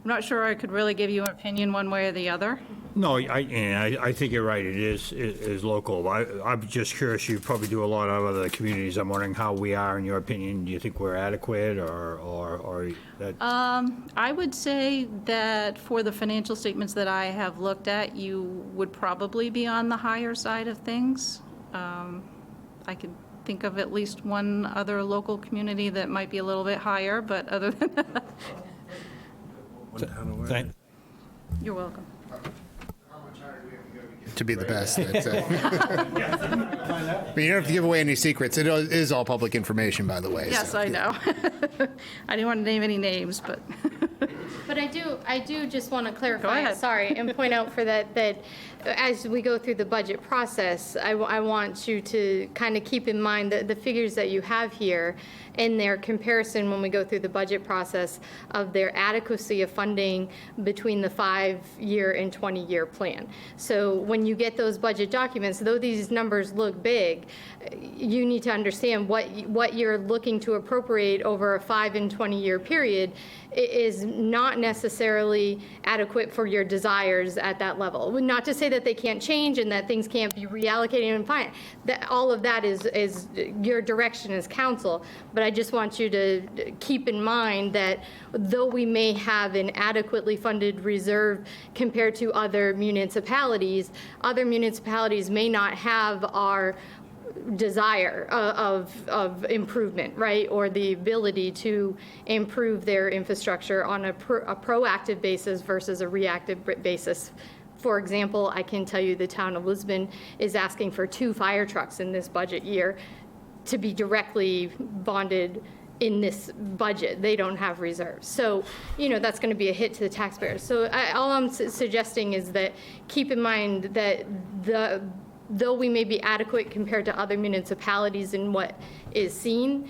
I'm not sure I could really give you an opinion one way or the other. No, I think you're right. It is local. I'm just curious. You probably do a lot of other communities. I'm wondering how we are, in your opinion. Do you think we're adequate, or that? I would say that for the financial statements that I have looked at, you would probably be on the higher side of things. I could think of at least one other local community that might be a little bit higher, but other than that. You're welcome. To be the best. That's it. I mean, you don't have to give away any secrets. It is all public information, by the way. Yes, so. I know. I didn't want to name any names, but. But I do just want to clarify. Go ahead. Sorry, and point out for that as we go through the budget process, I want you to kind of keep in mind that the figures that you have here and their comparison when we go through the budget process of their adequacy of funding between the 5-year and 20-year plan. So when you get those budget documents, though these numbers look big, you need to understand what you're looking to appropriate over a 5 and 20-year period is not necessarily adequate for your desires at that level. Not to say that they can't change and that things can't be reallocated and fine. That all of that is your direction as council. But I just want you to keep in mind that though we may have an adequately funded reserve compared to other municipalities may not have our desire of improvement, right? Or the ability to improve their infrastructure on a proactive basis versus a reactive basis. For example, I can tell you the town of Lisbon is asking for 2 fire trucks in this budget year to be directly bonded in this budget. They don't have reserves. So, that's going to be a hit to the taxpayers. So all I'm suggesting is that keep in mind that though we may be adequate compared to other municipalities in what is seen,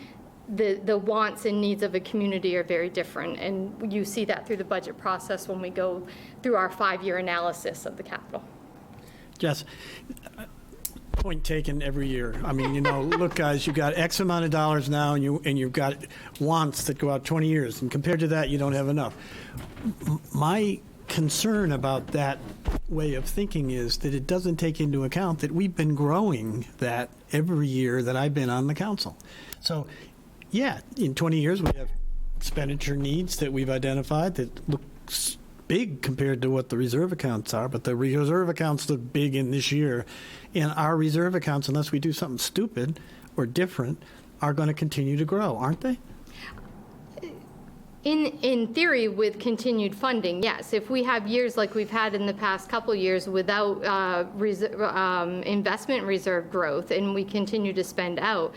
the wants and needs of a community are very different. And you see that through the budget process when we go through our 5-year analysis of the capital. Jess, point taken every year. I mean, look, guys, you've got X amount of dollars now, and you've got wants that go out 20 years, and compared to that, you don't have enough. My concern about that way of thinking is that it doesn't take into account that we've been growing that every year that I've been on the council. So, yeah, in 20 years, we have expenditure needs that we've identified that looks big compared to what the reserve accounts are, but the reserve accounts look big in this year. And our reserve accounts, unless we do something stupid or different, are going to continue to grow, aren't they? In theory, with continued funding, yes. If we have years like we've had in the past couple years without investment reserve growth and we continue to spend out,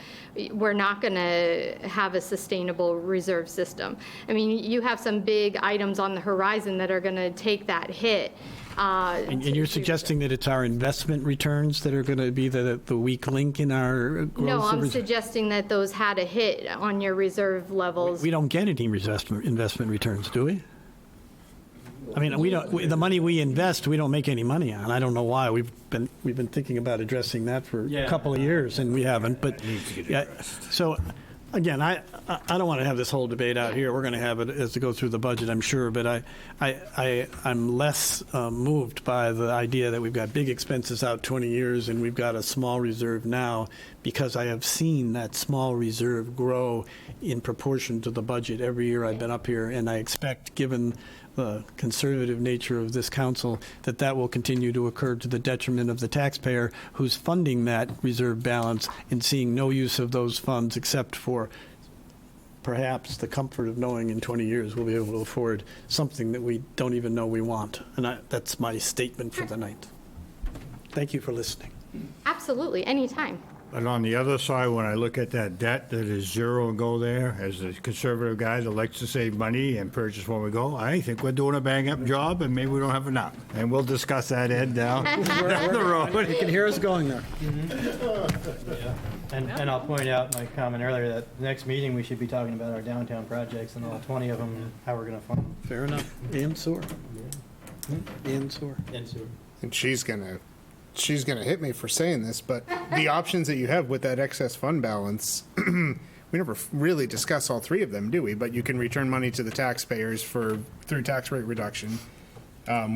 we're not going to have a sustainable reserve system. I mean, you have some big items on the horizon that are going to take that hit. And you're suggesting that it's our investment returns that are going to be the weak link in our growth? No, I'm suggesting that those had a hit on your reserve levels. We don't get any investment returns, do we? I mean, the money we invest, we don't make any money on. I don't know why. We've been thinking about addressing that for a couple of years, and we haven't. But yeah, so again, I don't want to have this whole debate out here. We're going to have it as it goes through the budget, I'm sure. But I'm less moved by the idea that we've got big expenses out 20 years and we've got a small reserve now, because I have seen that small reserve grow in proportion to the budget every year I've been up here. And I expect, given the conservative nature of this council, that will continue to occur to the detriment of the taxpayer who's funding that reserve balance and seeing no use of those funds except for perhaps the comfort of knowing in 20 years we'll be able to afford something that we don't even know we want. And that's my statement for the night. Thank you for listening. Absolutely, anytime. But on the other side, when I look at that debt that is zero and go there, as a conservative guy that likes to save money and purchase when we go, I think we're doing a bang-up job, and maybe we don't have enough. And we'll discuss that, Ed, down the road. You can hear us going there. And I'll point out my comment earlier that the next meeting, we should be talking about our downtown projects and all 20 of them, and how we're going to fund them. Fair enough. And sewer. And sewer. And sewer. And she's gonna hit me for saying this, but the options that you have with that excess fund balance, we never really discuss all 3 of them, do we? But you can return money to the taxpayers through tax rate reduction.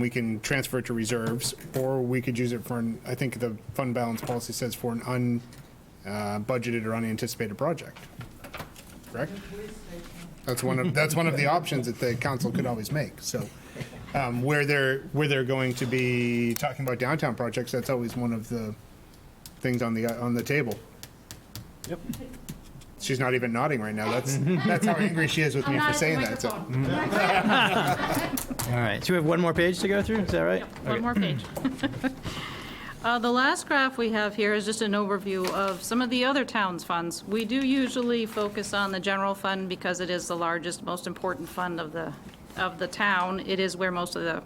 We can transfer it to reserves, or we could use it for I think the fund balance policy says for an unbudgeted or unanticipated project. Correct? That's one of the options that the council could always make. So. Where they're going to be talking about downtown projects, that's always one of the things on the table. Yep. She's not even nodding right now. That's how angry she is with me for saying that. So. All right. So we have one more page to go through. Is that right? One more page. The last graph we have here is just an overview of some of the other towns' funds. We do usually focus on the general fund because it is the largest, most important fund of the town. It is where most of the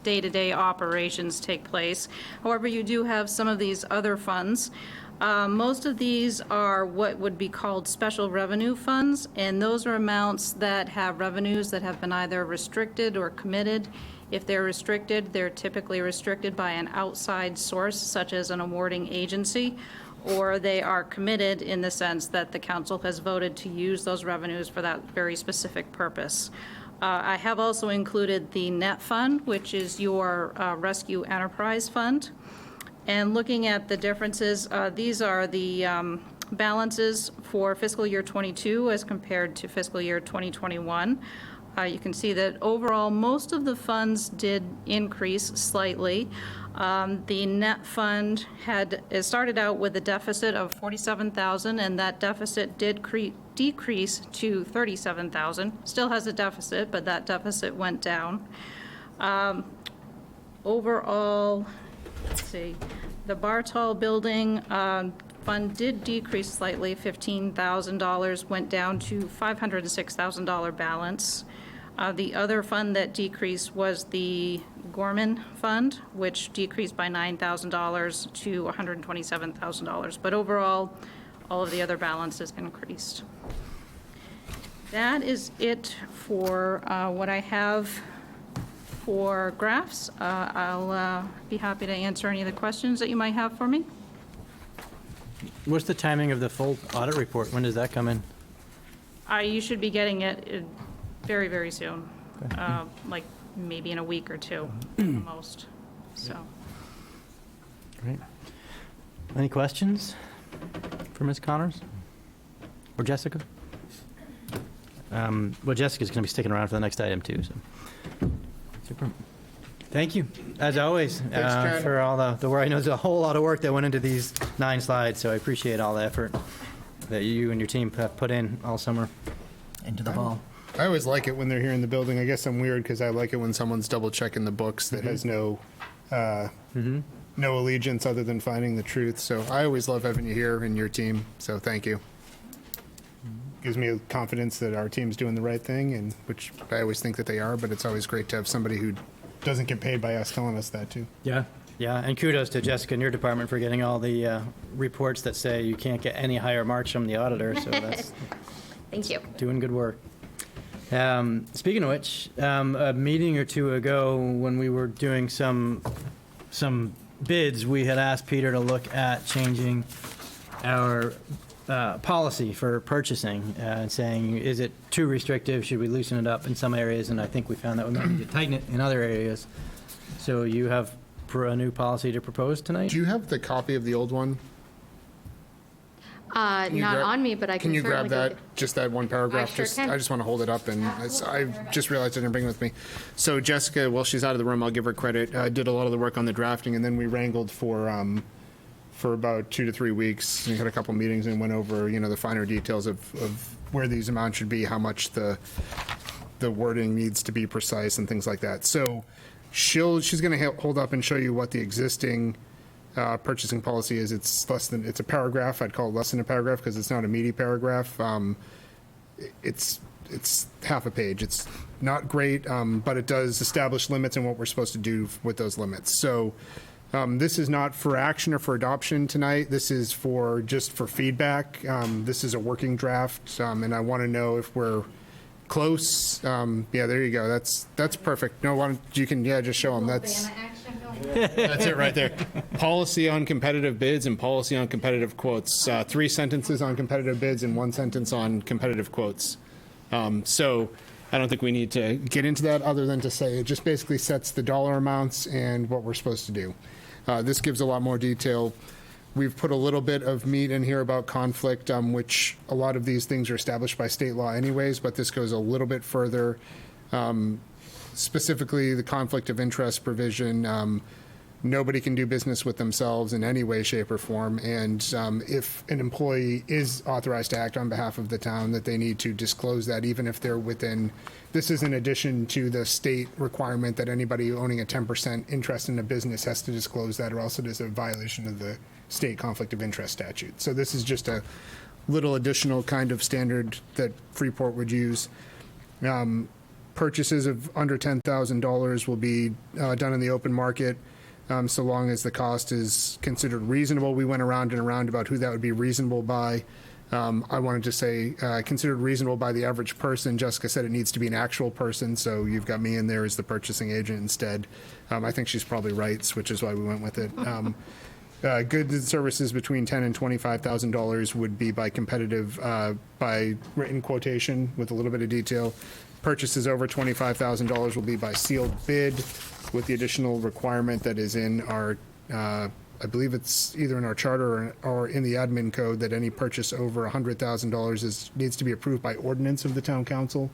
day-to-day operations take place. However, you do have some of these other funds. Most of these are what would be called special revenue funds, and those are amounts that have revenues that have been either restricted or committed. If they're restricted, they're typically restricted by an outside source, such as an awarding agency, or they are committed in the sense that the council has voted to use those revenues for that very specific purpose. I have also included the net fund, which is your rescue enterprise fund. And looking at the differences, these are the balances for fiscal year '22 as compared to fiscal year 2021. You can see that overall, most of the funds did increase slightly. The net fund it started out with a deficit of $47,000, and that deficit did decrease to $37,000. Still has a deficit, but that deficit went down. Overall, let's see, the Bartol Building fund did decrease slightly, $15,000, went down to $506,000 balance. The other fund that decreased was the Gorman Fund, which decreased by $9,000 to $127,000. But overall, all of the other balances increased. That is it for what I have for graphs. I'll be happy to answer any of the questions that you might have for me. What's the timing of the full audit report? When does that come in? You should be getting it very, very soon, like maybe in a week or two, at the most. So. Great. Any questions for Ms. Connors or Jessica? Well, Jessica's going to be sticking around for the next item too. So. Super. Thank you, as always, for all the work. I know there's a whole lot of work that went into these 9 slides, so I appreciate all the effort that you and your team have put in all summer into the fall. I always like it when they're here in the building. I guess I'm weird because I like it when someone's double checking the books that has no allegiance other than finding the truth. So I always love having you here and your team. So thank you. Gives me confidence that our team's doing the right thing, and which I always think that they are. But it's always great to have somebody who doesn't get paid by us telling us that too. Yeah. Yeah, and kudos to Jessica and your department for getting all the reports that say you can't get any higher marks from the auditor. So that's Thank you. doing good work. Speaking of which, a meeting or two ago, when we were doing some bids, we had asked Peter to look at changing our policy for purchasing, and saying, is it too restrictive? Should we loosen it up in some areas? And I think we found that we might need to tighten it in other areas. So you have a new policy to propose tonight? Do you have the copy of the old one? Not on me, but I can you grab certainly that, just that one paragraph? I sure can. I just want to hold it up, and I just realized I didn't bring it with me. So Jessica, while she's out of the room, I'll give her credit, did a lot of the work on the drafting, and then we wrangled for about 2 to 3 weeks. We had a couple meetings and went over, the finer details of where these amounts should be, how much the wording needs to be precise, and things like that. So she's going to hold up and show you what the existing purchasing policy is. It's a paragraph. I'd call it less than a paragraph because it's not a meaty paragraph. It's half a page. It's not great, but it does establish limits and what we're supposed to do with those limits. So this is not for action or for adoption tonight. This is just for feedback. This is a working draft, and I want to know if we're close. Yeah, there you go. That's perfect. No, you can just show them. That's it right there. Policy on competitive bids and policy on competitive quotes. 3 sentences on competitive bids and 1 sentence on competitive quotes. So I don't think we need to get into that other than to say it just basically sets the dollar amounts and what we're supposed to do. This gives a lot more detail. We've put a little bit of meat in here about conflict, which a lot of these things are established by state law anyways, but this goes a little bit further. Specifically, the conflict of interest provision. Nobody can do business with themselves in any way, shape, or form. And if an employee is authorized to act on behalf of the town, that they need to disclose that, even if they're within. This is in addition to the state requirement that anybody owning a 10% interest in a business has to disclose that, or else it is a violation of the state conflict of interest statute. So this is just a little additional kind of standard that Freeport would use. purchases of under $10,000 will be done in the open market, so long as the cost is considered reasonable. We went around and around about who that would be reasonable by. I wanted to say considered reasonable by the average person. Jessica said it needs to be an actual person, so you've got me in there as the purchasing agent instead. I think she's probably right, which is why we went with it. Goods and services between $10,000 and $25,000 would be by competitive, by written quotation with a little bit of detail. Purchases over $25,000 will be by sealed bid with the additional requirement that is in our, I believe it's either in our charter or in the admin code, that any purchase over $100,000 needs to be approved by ordinance of the town council.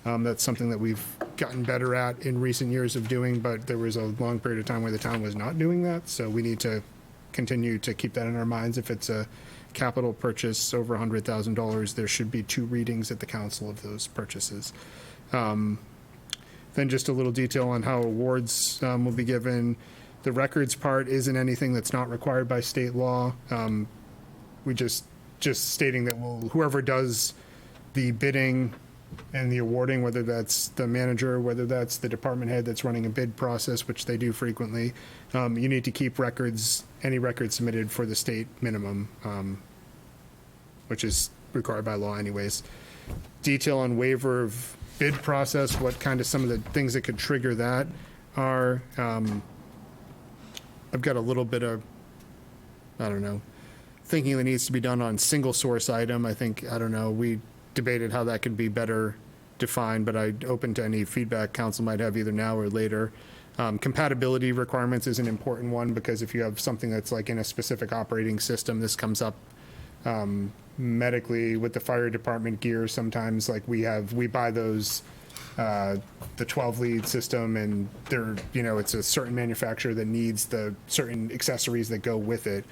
That's something that we've gotten better at in recent years of doing, but there was a long period of time where the town was not doing that, so we need to continue to keep that in our minds. If it's a capital purchase over $100,000, there should be 2 readings at the council of those purchases. Then just a little detail on how awards will be given. The records part isn't anything that's not required by state law. We just stating that whoever does the bidding and the awarding, whether that's the manager, whether that's the department head that's running a bid process, which they do frequently, you need to keep records, any records submitted for the state minimum, which is required by law anyways. Detail on waiver of bid process, what kind of some of the things that could trigger that are. I've got a little bit of, I don't know, thinking that needs to be done on single source item. I don't know, we debated how that could be better defined, but I'm open to any feedback council might have either now or later. Compatibility requirements is an important one, because if you have something that's like in a specific operating system, this comes up medically with the fire department gear. Sometimes like we buy those, the 12 lead system, and they're, it's a certain manufacturer that needs the certain accessories that go with it.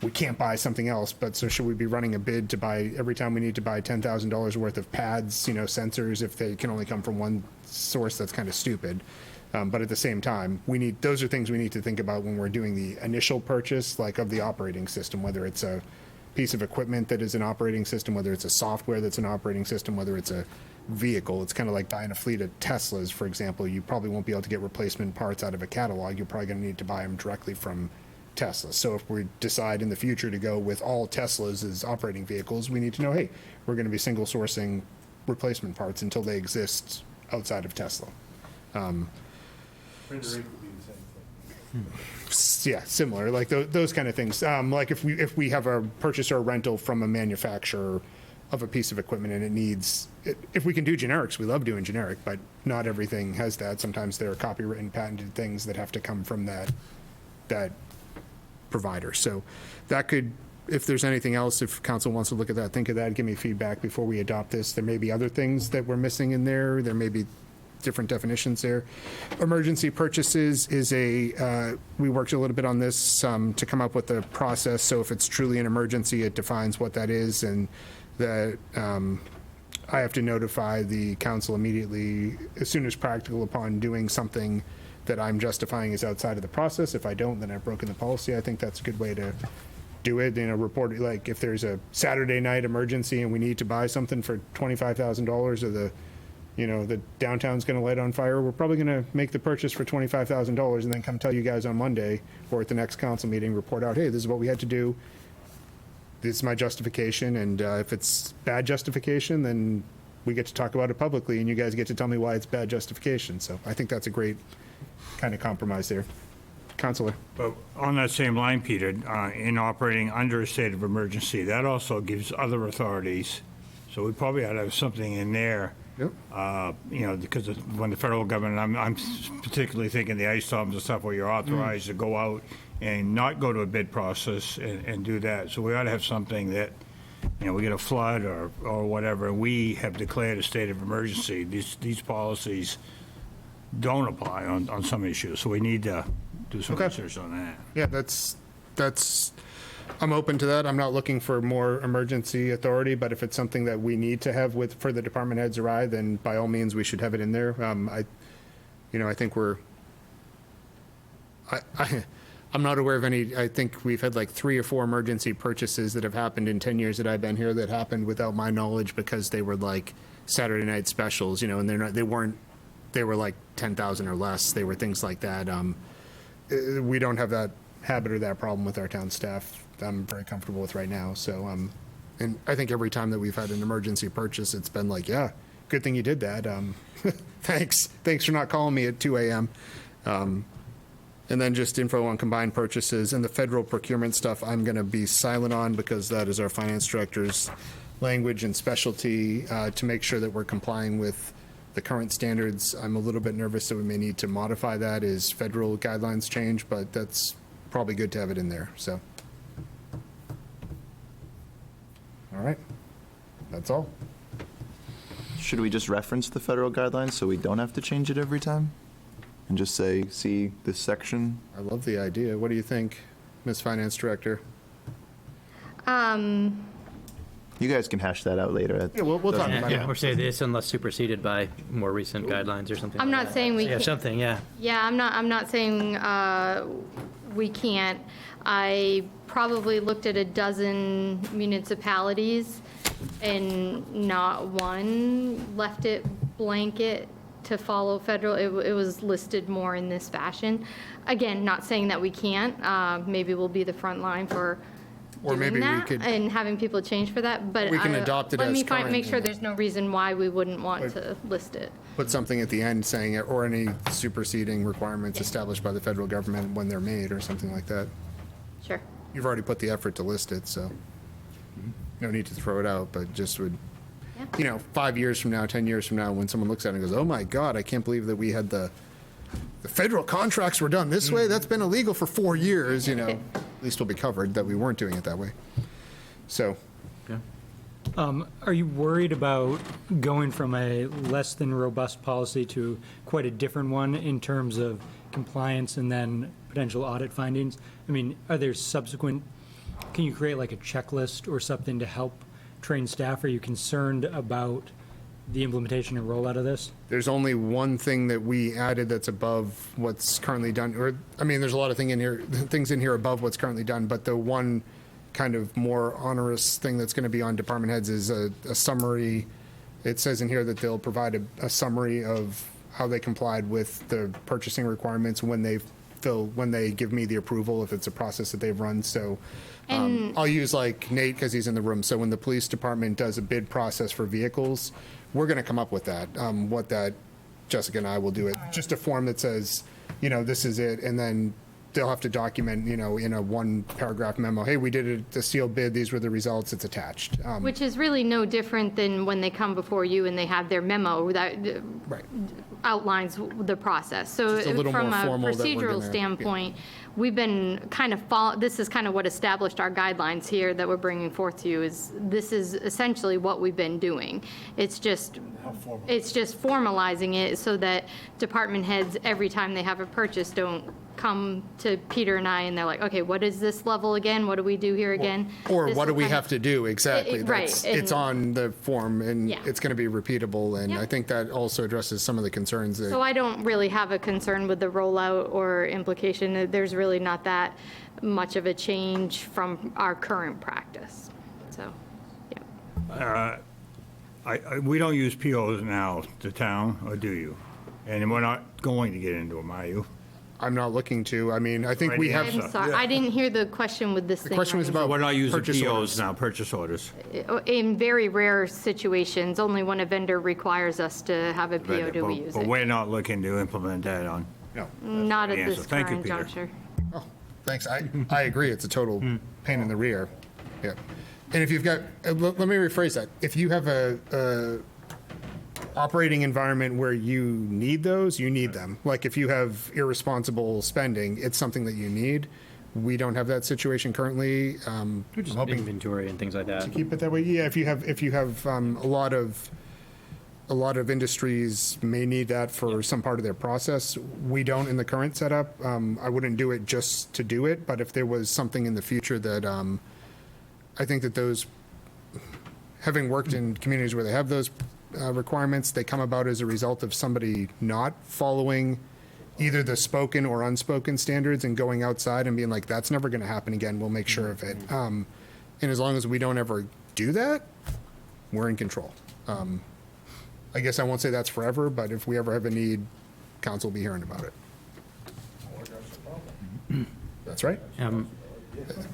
We can't buy something else, but so should we be running a bid to buy, every time we need to buy $10,000 worth of pads, sensors, if they can only come from one source? That's kind of stupid. But at the same time, those are things we need to think about when we're doing the initial purchase, like of the operating system, whether it's a piece of equipment that is an operating system, whether it's a software that's an operating system, whether it's a vehicle. It's kind of like buying a fleet of Teslas, for example. You probably won't be able to get replacement parts out of a catalog. You're probably going to need to buy them directly from Tesla. So if we decide in the future to go with all Teslas as operating vehicles, we need to know, hey, we're going to be single sourcing replacement parts until they exist outside of Tesla. Yeah, similar, like those kind of things. Like if we have a purchase or a rental from a manufacturer of a piece of equipment and it needs, if we can do generics, we love doing generic, but not everything has that. Sometimes there are copywritten, patented things that have to come from that provider. So that could, if there's anything else, if council wants to look at that, think of that, give me feedback before we adopt this. There may be other things that we're missing in there. There may be different definitions there. Emergency purchases is we worked a little bit on this to come up with a process. So if it's truly an emergency, it defines what that is, and that I have to notify the council immediately as soon as practical upon doing something that I'm justifying is outside of the process. If I don't, then I've broken the policy. I think that's a good way to do it. Report it, like if there's a Saturday night emergency and we need to buy something for $25,000 or the downtown's going to light on fire, we're probably going to make the purchase for $25,000 and then come tell you guys on Monday or at the next council meeting, report out, hey, this is what we had to do. This is my justification. And if it's bad justification, then we get to talk about it publicly and you guys get to tell me why it's bad justification. So I think that's a great kind of compromise there. Counselor. But on that same line, Peter, in operating under a state of emergency, that also gives other authorities. So we probably ought to have something in there. Yep. Because when the federal government, I'm particularly thinking the ice storms and stuff where you're authorized to go out and not go to a bid process and do that. So we ought to have something that, we get a flood or whatever, and we have declared a state of emergency. These policies don't apply on some issues. So we need to do some research on that. Yeah, that's I'm open to that. I'm not looking for more emergency authority, but if it's something that we need to have for the department heads or I, then by all means we should have it in there. I think I'm not aware of any. I think we've had like 3 or 4 emergency purchases that have happened in 10 years that I've been here that happened without my knowledge because they were like Saturday night specials, and they weren't they were like 10,000 or less. They were things like that. We don't have that habit or that problem with our town staff. I'm very comfortable with right now. So, and I think every time that we've had an emergency purchase, it's been like, yeah, good thing you did that. Thanks for not calling me at 2 a.m. And then just info on combined purchases and the federal procurement stuff, I'm going to be silent on because that is our finance director's language and specialty to make sure that we're complying with the current standards. I'm a little bit nervous that we may need to modify that as federal guidelines change, but that's probably good to have it in there, so. All right, that's all. Should we just reference the federal guidelines so we don't have to change it every time? And just say, see this section? I love the idea. What do you think, Ms. Finance Director? You guys can hash that out later. Yeah, we'll talk about it. Or say this unless superseded by more recent guidelines or something. I'm like not that. saying we Yeah, can't. something, yeah. Yeah, I'm not saying we can't. I probably looked at a dozen municipalities and not one left it blanket to follow federal. It was listed more in this fashion. Again, not saying that we can't. Maybe we'll be the front line for Or maybe doing we that could- and having people change for that, but We can adopt it let as me current make sure and- there's no reason why we wouldn't want Like- to list it. Put something at the end saying it, or any superseding requirements established by the federal government when they're made, or something like that. Sure. You've already put the effort to list it, so no need to throw it out, but just would, 5 years from now, 10 years from now, when someone looks at it and goes, oh my God, I can't believe that we had the federal contracts were done this way, that's been illegal for 4 years, at least we'll be covered that we weren't doing it that way. So, Are you worried about going from a less than robust policy to quite a different one in terms of compliance and then potential audit findings? I mean, are there subsequent, can you create like a checklist or something to help train staff? Are you concerned about the implementation and rollout of this? there's only one thing that we added that's above what's currently done, there's a lot of things in here above what's currently done, but the one kind of more onerous thing that's going to be on department heads is a summary. It says in here that they'll provide a summary of how they complied with the purchasing requirements when they give me the approval, if it's a process that they've run. So I'll use like Nate because he's in the room. So when the police department does a bid process for vehicles, we're going to come up with that. Jessica and I will do it. Just a form that says, this is it, and then they'll have to document, in a one paragraph memo, hey, we did a sealed bid, these were the results, it's attached. Which is really no different than when they come before you and they have their memo that Right. outlines the process. So Just a little from more a formal that we're procedural gonna- standpoint, we've been kind of this is kind of what established our guidelines here that we're bringing forth to you. This is essentially what we've been doing. It's just formalizing it so that department heads, every time they have a purchase, don't come to Peter and I and they're like, okay, what is this level again? What do we do here again? Or This what do will we kind of- have to do exactly? Right, It's and- on the form, and Yeah. it's going to be repeatable, and Yeah. I think that also addresses some of the concerns that. So I don't really have a concern with the rollout or implication. There's really not that much of a change from our current practice. So, yeah. We don't use POs now, the town, or do you? And we're not going to get into them, are you? I'm not looking to. I think we have. I'm sorry, I didn't hear the question with this thing. The question was about We're not using purchase POs orders. now, purchase orders. In very rare situations, only when a vendor requires us to have a PO do we use But it. we're not looking to implement that on. No. Not at the this answer. Thank you, current Peter. juncture. Oh, thanks. I agree. It's a total pain in the rear. Yeah. And if you've got, let me rephrase that. If you have a operating environment where you need those, you need them. Like if you have irresponsible spending, it's something that you need. We don't have that situation currently. Which is I'm hoping inventory and things like that. to keep it that way. Yeah, if you have a lot of industries may need that for some part of their process. We don't in the current setup. I wouldn't do it just to do it, but if there was something in the future that I think that those, having worked in communities where they have those requirements, they come about as a result of somebody not following either the spoken or unspoken standards and going outside and being like, that's never going to happen again, we'll make sure of it. And as long as we don't ever do that, we're in control. I guess I won't say that's forever, but if we ever have a need, council will be hearing about it. That's right.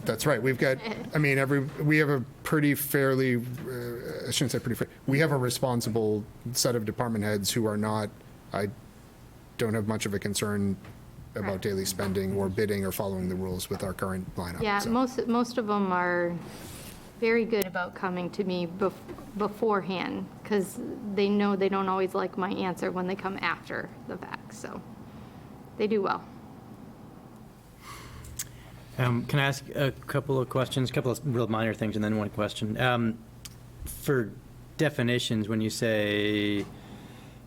That's right. We've got, I mean, we have a pretty fairly, I shouldn't say pretty fair, we have a responsible set of department heads who are not, I don't have much of a concern about daily spending or bidding or following the rules with our current lineup. Yeah, so. most of them are very good about coming to me beforehand, because they know they don't always like my answer when they come after the fact, so they do well. Can I ask a couple of questions, a couple of real minor things, and then one question? For definitions, when you say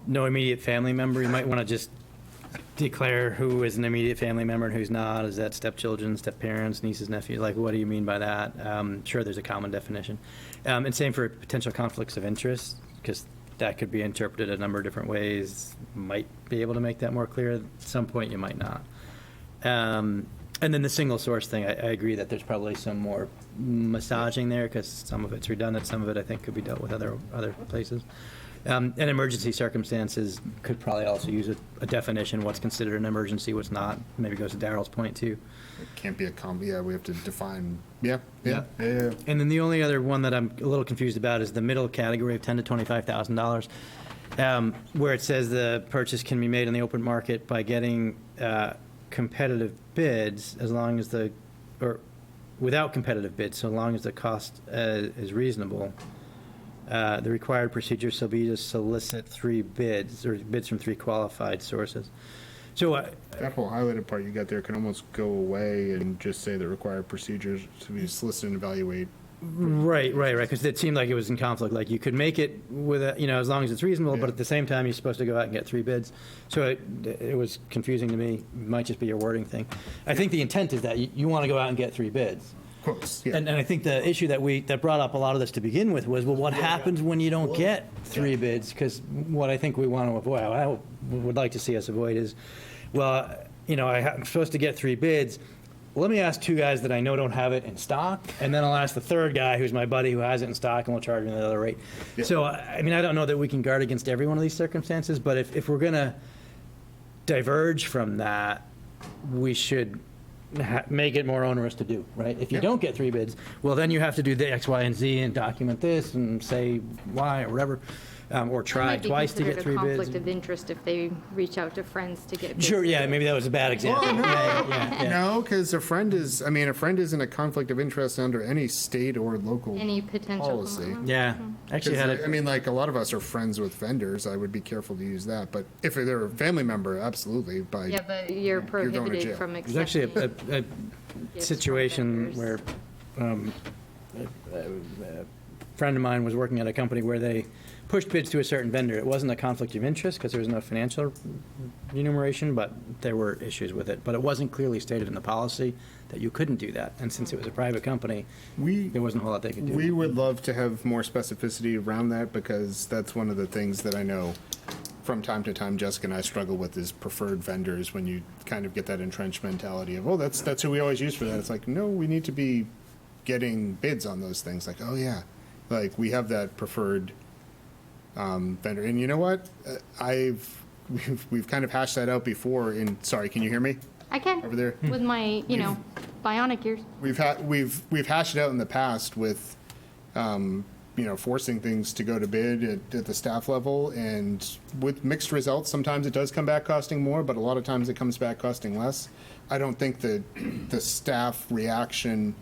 no immediate family member, you might want to just declare who is an immediate family member and who's not. Is that stepchildren, step-parents, nieces, nephews? Like, what do you mean by that? Sure, there's a common definition. And same for potential conflicts of interest, because that could be interpreted a number of different ways. Might be able to make that more clear. At some point, you might not. And then the single source thing, I agree that there's probably some more massaging there, because some of it's redundant, some of it I think could be dealt with other places. And emergency circumstances could probably also use a definition, what's considered an emergency, what's not. Maybe goes to Darrell's point too. It can't be a we have to define, yeah. And then the only other one that I'm a little confused about is the middle category of $10,000 to $25,000, where it says the purchase can be made in the open market by getting competitive bids, as long as or without competitive bids, so long as the cost is reasonable. The required procedure shall be to solicit 3 bids, or bids from 3 qualified sources. So that whole highlighted part you got there can almost go away and just say the required procedures to be solicit and evaluate. Right, because it seemed like it was in conflict. Like, you could make it with as long as it's reasonable, but at the same time, you're supposed to go out and get 3 bids. So it was confusing to me. It might just be a wording thing. I think the intent is that you want to go out and get 3 bids. Of course, yeah. And I think the issue that brought up a lot of this to begin with was, well, what happens when you don't get 3 bids? Because what I think we want to avoid, I would like to see us avoid is, well, I'm supposed to get 3 bids. Let me ask 2 guys that I know don't have it in stock, and then I'll ask the 3rd guy who's my buddy who has it in stock, and we'll charge him the other rate. Yeah. So, I mean, I don't know that we can guard against every one of these circumstances, but if we're going to diverge from that, we should make it more onerous to do, right? If you don't get 3 bids, well, then you have to do the X, Y, and Z and document this and say why or whatever, or try twice to get 3 bids. It might be considered a conflict of interest if they reach out to friends to get bids. Sure, yeah, maybe that was a bad example. Well, no, because a friend isn't a conflict of interest under any state or local any potential policy. Yeah, actually had it. I mean, like, a lot of us are friends with vendors. I would be careful to use that. But if they're a family member, absolutely. Yeah, but you're prohibited from accepting. There's actually a situation where a friend of mine was working at a company where they pushed bids to a certain vendor. It wasn't a conflict of interest because there was no financial remuneration, but there were issues with it. But it wasn't clearly stated in the policy that you couldn't do that. And since it was a private company, there wasn't a whole lot they could do. We would love to have more specificity around that, because that's one of the things that I know from time to time Jessica and I struggle with is preferred vendors, when you kind of get that entrenched mentality of, oh, that's who we always use for that. It's like, no, we need to be getting bids on those things. Like, oh yeah, like we have that preferred vendor. And you know what? We've kind of hashed that out before. Sorry, can you hear me? I can. Over there. With my, bionic ears. We've hashed it out in the past with, forcing things to go to bid at the staff level, and with mixed results. Sometimes it does come back costing more, but a lot of times it comes back costing less. I don't think that the staff reaction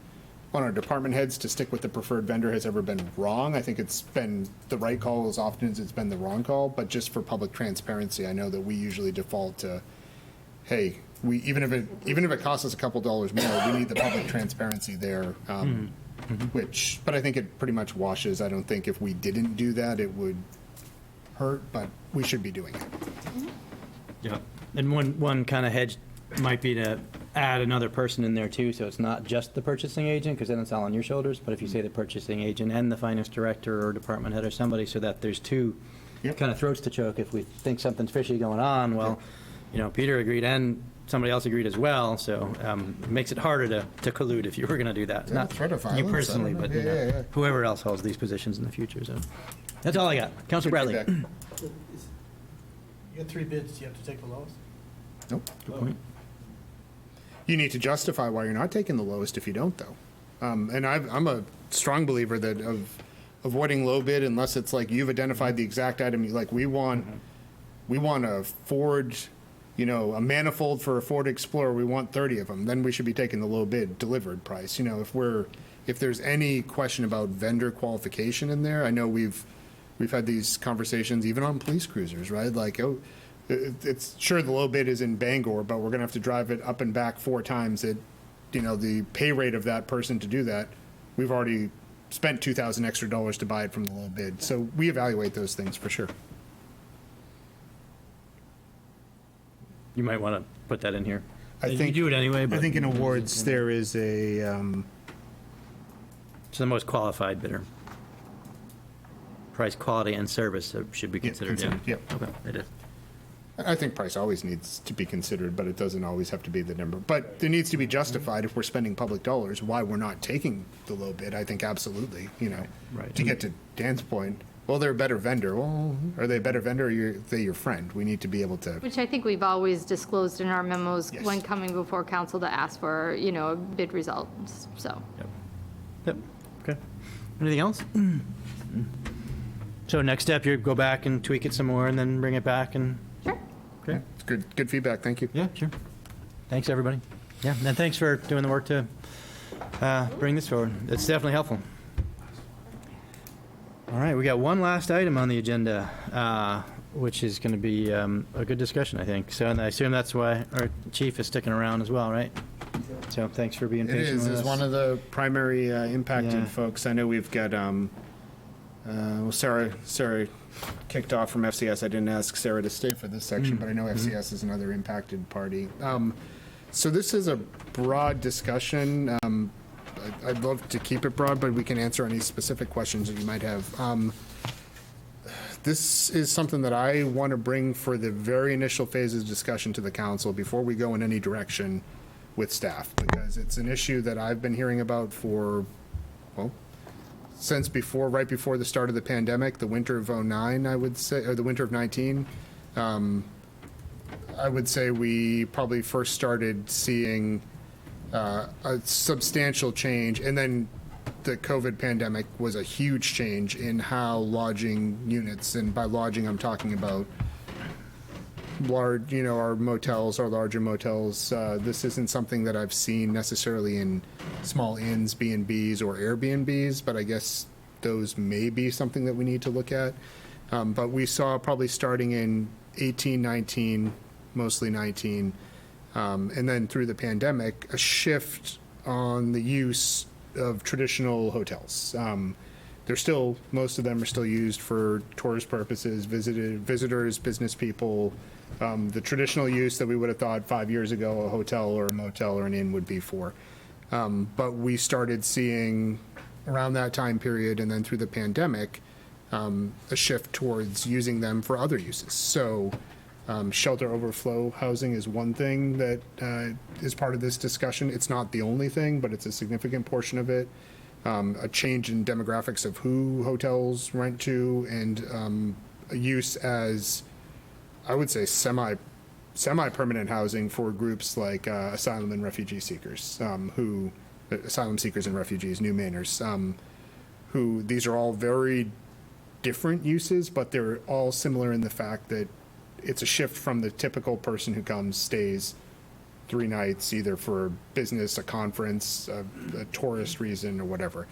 on our department heads to stick with the preferred vendor has ever been wrong. I think it's been the right call as often as it's been the wrong call, but just for public transparency, I know that we usually default to, hey, even if it costs us a couple dollars more, we need the public transparency there. But I think it pretty much washes. I don't think if we didn't do that, it would hurt, but we should be doing it. Yeah. And one kind of hedge might be to add another person in there too, so it's not just the purchasing agent, because then it's all on your shoulders. But if you say the purchasing agent and the finance director or department head or somebody, so that there's 2 kind of throats to choke if we think something's fishy going on. Well, Peter agreed and somebody else agreed as well, so it makes it harder to collude if you were going to do that. Yeah, Not threat of you violence, personally, but whoever whoever else holds these positions in the future. So. That's all I got. Councilor Bradley. Feedback. You got 3 bids, you have to take the lowest? Nope. Good point. You need to justify why you're not taking the lowest if you don't, though. And I'm a strong believer that of avoiding low bid unless it's like you've identified the exact item you like. We want a Ford, a manifold for a Ford Explorer. We want 30 of them. Then we should be taking the low bid delivered price. If there's any question about vendor qualification in there, I know we've had these conversations even on police cruisers, right? Like, it's sure the low bid is in Bangor, but we're going to have to drive it up and back 4 times at, the pay rate of that person to do that. We've already spent $2,000 extra to buy it from the low bid. So we evaluate those things for sure. You might want to put that in here. I think you do it anyway. But I think in awards there is a. It's the most qualified bidder. Price, quality, and service should be considered. Yep. Okay, it is. I think price always needs to be considered, but it doesn't always have to be the number. But there needs to be justified if we're spending public dollars, why we're not taking the low bid. I think absolutely, Right. To get to Dan's point, well, they're a better vendor. Well, are they a better vendor or are they your friend? We need to be able to. Which I think we've always disclosed in our memos Yes. when coming before council to ask for, a bid result, so. Yep. Okay. Anything else? So next step, you go back and tweak it some more and then bring it back and. Sure. Okay. It's good feedback. Thank you. Yeah, sure. Thanks, everybody. Yeah, and thanks for doing the work to bring this forward. It's definitely helpful. All right, we got one last item on the agenda, which is going to be a good discussion, I think. So, and I assume that's why our chief is sticking around as well, right? So thanks for being It patient is. with As us. one of the primary impacted Yeah. folks, I know we've got, Sarah kicked off from FCS. I didn't ask Sarah to stay for this section, but I know FCS is another impacted party. So this is a broad discussion. I'd love to keep it broad, but we can answer any specific questions that you might have. This is something that I want to bring for the very initial phases of discussion to the council before we go in any direction with staff, because it's an issue that I've been hearing about for, since right before the start of the pandemic, the winter of 09, I would say, or the winter of 19. I would say we probably first started seeing a substantial change, and then the COVID pandemic was a huge change in how lodging units, and by lodging I'm talking about large, our motels, our larger motels. This isn't something that I've seen necessarily in small inns, B&Bs, or Airbnbs, but I guess those may be something that we need to look at. But we saw probably starting in 18, 19, mostly 19, and then through the pandemic, a shift on the use of traditional hotels. Most of them are still used for tourist purposes, visitors, business people. The traditional use that we would have thought 5 years ago a hotel or a motel or an inn would be for. But we started seeing around that time period and then through the pandemic, a shift towards using them for other uses. So shelter overflow housing is one thing that is part of this discussion. It's not the only thing, but it's a significant portion of it. A change in demographics of who hotels rent to, and a use as, I would say, semi-permanent housing for groups like asylum and refugee seekers, asylum seekers and refugees, New Mainers, who these are all very different uses, but they're all similar in the fact that it's a shift from the typical person who comes, stays 3 nights, either for business, a conference, a tourist reason, or whatever.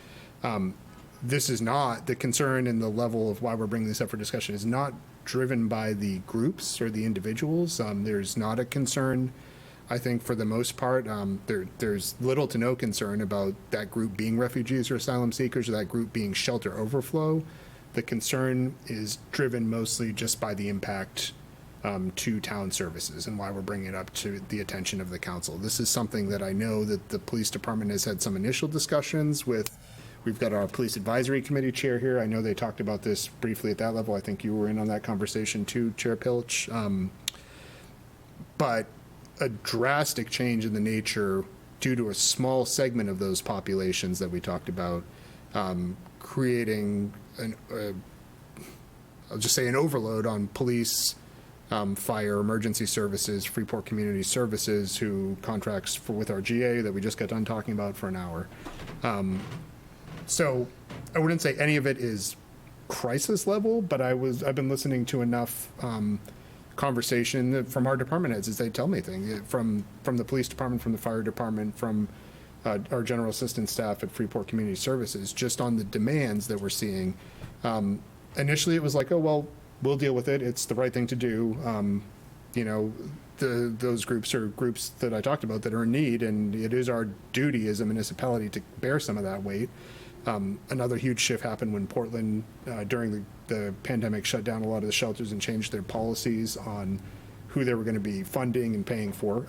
This is not, the concern and the level of why we're bringing this up for discussion is not driven by the groups or the individuals. There's not a concern, I think, for the most part. There's little to no concern about that group being refugees or asylum seekers, or that group being shelter overflow. The concern is driven mostly just by the impact to town services, and why we're bringing it up to the attention of the council. This is something that I know that the police department has had some initial discussions with. We've got our police advisory committee chair here. I know they talked about this briefly at that level. I think you were in on that conversation too, Chair Pilch. But a drastic change in the nature due to a small segment of those populations that we talked about, creating I'll just say an overload on police, fire, emergency services, Freeport Community Services, who contracts with our GA that we just got done talking about for an hour. So I wouldn't say any of it is crisis level, but I've been listening to enough conversation from our department heads as they tell me things from the police department, from the fire department, from our general assistant staff at Freeport Community Services, just on the demands that we're seeing. Initially, it was like, oh, well, we'll deal with it. It's the right thing to do. Those groups are groups that I talked about that are in need, and it is our duty as a municipality to bear some of that weight. Another huge shift happened when Portland, during the pandemic, shut down a lot of the shelters and changed their policies on who they were going to be funding and paying for,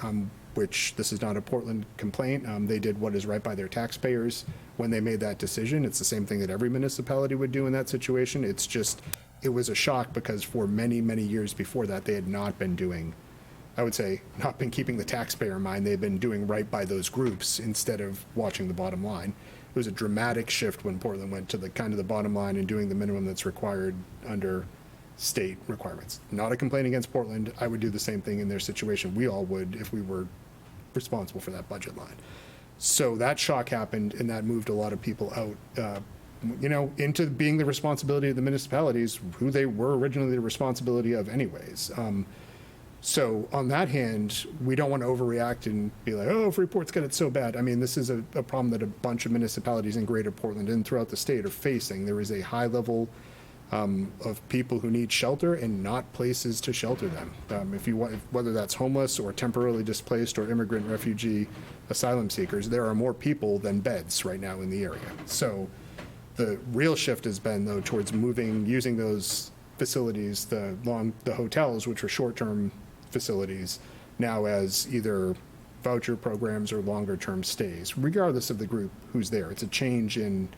which this is not a Portland complaint. They did what is right by their taxpayers when they made that decision. It's the same thing that every municipality would do in that situation. It's just, it was a shock because for many, many years before that, they had not been doing, I would say, not been keeping the taxpayer in mind. They've been doing right by those groups instead of watching the bottom line. It was a dramatic shift when Portland went to the kind of the bottom line and doing the minimum that's required under state requirements. Not a complaint against Portland. I would do the same thing in their situation. We all would if we were responsible for that budget line. So that shock happened, and that moved a lot of people out, into being the responsibility of the municipalities, who they were originally the responsibility of anyways. So on that hand, we don't want to overreact and be like, oh, Freeport's got it so bad. I mean, this is a problem that a bunch of municipalities in Greater Portland and throughout the state are facing. There is a high level of people who need shelter and not places to shelter them. Whether that's homeless or temporarily displaced or immigrant, refugee, asylum seekers, there are more people than beds right now in the area. So the real shift has been, though, towards using those facilities, the hotels, which are short-term facilities, now as either voucher programs or longer-term stays, regardless of the group who's there. It's a change in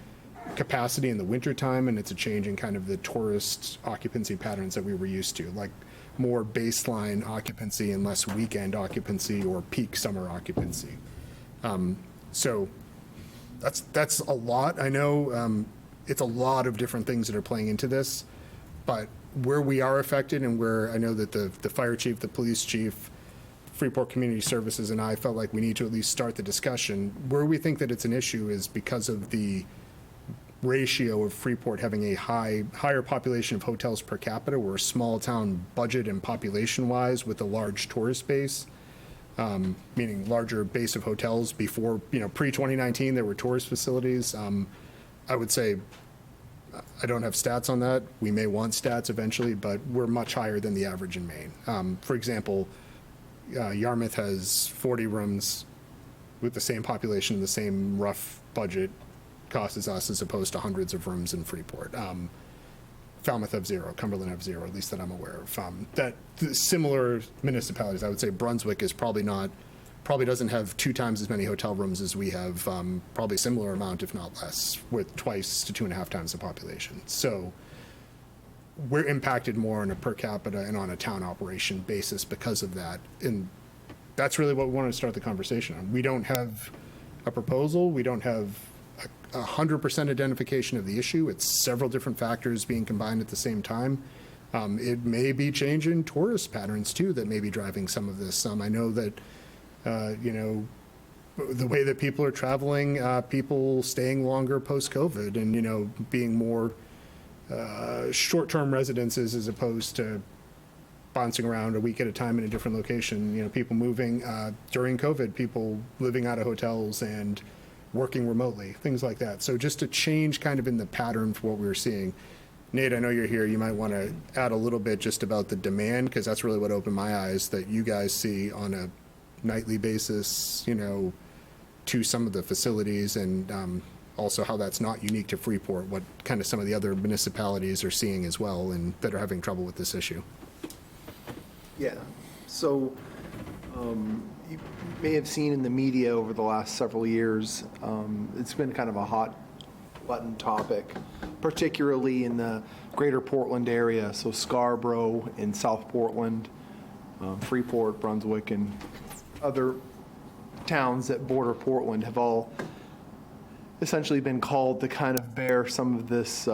capacity in the wintertime, and it's a change in kind of the tourist occupancy patterns that we were used to, like more baseline occupancy and less weekend occupancy or peak summer occupancy. So that's a lot. I know it's a lot of different things that are playing into this, but where we are affected and where I know that the fire chief, the police chief, Freeport Community Services, and I felt like we need to at least start the discussion. Where we think that it's an issue is because of the ratio of Freeport having a higher population of hotels per capita. We're a small town budget and population-wise with a large tourist base, meaning larger base of hotels. Before, pre-2019, there were tourist facilities. I would say, I don't have stats on that. We may want stats eventually, but we're much higher than the average in Maine. For example, Yarmouth has 40 rooms with the same population, the same rough budget cost as us, as opposed to hundreds of rooms in Freeport. Falmouth have 0, Cumberland have 0, at least that I'm aware of. Similar municipalities, I would say Brunswick is probably doesn't have 2 times as many hotel rooms as we have, probably similar amount, if not less, with 2 to 2.5 times the population. So we're impacted more on a per capita and on a town operation basis because of that. And that's really what we want to start the conversation on. We don't have a proposal. We don't have 100% identification of the issue. It's several different factors being combined at the same time. It may be changing tourist patterns too that may be driving some of this. I know that the way that people are traveling, people staying longer post-COVID and, being more short-term residences as opposed to bouncing around a week at a time in a different location. People moving during COVID, people living out of hotels and working remotely, things like that. So just a change kind of in the pattern for what we were seeing. Nate, I know you're here. You might want to add a little bit just about the demand, because that's really what opened my eyes, that you guys see on a nightly basis, to some of the facilities, and also how that's not unique to Freeport, what kind of some of the other municipalities are seeing as well and that are having trouble with this issue. Yeah. So you may have seen in the media over the last several years, it's been kind of a hot button topic, particularly in the greater Portland area. So Scarborough and South Portland, Freeport, Brunswick, and other towns that border Portland have all essentially been called to kind of bear some of this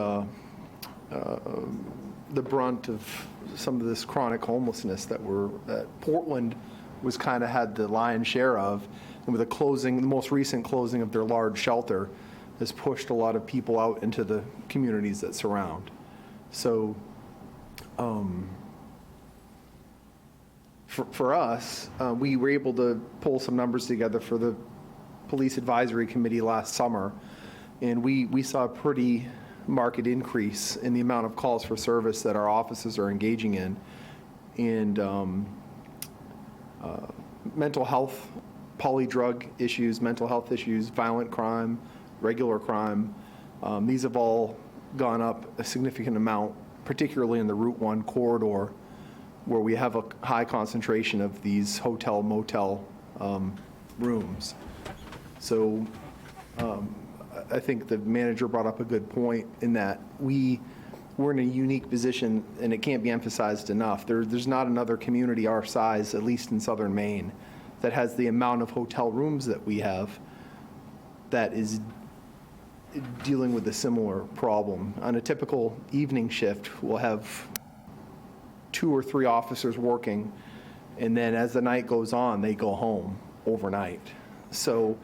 the brunt of some of this chronic homelessness that Portland was kind of had the lion's share of. And with the most recent closing of their large shelter has pushed a lot of people out into the communities that surround. So for us, we were able to pull some numbers together for the Police Advisory Committee last summer, and we saw a pretty marked increase in the amount of calls for service that our officers are engaging in. And mental health, polydrug issues, mental health issues, violent crime, regular crime, these have all gone up a significant amount, particularly in the Route 1 corridor, where we have a high concentration of these hotel, motel rooms. So I think the manager brought up a good point in that we're in a unique position, and it can't be emphasized enough. There's not another community our size, at least in southern Maine, that has the amount of hotel rooms that we have that is dealing with a similar problem. On a typical evening shift, we'll have 2 or 3 officers working, and then as the night goes on, they go home overnight. So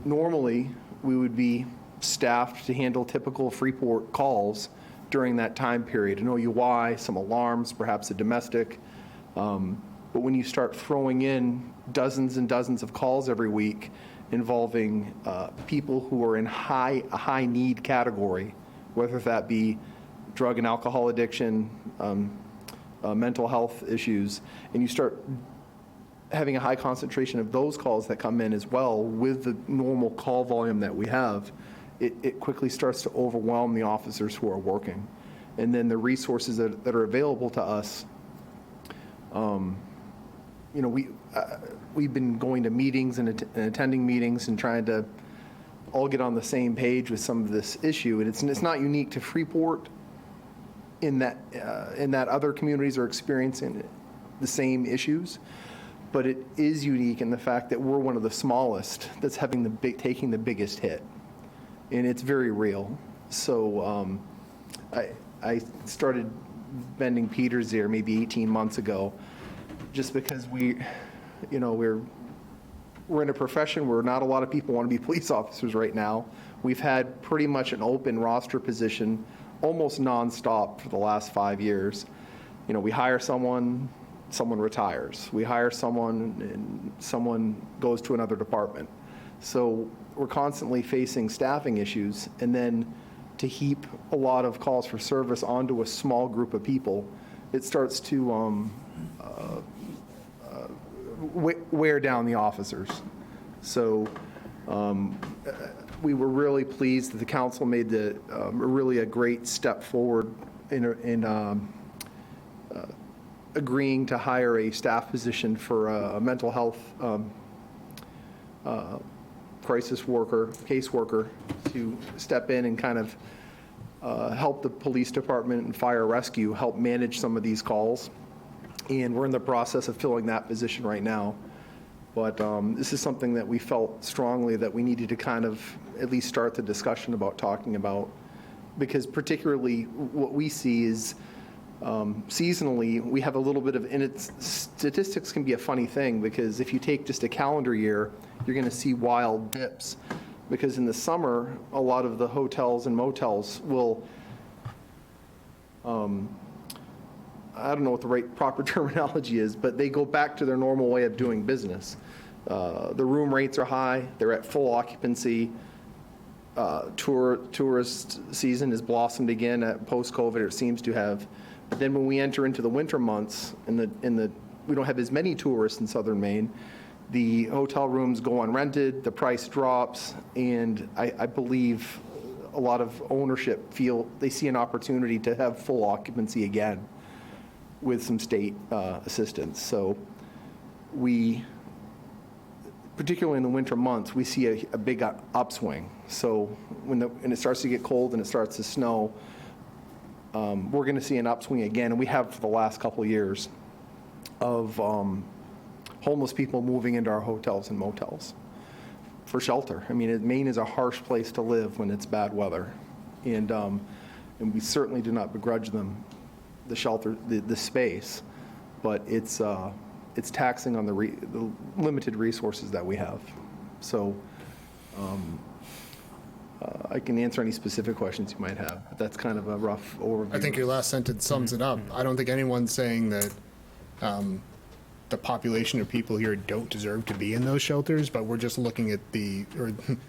normally, we would be staffed to handle typical Freeport calls during that time period, an OUI, some alarms, perhaps a domestic. But when you start throwing in dozens and dozens of calls every week involving people who are in a high need category, whether that be drug and alcohol addiction, mental health issues, and you start having a high concentration of those calls that come in as well with the normal call volume that we have, it quickly starts to overwhelm the officers who are working. And then the resources that are available to us, we've been going to meetings and attending meetings and trying to all get on the same page with some of this issue. And it's not unique to Freeport in that other communities are experiencing the same issues. But it is unique in the fact that we're one of the smallest that's taking the biggest hit, and it's very real. So I started bending Peter's ear maybe 18 months ago, just because we're in a profession where not a lot of people want to be police officers right now. We've had pretty much an open roster position almost nonstop for the last 5 years. We hire someone retires. We hire someone, and someone goes to another department. So we're constantly facing staffing issues, and then to heap a lot of calls for service onto a small group of people, it starts to wear down the officers. So we were really pleased that the council made really a great step forward in agreeing to hire a staff position for a mental health crisis worker, caseworker, to step in and kind of help the police department and fire rescue help manage some of these calls. And we're in the process of filling that position right now. But this is something that we felt strongly that we needed to kind of at least start the discussion about talking about, because particularly what we see is seasonally, we have a little bit of, and statistics can be a funny thing, because if you take just a calendar year, you're going to see wild dips, because in the summer, a lot of the hotels and motels will, I don't know what the proper terminology is, but they go back to their normal way of doing business. The room rates are high, they're at full occupancy. Tourist season has blossomed again at post-COVID, it seems to have. But then when we enter into the winter months, we don't have as many tourists in southern Maine, the hotel rooms go unrented, the price drops, and I believe a lot of ownership feel they see an opportunity to have full occupancy again with some state assistance. So particularly in the winter months, we see a big upswing. So when it starts to get cold and it starts to snow, we're going to see an upswing again, and we have for the last couple of years, of homeless people moving into our hotels and motels for shelter. I mean, Maine is a harsh place to live when it's bad weather. And and we certainly do not begrudge them the shelter, the space, but it's taxing on the limited resources that we have. So I can answer any specific questions you might have, but that's kind of a rough overview. I think your last sentence sums it up. I don't think anyone's saying that the population of people here don't deserve to be in those shelters, but we're just looking at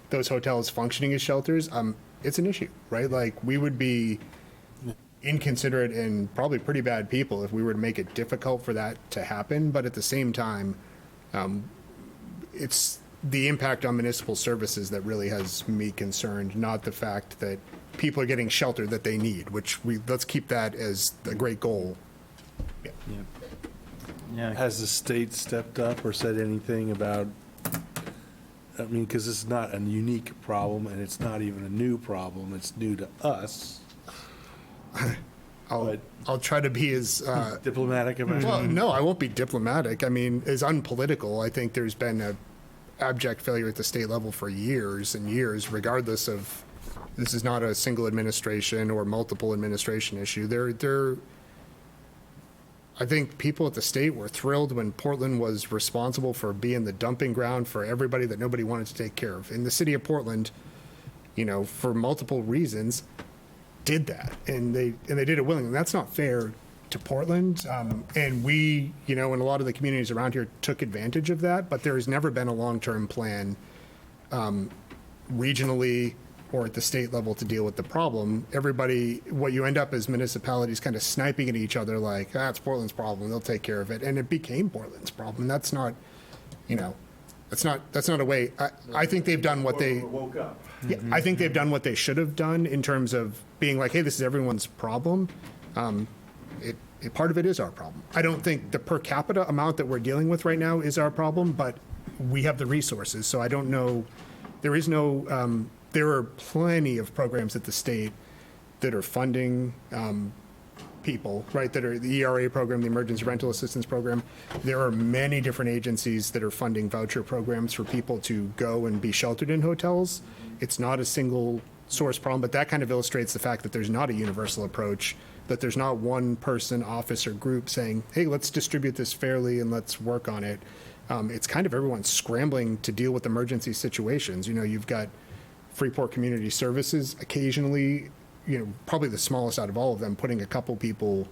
those hotels functioning as shelters. It's an issue, right? Like, we would be inconsiderate and probably pretty bad people if we were to make it difficult for that to happen. But at the same time, it's the impact on municipal services that really has me concerned, not the fact that people are getting shelter that they need, which let's keep that as a great goal. Yeah. Has the state stepped up or said anything about, I mean, because this is not a unique problem, and it's not even a new problem, it's new to us. I'll try to be as diplomatic about it. Well, no, I won't be diplomatic. I mean, as unpolitical, I think there's been a abject failure at the state level for years and years, regardless of, this is not a single administration or multiple administration issue. I think people at the state were thrilled when Portland was responsible for being the dumping ground for everybody that nobody wanted to take care of. In the city of Portland, for multiple reasons, did that, and they did it willingly. That's not fair to Portland, and we, and a lot of the communities around here took advantage of that. But there has never been a long-term plan, regionally or at the state level, to deal with the problem. Everybody, what you end up is municipalities kind of sniping at each other, like, it's Portland's problem, they'll take care of it, and it became Portland's problem. That's not, that's not a way. I think they've done what they woke up. Yeah, I think they've done what they should have done in terms of being like, hey, this is everyone's problem. Part of it is our problem. I don't think the per capita amount that we're dealing with right now is our problem, but we have the resources. So I don't know. There are plenty of programs at the state that are funding people, right? That are the ERA program, the Emergency Rental Assistance Program. There are many different agencies that are funding voucher programs for people to go and be sheltered in hotels. It's not a single source problem, but that kind of illustrates the fact that there's not a universal approach, that there's not one person, office, or group saying, hey, let's distribute this fairly and let's work on it. It's kind of everyone scrambling to deal with emergency situations. You've got Freeport Community Services occasionally, probably the smallest out of all of them, putting a couple people,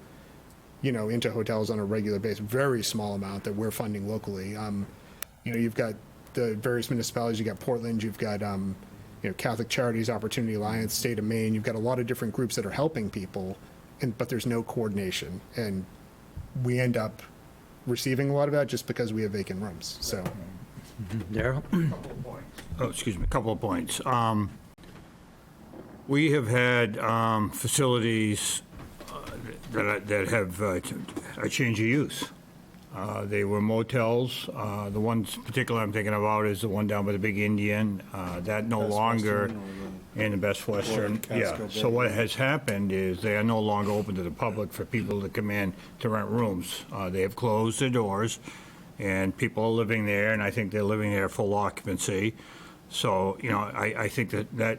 into hotels on a regular basis, very small amount that we're funding locally. You've got the various municipalities, you've got Portland, you've got, Catholic Charities, Opportunity Alliance, State of Maine, you've got a lot of different groups that are helping people, but there's no coordination. And we end up receiving a lot of that just because we have vacant rooms, so. Daryl? Oh, excuse me, a couple of points. We have had facilities that have a change of use. They were motels. The one particular I'm thinking about is the one down by the Big Indian. That no longer in the Best Western. Yeah. So what has happened is they are no longer open to the public for people to come in to rent rooms. They have closed their doors, and people are living there, and I think they're living there full occupancy. So, I think that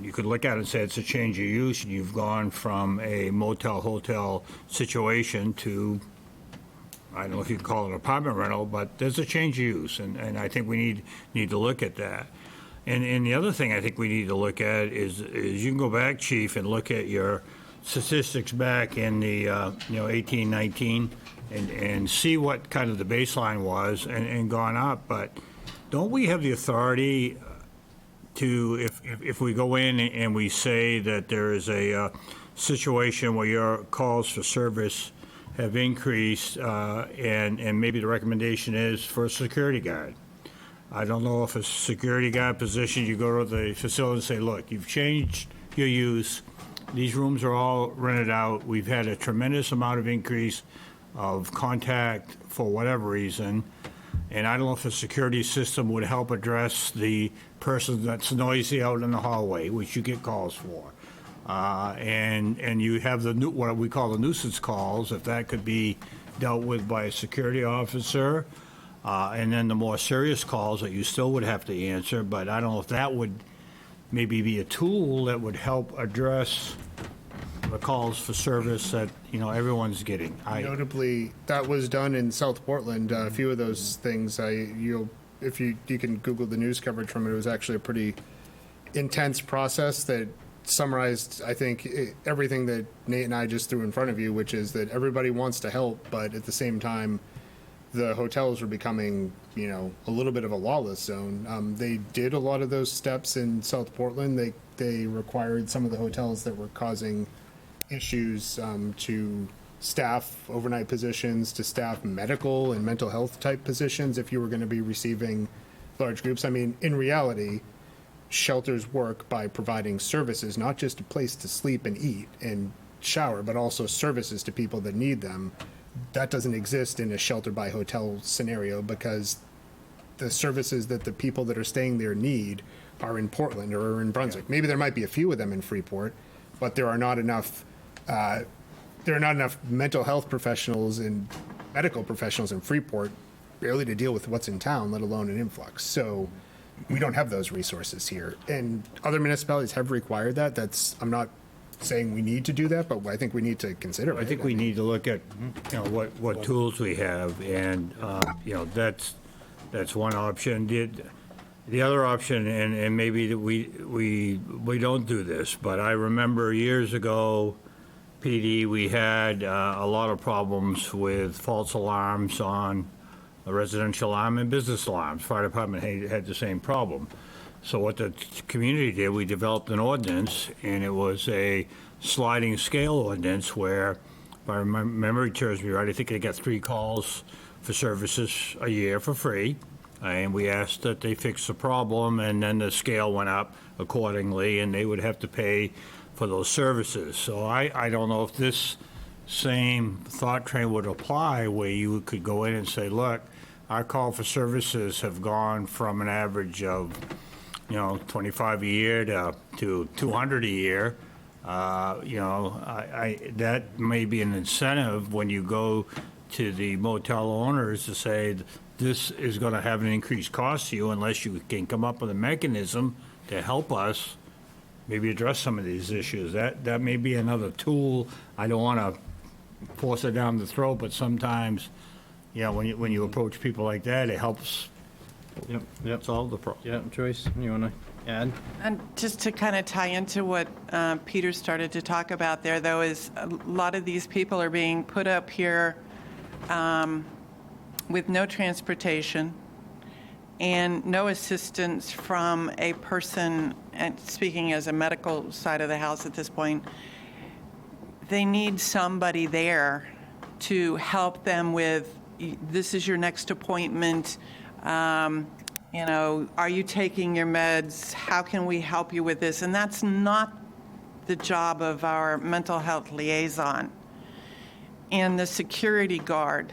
you could look at it and say it's a change of use, and you've gone from a motel-hotel situation to, I don't know if you can call it an apartment rental, but there's a change of use, and I think we need to look at that. And the other thing I think we need to look at is you can go back, Chief, and look at your statistics back in the 18, 19, and see what kind of the baseline was and gone up. But don't we have the authority to, if we go in and we say that there is a situation where your calls for service have increased, and maybe the recommendation is for a security guard? I don't know if a security guard position, you go to the facility and say, look, you've changed your use. These rooms are all rented out. We've had a tremendous amount of increase of contact for whatever reason. And I don't know if a security system would help address the person that's noisy out in the hallway, which you get calls for. And you have what we call the nuisance calls, if that could be dealt with by a security officer. And then the more serious calls that you still would have to answer, but I don't know if that would maybe be a tool that would help address the calls for service that, everyone's getting. Notably, that was done in South Portland. A few of those things, if you can Google the news coverage from it, it was actually a pretty intense process that summarized, I think, everything that Nate and I just threw in front of you, which is that everybody wants to help, but at the same time, the hotels were becoming, a little bit of a lawless zone. They did a lot of those steps in South Portland. They required some of the hotels that were causing issues to staff overnight positions, to staff medical and mental health type positions if you were going to be receiving large groups. I mean, in reality, shelters work by providing services, not just a place to sleep and eat and shower, but also services to people that need them. That doesn't exist in a shelter by hotel scenario because the services that the people that are staying there need are in Portland or are in Brunswick. Maybe there might be a few of them in Freeport, but there are not enough mental health professionals and medical professionals in Freeport really to deal with what's in town, let alone an influx. So we don't have those resources here. And other municipalities have required that. I'm not saying we need to do that, but I think we need to consider it. I think we need to look at, what tools we have, and, that's one option. The other option, and maybe that we don't do this, but I remember years ago, PD, we had a lot of problems with false alarms on a residential alarm and business alarms. Fire department had the same problem. So what the community did, we developed an ordinance, and it was a sliding scale ordinance where, if my memory serves me right, I think they got 3 calls for services a year for free. And we asked that they fix the problem, and then the scale went up accordingly, and they would have to pay for those services. So I don't know if this same thought train would apply, where you could go in and say, look, our call for services have gone from an average of 25 a year to 200 a year. That may be an incentive when you go to the motel owners to say, this is going to have an increased cost to you unless you can come up with a mechanism to help us maybe address some of these issues. That may be another tool. I don't want to force it down the throat, but sometimes, when you approach people like that, it helps solve the problem. Yeah, Joyce, you want to add? And just to kind of tie into what Peter started to talk about there, though, is a lot of these people are being put up here with no transportation and no assistance from a person, and speaking as a medical side of the house at this point, they need somebody there to help them with, this is your next appointment, are you taking your meds? How can we help you with this? And that's not the job of our mental health liaison. And the security guard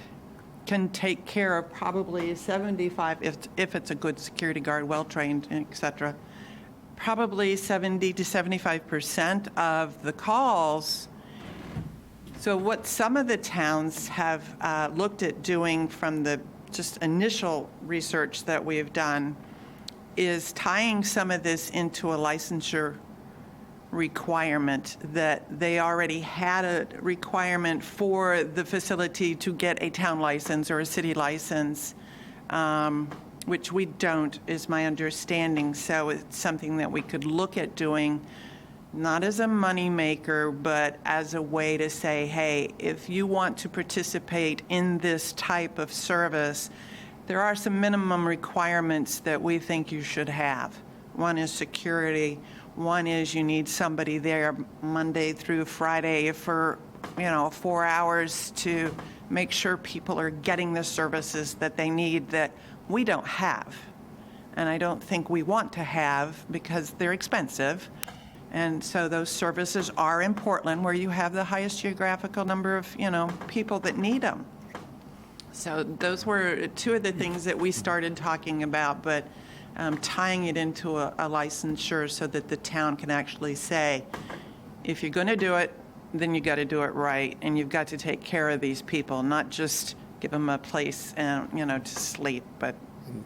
can take care of probably 75, if it's a good security guard, well-trained, et cetera, probably 70 to 75% of the calls. So what some of the towns have looked at doing from the just initial research that we've done is tying some of this into a licensure requirement, that they already had a requirement for the facility to get a town license or a city license, which we don't, is my understanding. So it's something that we could look at doing, not as a moneymaker, but as a way to say, hey, if you want to participate in this type of service, there are some minimum requirements that we think you should have. One is security. One is you need somebody there Monday through Friday for, 4 hours to make sure people are getting the services that they need that we don't have. And I don't think we want to have because they're expensive. And so those services are in Portland, where you have the highest geographical number of, people that need them. So those were 2 of the things that we started talking about, but tying it into a licensure so that the town can actually say, if you're going to do it, then you got to do it right, and you've got to take care of these people, not just give them a place, to sleep, but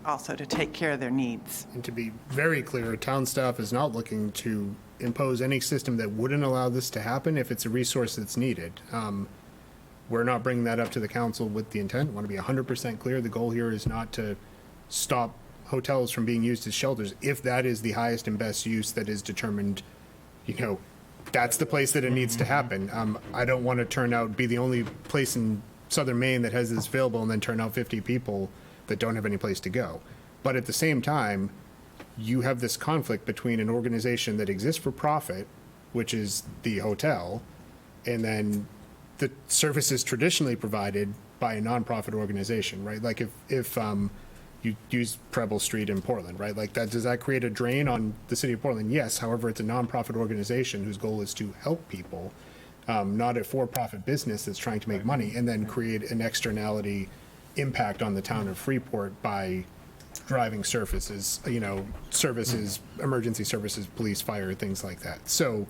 also to take care of their needs. And to be very clear, town staff is not looking to impose any system that wouldn't allow this to happen if it's a resource that's needed. We're not bringing that up to the council with the intent. I want to be 100% clear. The goal here is not to stop hotels from being used as shelters. If that is the highest and best use that is determined, that's the place that it needs to happen. I don't want to be the only place in southern Maine that has this available and then turn out 50 people that don't have any place to go. But at the same time, you have this conflict between an organization that exists for profit, which is the hotel, and then the services traditionally provided by a nonprofit organization, right? Like if you use Preble Street in Portland, right? Like does that create a drain on the city of Portland? Yes. However, it's a nonprofit organization whose goal is to help people, not a for-profit business that's trying to make money and then create an externality impact on the town of Freeport by driving services, emergency services, police, fire, things like that. So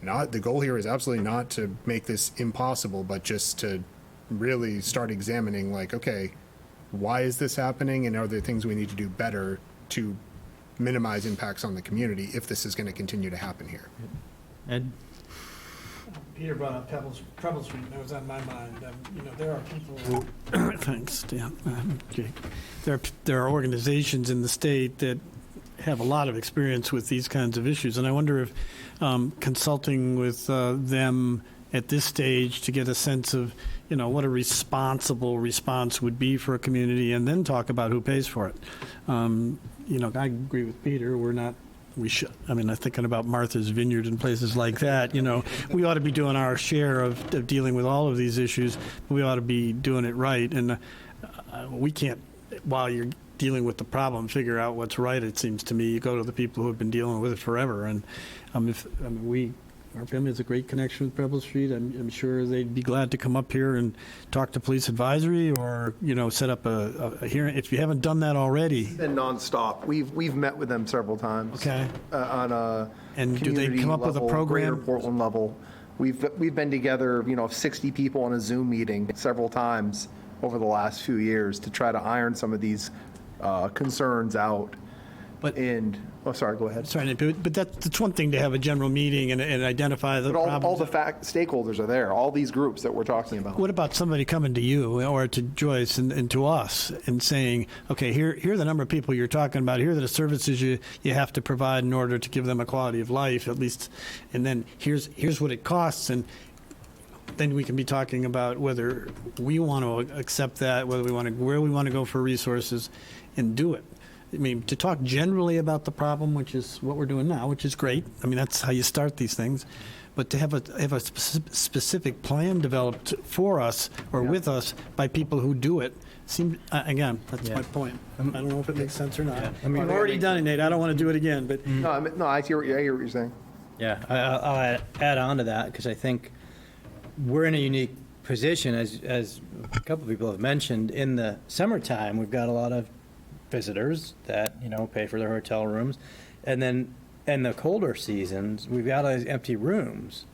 the goal here is absolutely not to make this impossible, but just to really start examining, like, okay, why is this happening, and are there things we need to do better to minimize impacts on the community if this is going to continue to happen here? Ed? Peter brought up Preble Street, and that was on my mind. There are people who, thanks, Dan. Okay. There are organizations in the state that have a lot of experience with these kinds of issues, and I wonder if consulting with them at this stage to get a sense of, what a responsible response would be for a community, and then talk about who pays for it. I agree with Peter. I'm thinking about Martha's Vineyard and places like that. We ought to be doing our share of dealing with all of these issues. But we ought to be doing it right. And we can't, while you're dealing with the problem, figure out what's right, it seems to me. You go to the people who have been dealing with it forever. And our family has a great connection with Preble Street. I'm sure they'd be glad to come up here and talk to police advisory or, set up a hearing. If you haven't done that already. It's been nonstop. We've met with them several times. Okay. On a and do they come up with a program? Greater Portland level. We've been together, 60 people on a Zoom meeting several times over the last few years to try to iron some of these concerns out. Sorry, go ahead. Sorry, but that's one thing to have a general meeting and identify the problems. All the stakeholders are there, all these groups that we're talking about. What about somebody coming to you or to Joyce and to us and saying, okay, here are the number of people you're talking about, here are the services you have to provide in order to give them a quality of life, at least, and then here's what it costs, and then we can be talking about whether we want to accept that, where we want to go for resources and do it. To talk generally about the problem, which is what we're doing now, which is great. That's how you start these things. But to have a specific plan developed for us or with us by people who do it, seems, again, that's my point. I don't know if it makes sense or not. I've already done it, Nate. I don't want to do it again. But No, I hear what you're saying. Yeah, I'll add on to that because I think we're in a unique position, as a couple of people have mentioned. In the summertime, we've got a lot of visitors that pay for their hotel rooms, and then in the colder seasons we've got these empty rooms,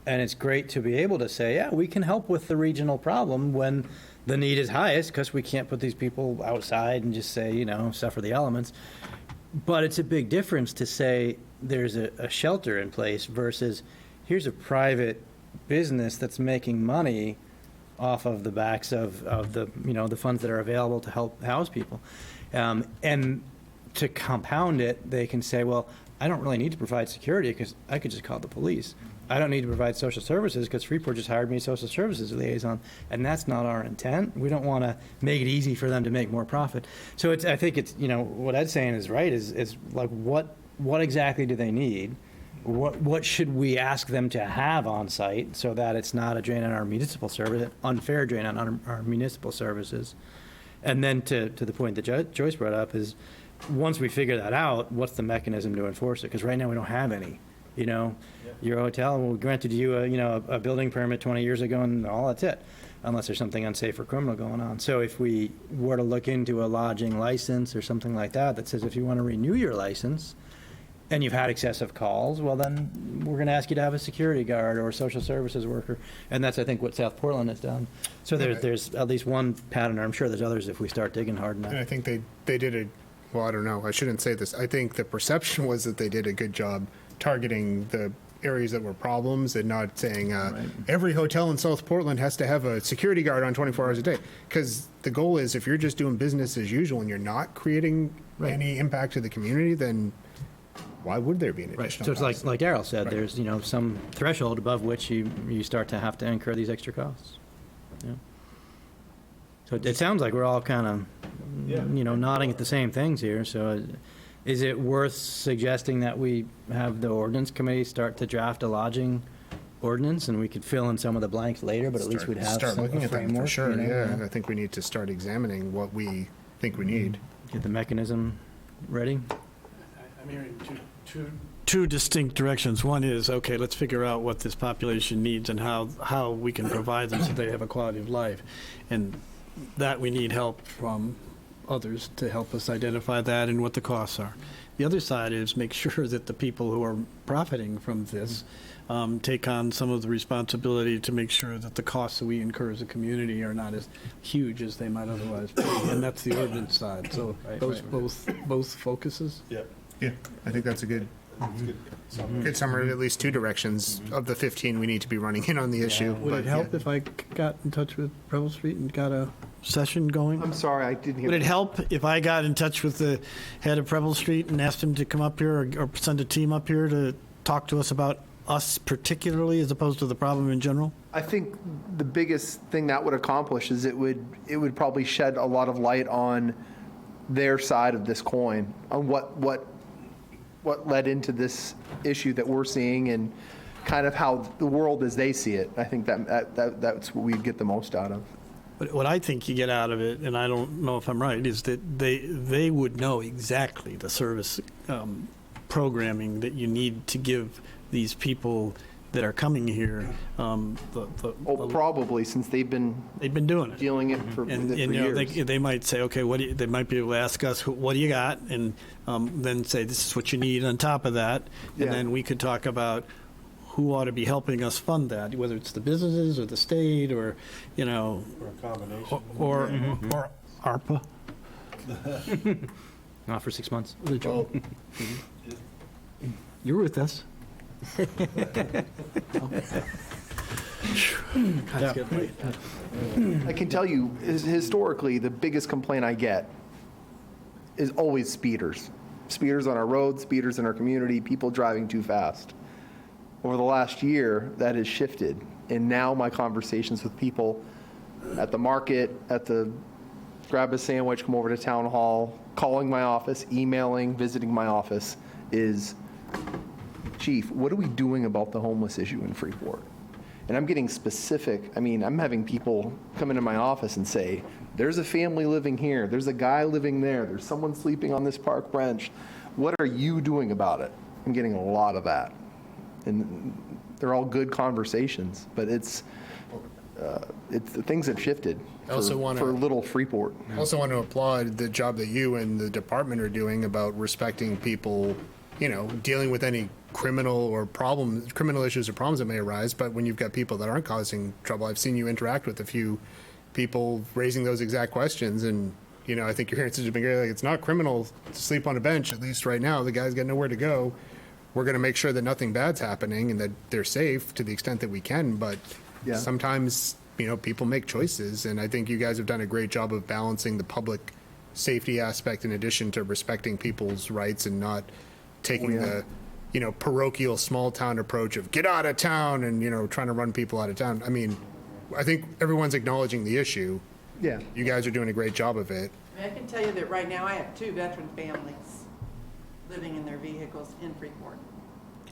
and it's great to be able to say, yeah, we can help with the regional problem when the need is highest, because we can't put these people outside and just say suffer the elements. But it's a big difference to say there's a shelter in place versus here's a private business that's making money off of the backs of the the funds that are available to help house people. And to compound it, they can say, well, I don't really need to provide security because I could just call the police. I don't need to provide social services because Freeport just hired me social services liaison, and that's not our intent. We don't want to make it easy for them to make more profit. So I think it's what Ed's saying is right. Is like what exactly do they need? What should we ask them to have on site so that it's not a drain on our municipal service, an unfair drain on our municipal services? And then to the point that Joyce brought up is, once we figure that out, what's the mechanism to enforce it? Because right now we don't have any. Your hotel, we granted you a building permit 20 years ago, and all that's it, unless there's something unsafe or criminal going on. So if we were to look into a lodging license or something like that says if you want to renew your license and you've had excessive calls, well, then we're going to ask you to have a security guard or a social services worker. And that's, I think, what South Portland has done. So there's at least one pattern. I'm sure there's others if we start digging hard enough. And I think they did well, I don't know. I shouldn't say this. I think the perception was that they did a good job targeting the areas that were problems and not saying every hotel in South Portland has to have a security guard on 24 hours a day. Because the goal is if you're just doing business as usual and you're not creating any impact to the community, then why would there be an additional So it's cost? like Daryl said, there's, some threshold above which you start to have to incur these extra costs. Yeah. So it sounds like we're all kind of, nodding at the same things here. So is it worth suggesting that we have the ordinance committee start to draft a lodging ordinance, and we could fill in some of the blanks later, but at least we'd have start looking at them for framework, sure. Yeah, I think we need to start examining what we think we need. Get the mechanism ready. I'm hearing two distinct directions. One is, okay, let's figure out what this population needs and how we can provide them so they have a quality of life. And that we need help from others to help us identify that and what the costs are. The other side is make sure that the people who are profiting from this take on some of the responsibility to make sure that the costs that we incur as a community are not as huge as they might otherwise be. And that's the ordinance side. So both focuses. Yeah, I think that's a good summary of at least two directions of the 15 we need to be running in on the issue. Would it help if I got in touch with Preble Street and got a session going? I'm sorry, I didn't hear. Would it help if I got in touch with the head of Preble Street and asked him to come up here or send a team up here to talk to us about us particularly as opposed to the problem in general? I think the biggest thing that would accomplish is it would probably shed a lot of light on their side of this coin, on what led into this issue that we're seeing and kind of how the world as they see it. I think that's what we'd get the most out of. But what I think you get out of it, and I don't know if I'm right, is that they would know exactly the service programming that you need to give these people that are coming here. Probably, since they've been doing it, dealing it for years. They might say, okay, they might be able to ask us, what do you got? And then say, this is what you need on top of that. And then we could talk about who ought to be helping us fund that, whether it's the businesses or the state or, or a combination. Or ARPA. Not for 6 months. You're with us. I can tell you, historically, the biggest complaint I get is always speeders. Speeders on our roads, speeders in our community, people driving too fast. Over the last year, that has shifted. And now my conversations with people at the market, grab a sandwich, come over to town hall, calling my office, emailing, visiting my office is, Chief, what are we doing about the homeless issue in Freeport? And I'm getting specific. I mean, I'm having people come into my office and say, there's a family living here, there's a guy living there, there's someone sleeping on this park bench. What are you doing about it? I'm getting a lot of that. And they're all good conversations, but it's things have shifted for little Freeport. I also want to applaud the job that you and the department are doing about respecting people, dealing with any criminal issues or problems that may arise. But when you've got people that aren't causing trouble, I've seen you interact with a few people raising those exact questions. And, I think your answers have been great. Like, it's not criminal to sleep on a bench, at least right now. The guy's got nowhere to go. We're going to make sure that nothing bad's happening and that they're safe to the extent that we can. But sometimes, people make choices. And I think you guys have done a great job of balancing the public safety aspect in addition to respecting people's rights and not taking the, parochial small town approach of get out of town and, trying to run people out of town. I mean, I think everyone's acknowledging the issue. Yeah. You guys are doing a great job of it. I can tell you that right now I have 2 veteran families living in their vehicles in Freeport.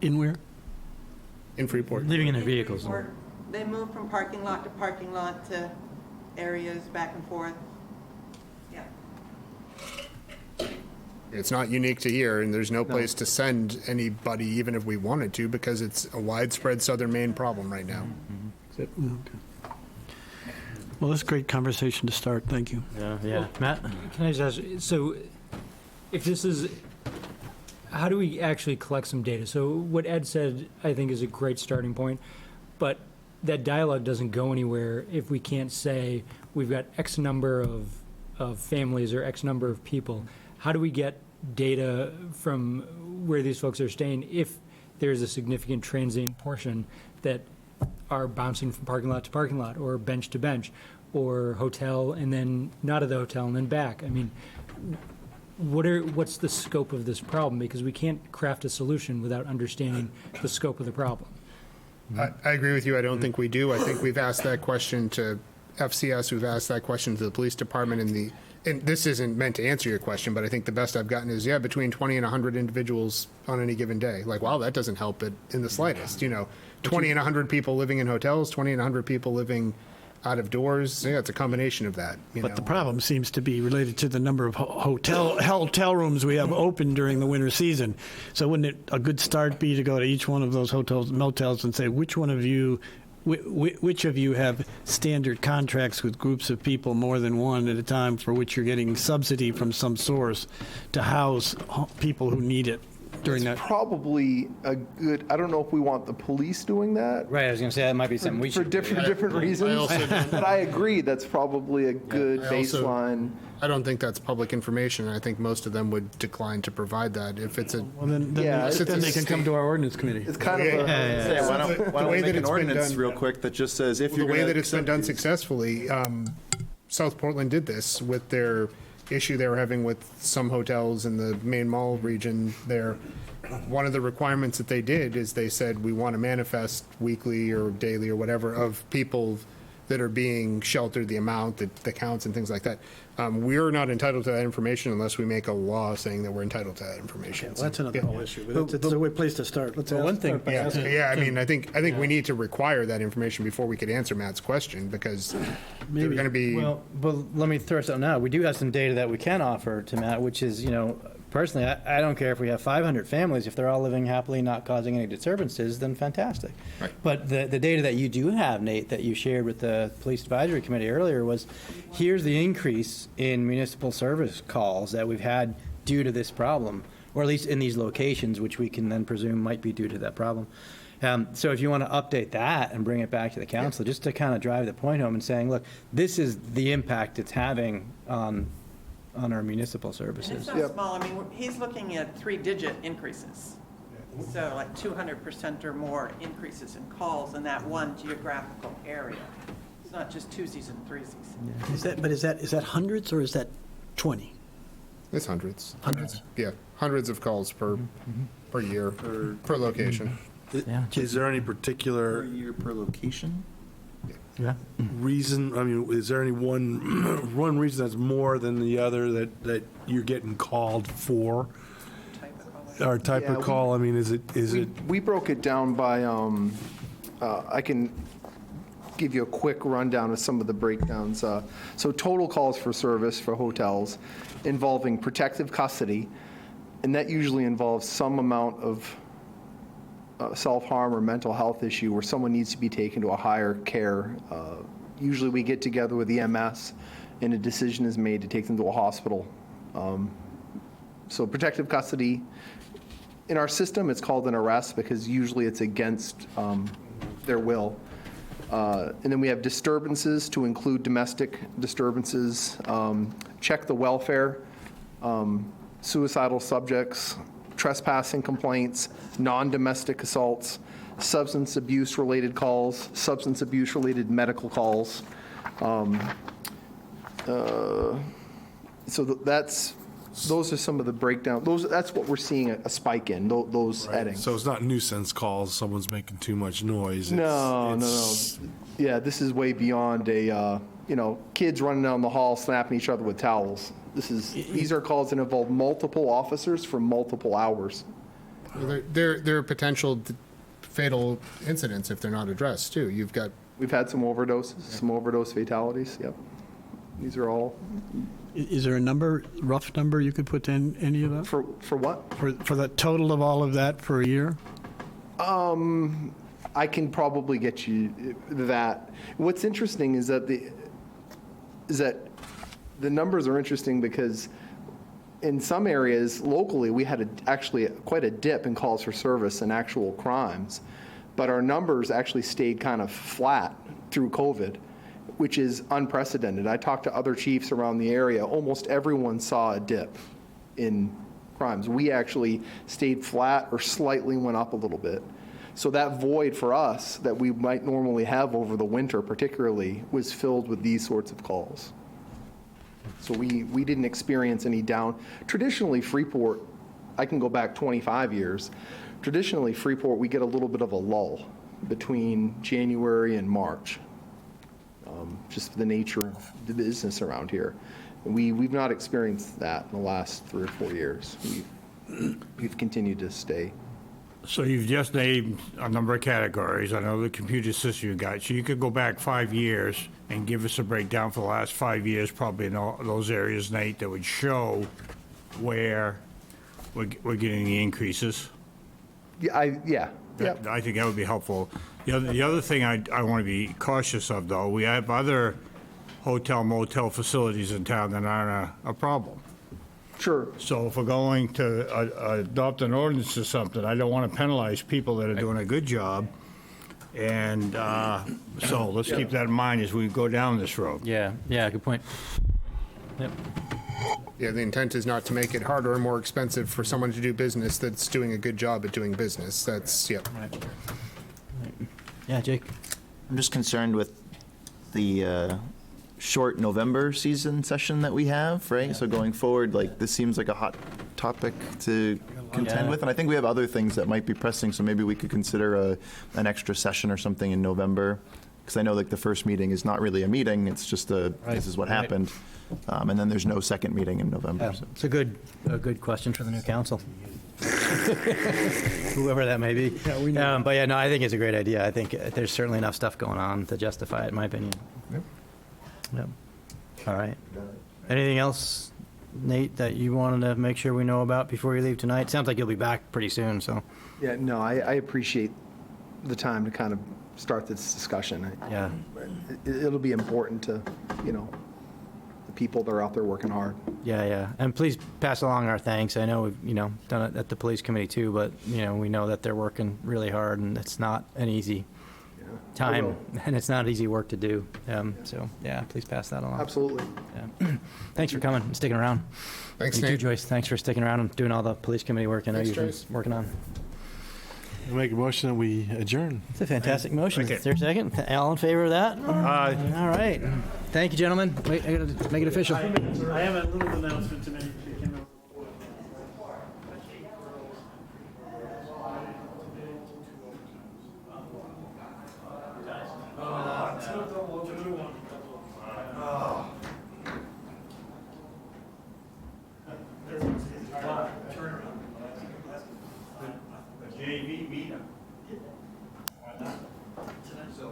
In where? In Freeport. Living in their vehicles. Freeport. They move from parking lot to areas back and forth. Yeah. It's not unique to here, and there's no place to send anybody, even if we wanted to, because it's a widespread southern Maine problem right now. Okay. Well, that's a great conversation to start. Thank you. Yeah. Matt? Can I just ask, so if this is, how do we actually collect some data? So what Ed said, I think, is a great starting point, but that dialogue doesn't go anywhere if we can't say we've got X number of families or X number of people. How do we get data from where these folks are staying if there's a significant transient portion that are bouncing from parking lot to parking lot, or bench to bench, or hotel and then not at the hotel and then back. I mean, what's the scope of this problem? Because we can't craft a solution without understanding the scope of the problem. I agree with you. I don't think we do. I think we've asked that question to FCS. We've asked that question to the police department. And this isn't meant to answer your question, but I think the best I've gotten is, between 20 and 100 individuals on any given day. Like, wow, that doesn't help it in the slightest. 20 and 100 people living in hotels, 20 and 100 people living out of doors. Yeah, it's a combination of that. But the problem seems to be related to the number of hotel rooms we have open during the winter season. So wouldn't it a good start be to go to each one of those hotels, motels, and say, which of you have standard contracts with groups of people, more than one at a time, for which you're getting subsidy from some source to house people who need it during that? Probably a good, I don't know if we want the police doing that. Right, I was going to say that might be something we should do. For different reasons. But I agree, that's probably a good baseline. I don't think that's public information. I think most of them would decline to provide that if it's a. Well, then they can come to our ordinance committee. It's kind of Why don't we make an ordinance real quick that just says if you're the way gonna that it's been accept done these- successfully, South Portland did this with their issue they were having with some hotels in the main mall region there. One of the requirements that they did is they said, we want to manifest weekly or daily or whatever of people that are being sheltered, the amount, the counts and things like that. We're not entitled to that information unless we make a law saying that we're entitled to that information. Well, that's another whole issue, but it's a good place to start. Let's Well, one thing- start by asking. I mean, I think we need to require that information before we could answer Matt's question, because they're going to be. Well, let me throw something out. We do have some data that we can offer to Matt, which is, personally, I don't care if we have 500 families. If they're all living happily, not causing any disturbances, then fantastic. Right. But the data that you do have, Nate, that you shared with the Police Advisory Committee earlier was, here's the increase in municipal service calls that we've had due to this problem, or at least in these locations, which we can then presume might be due to that problem. So if you want to update that and bring it back to the council, just to kind of drive the point home and saying, look, this is the impact it's having on our municipal services. And it's not small. I mean, he's looking at 3-digit increases. So like 200% or more increases in calls in that one geographical area. It's not just twosies and threesies. Is that hundreds or is that 20? It's hundreds. Hundreds? Yeah, hundreds of calls per year, per location. Is there any particular year per location? Yeah. reason, I mean, is there any one reason that's more than the other that you're getting called for? Or type Yeah, of call, I mean, is it? We broke it down by, I can give you a quick rundown of some of the breakdowns. So total calls for service for hotels involving protective custody, and that usually involves some amount of self-harm or mental health issue where someone needs to be taken to a higher care. Usually we get together with EMS and a decision is made to take them to a hospital. So protective custody, in our system, it's called an arrest because usually it's against their will. And then we have disturbances to include domestic disturbances, check the welfare, suicidal subjects, trespassing complaints, non-domestic assaults, substance abuse-related calls, substance abuse-related medical calls. So those are some of the breakdown. That's what we're seeing a spike in, those headings. So it's not nuisance calls, someone's making too much noise. No. Yeah, this is way beyond kids running down the hall snapping each other with towels. These are calls that involve multiple officers for multiple hours. There are potential fatal incidents if they're not addressed, too. We've had some overdoses, some overdose fatalities, yep. These are all. Is there a rough number you could put in any of that? For what? For the total of all of that for a year? I can probably get you that. What's interesting is that the numbers are interesting because in some areas locally we had actually quite a dip in calls for service and actual crimes, but our numbers actually stayed kind of flat through COVID, which is unprecedented. I talked to other chiefs around the area. Almost everyone saw a dip in crimes. We actually stayed flat or slightly went up a little bit. So that void for us that we might normally have over the winter particularly was filled with these sorts of calls. So we didn't experience any down. Traditionally, Freeport, I can go back 25 years. Traditionally, Freeport, we get a little bit of a lull between January and March, just the nature of the business around here. We've not experienced that in the last 3 or 4 years. We've continued to stay. So you've just named a number of categories. I know the computer system you got. So you could go back 5 years and give us a breakdown for the last 5 years, probably in all those areas, Nate, that would show where we're getting the increases. Yeah. I think that would be helpful. The other thing I want to be cautious of, though, we have other hotel, motel facilities in town that aren't a problem. Sure. So if we're going to adopt an ordinance or something, I don't want to penalize people that are doing a good job. And so let's keep that in mind as we go down this road. Yeah, good point. Yep. Yeah, the intent is not to make it harder or more expensive for someone to do business that's doing a good job at doing business. That's, yep. Right. Yeah, Jake? I'm just concerned with the short November season session that we have, right? So going forward, like, this seems like a hot topic to contend with, and I think we have other things that might be pressing, so maybe we could consider an extra session or something in November, because I know, like, the first meeting is not really a meeting, it's just this is what happened, and then there's no second meeting in November. Yeah, So. it's a good question for the new council. Whoever that may be. But yeah, no, I think it's a great idea. I think there's certainly enough stuff going on to justify it, in my opinion. Yep. All right. Anything else, Nate, that you wanted to make sure we know about before you leave tonight? Sounds like you'll be back pretty soon, so. Yeah, no, I appreciate the time to kind of start this discussion. Yeah. It'll be important to, the people that are out there working hard. Yeah. And please pass along our thanks. I know we've, done it at the police committee too, but, we know that they're working really hard and it's not an easy time and it's not easy work to do. So, yeah, please pass that along. Absolutely. Yeah. Thanks for coming and sticking around. Thanks, You too, Nate. Joyce. Thanks for sticking around and doing all the police committee work I know Thanks, you've been Joyce. working on. I make a motion that we adjourn. It's a fantastic motion. Is there a second? All in favor of that? Aye. All right. Thank you, gentlemen. Wait, I gotta make it official. I have a little announcement to make. JV meetup.